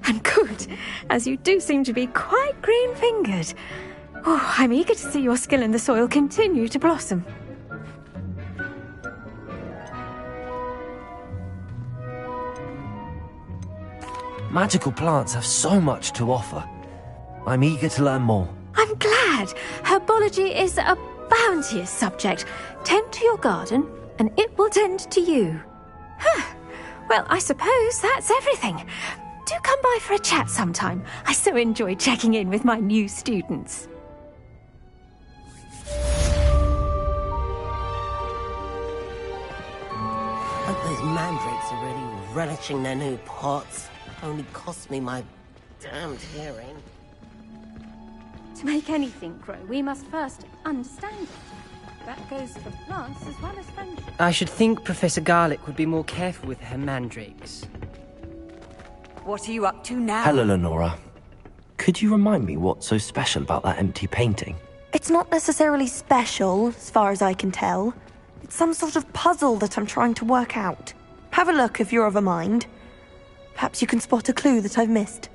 And good, as you do seem to be quite green-fingered. Oh, I'm eager to see your skill in the soil continue to blossom.
Magical plants have so much to offer. I'm eager to learn more.
I'm glad. Herbology is a bounteous subject. Tend to your garden, and it will tend to you. Well, I suppose that's everything. Do come by for a chat sometime. I so enjoy checking in with my new students.
Hope those mandrakes are really relishing their new pots. Only cost me my damned hearing.
To make anything grow, we must first understand it. That goes for plants as well as friendship.
I should think Professor Garlick would be more careful with her mandrakes.
What are you up to now?
Hello, Lenora. Could you remind me what's so special about that empty painting?
It's not necessarily special, as far as I can tell. It's some sort of puzzle that I'm trying to work out. Have a look if you're of a mind. Perhaps you can spot a clue that I've missed.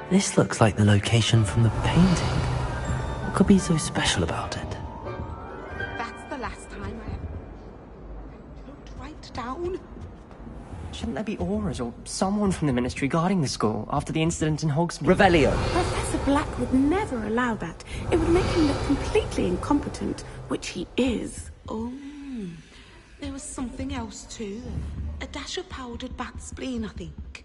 This looks like the location from the painting. What could be so special about it?
That's the last time I looked right down.
Shouldn't there be auras or someone from the Ministry guarding the school after the incident in Hogsmeade?
Revelio!
Professor Black would never allow that. It would make him look completely incompetent, which he is. Oh, there was something else too. A dash of powdered bat spleen, I think.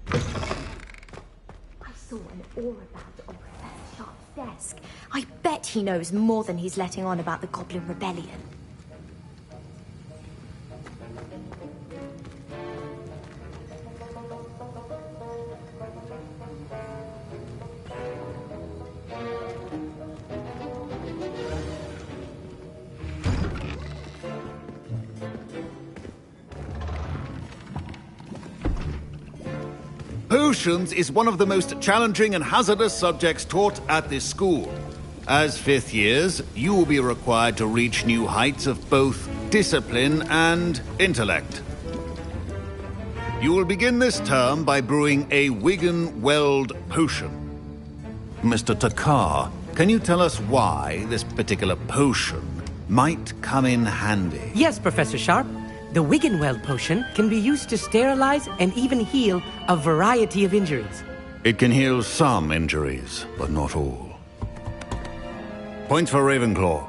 I saw an aura badge on Professor Sharp's desk. I bet he knows more than he's letting on about the Goblin Rebellion.
Potions is one of the most challenging and hazardous subjects taught at this school. As fifth years, you will be required to reach new heights of both discipline and intellect. You will begin this term by brewing a Wigan-Weld potion. Mr. Takar, can you tell us why this particular potion might come in handy?
Yes, Professor Sharp. The Wigan-Weld potion can be used to sterilize and even heal a variety of injuries.
It can heal some injuries, but not all. Points for Ravenclaw.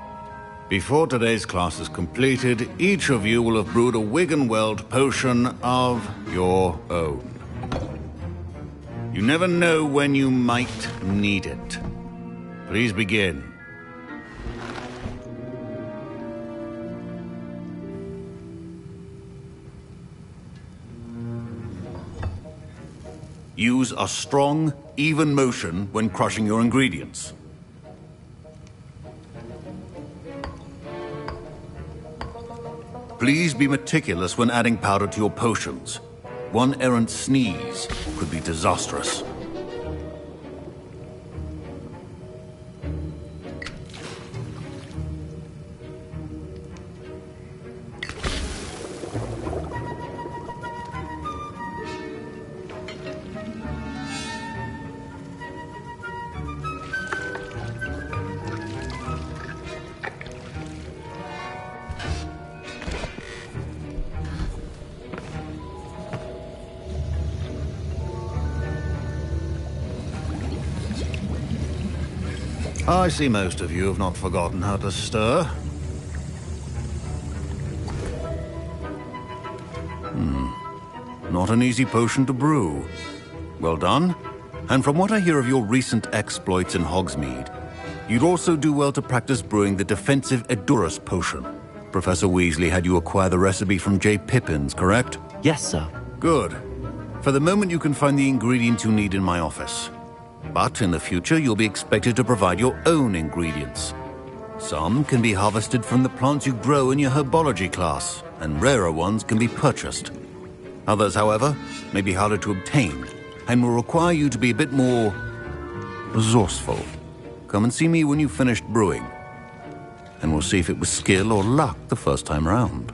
Before today's class is completed, each of you will have brewed a Wigan-Weld potion of your own. You never know when you might need it. Please begin. Use a strong, even motion when crushing your ingredients. Please be meticulous when adding powder to your potions. One errant sneeze could be disastrous. I see most of you have not forgotten how to stir. not an easy potion to brew. Well done. And from what I hear of your recent exploits in Hogsmeade, you'd also do well to practice brewing the defensive Edurus potion. Professor Weasley had you acquire the recipe from J. Pippins, correct?
Yes, sir.
Good. For the moment, you can find the ingredients you need in my office. But in the future, you'll be expected to provide your own ingredients. Some can be harvested from the plants you grow in your herbology class, and rarer ones can be purchased. Others, however, may be harder to obtain, and will require you to be a bit more resourceful. Come and see me when you've finished brewing, and we'll see if it was skill or luck the first time round.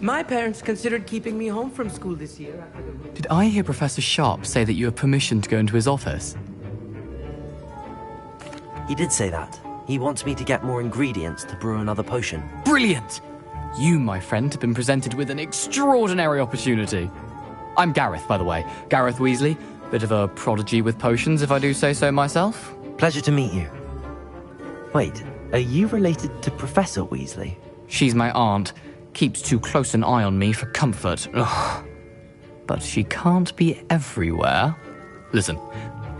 My parents considered keeping me home from school this year.
Did I hear Professor Sharp say that you have permission to go into his office?
He did say that. He wants me to get more ingredients to brew another potion.
Brilliant! You, my friend, have been presented with an extraordinary opportunity. I'm Gareth, by the way. Gareth Weasley. Bit of a prodigy with potions, if I do say so myself.
Pleasure to meet you. Wait, are you related to Professor Weasley?
She's my aunt. Keeps too close an eye on me for comfort. Ugh. But she can't be everywhere. Listen,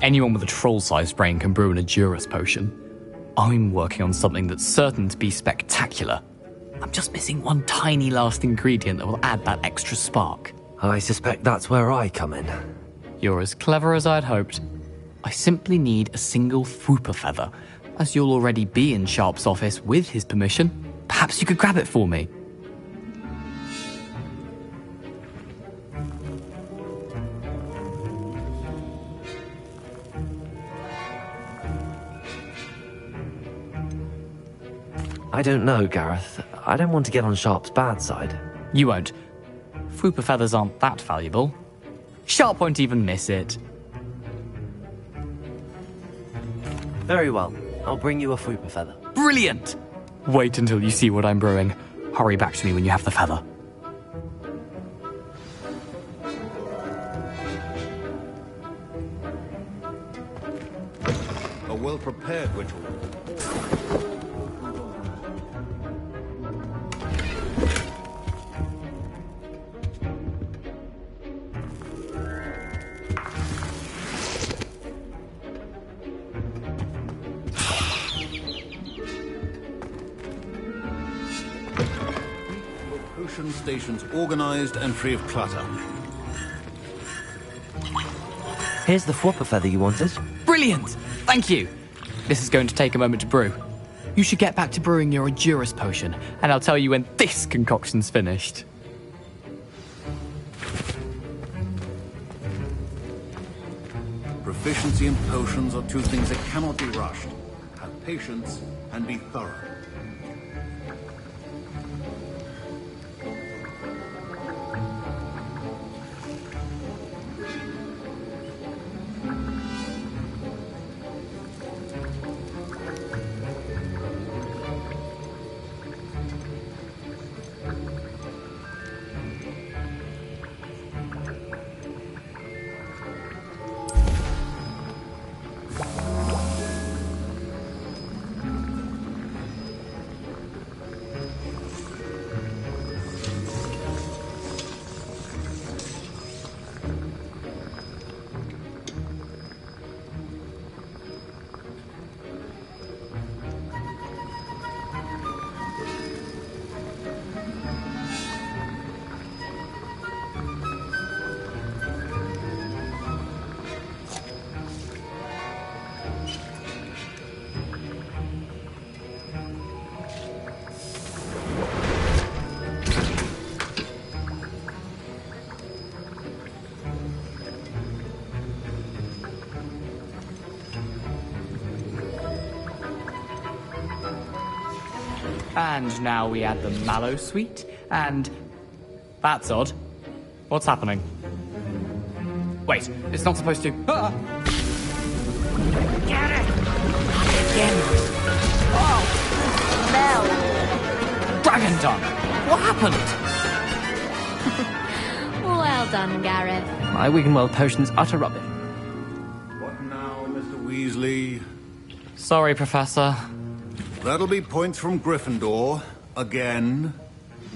anyone with a troll-sized brain can brew an Edurus potion. I'm working on something that's certain to be spectacular. I'm just missing one tiny last ingredient that will add that extra spark.
I suspect that's where I come in.
You're as clever as I'd hoped. I simply need a single Fwooper feather. As you'll already be in Sharp's office with his permission, perhaps you could grab it for me.
I don't know, Gareth. I don't want to get on Sharp's bad side.
You won't. Fwooper feathers aren't that valuable. Sharp won't even miss it.
Very well. I'll bring you a Fwooper feather.
Brilliant! Wait until you see what I'm brewing. Hurry back to me when you have the feather.
A well-prepared ritual. Stations organized and free of clutter.
Here's the Fwooper feather you wanted.
Brilliant! Thank you! This is going to take a moment to brew. You should get back to brewing your Edurus potion, and I'll tell you when this concoction's finished.
Proficiency in potions are two things that cannot be rushed. Have patience and be thorough.
And now we add the mallow sweet, and... That's odd. What's happening? Wait, it's not supposed to... Ah!
Get it!
Again! Oh!
Smell!
Dragon Dung! What happened?
Well done, Gareth.
My Wiggenweld potion's utter rubbish.
What now, Mr. Weasley?
Sorry, Professor.
That'll be points from Gryffindor. Again?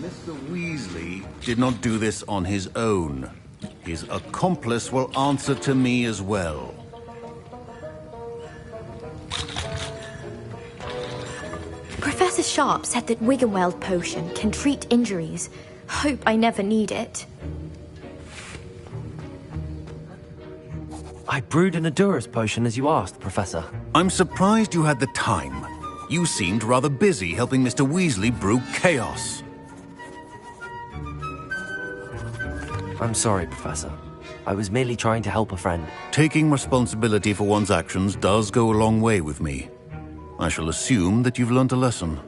Mr. Weasley did not do this on his own. His accomplice will answer to me as well.
Professor Sharp said that Wiggenweld potion can treat injuries. Hope I never need it.
I brewed an Adurus potion as you asked, Professor.
I'm surprised you had the time. You seemed rather busy helping Mr. Weasley brew chaos.
I'm sorry, Professor. I was merely trying to help a friend.
Taking responsibility for one's actions does go a long way with me. I shall assume that you've learnt a lesson.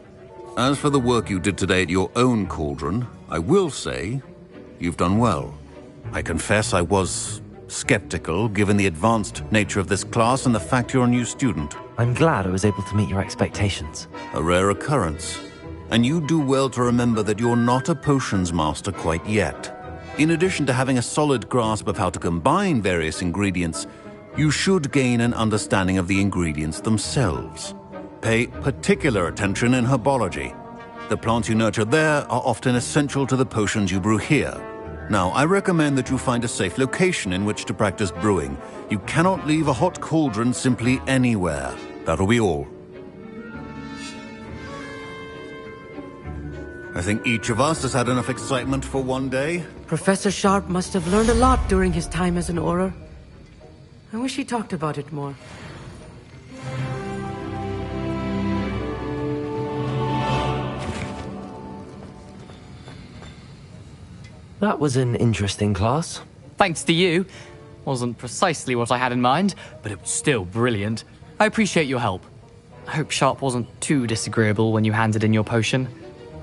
As for the work you did today at your own cauldron, I will say you've done well. I confess I was skeptical, given the advanced nature of this class and the fact you're a new student.
I'm glad I was able to meet your expectations.
A rare occurrence. And you do well to remember that you're not a potions master quite yet. In addition to having a solid grasp of how to combine various ingredients, you should gain an understanding of the ingredients themselves. Pay particular attention in herbology. The plants you nurture there are often essential to the potions you brew here. Now, I recommend that you find a safe location in which to practice brewing. You cannot leave a hot cauldron simply anywhere. That'll be all. I think each of us has had enough excitement for one day.
Professor Sharp must have learned a lot during his time as an Auror. I wish he talked about it more.
That was an interesting class.
Thanks to you. Wasn't precisely what I had in mind, but it was still brilliant. I appreciate your help. I hope Sharp wasn't too disagreeable when you handed in your potion.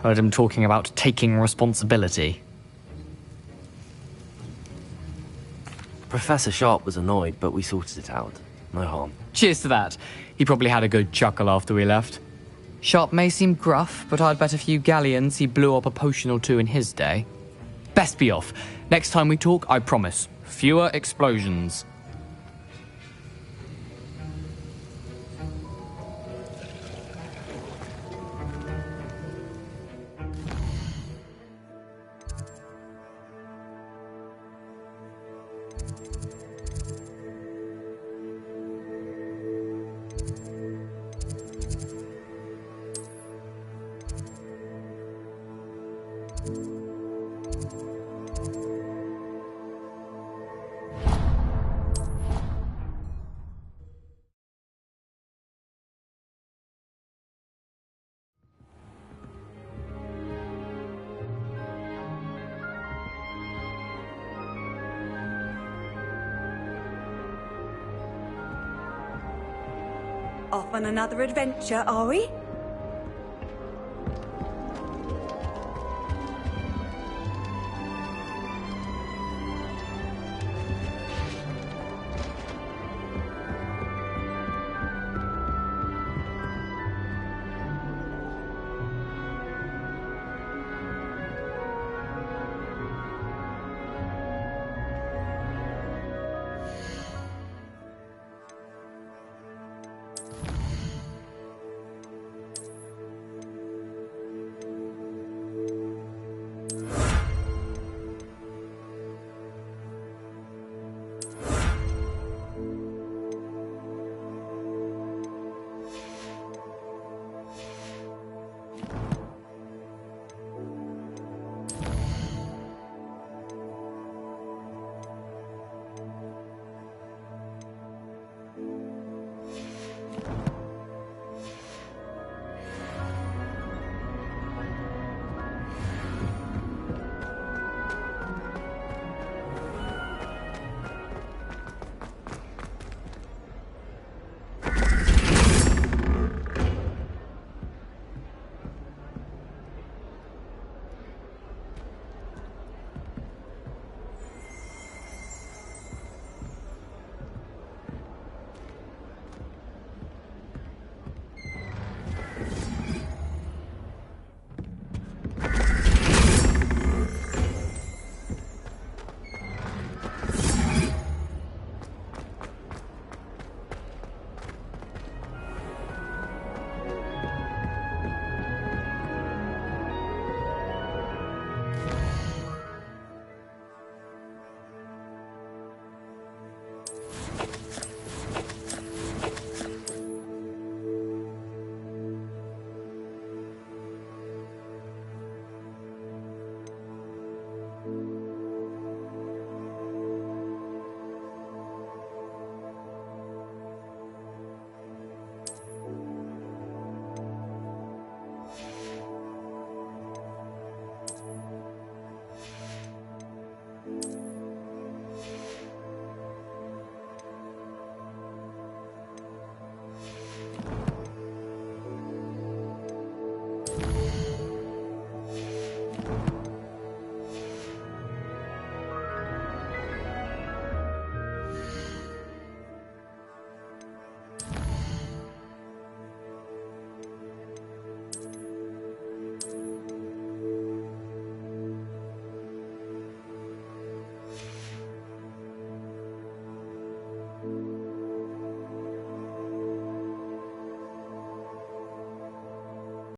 Heard him talking about taking responsibility.
Professor Sharp was annoyed, but we sorted it out. No harm.
Cheers to that. He probably had a good chuckle after we left. Sharp may seem gruff, but I'd bet a few galleons he blew up a potion or two in his day. Best be off. Next time we talk, I promise. Fewer explosions.
Off on another adventure, are we?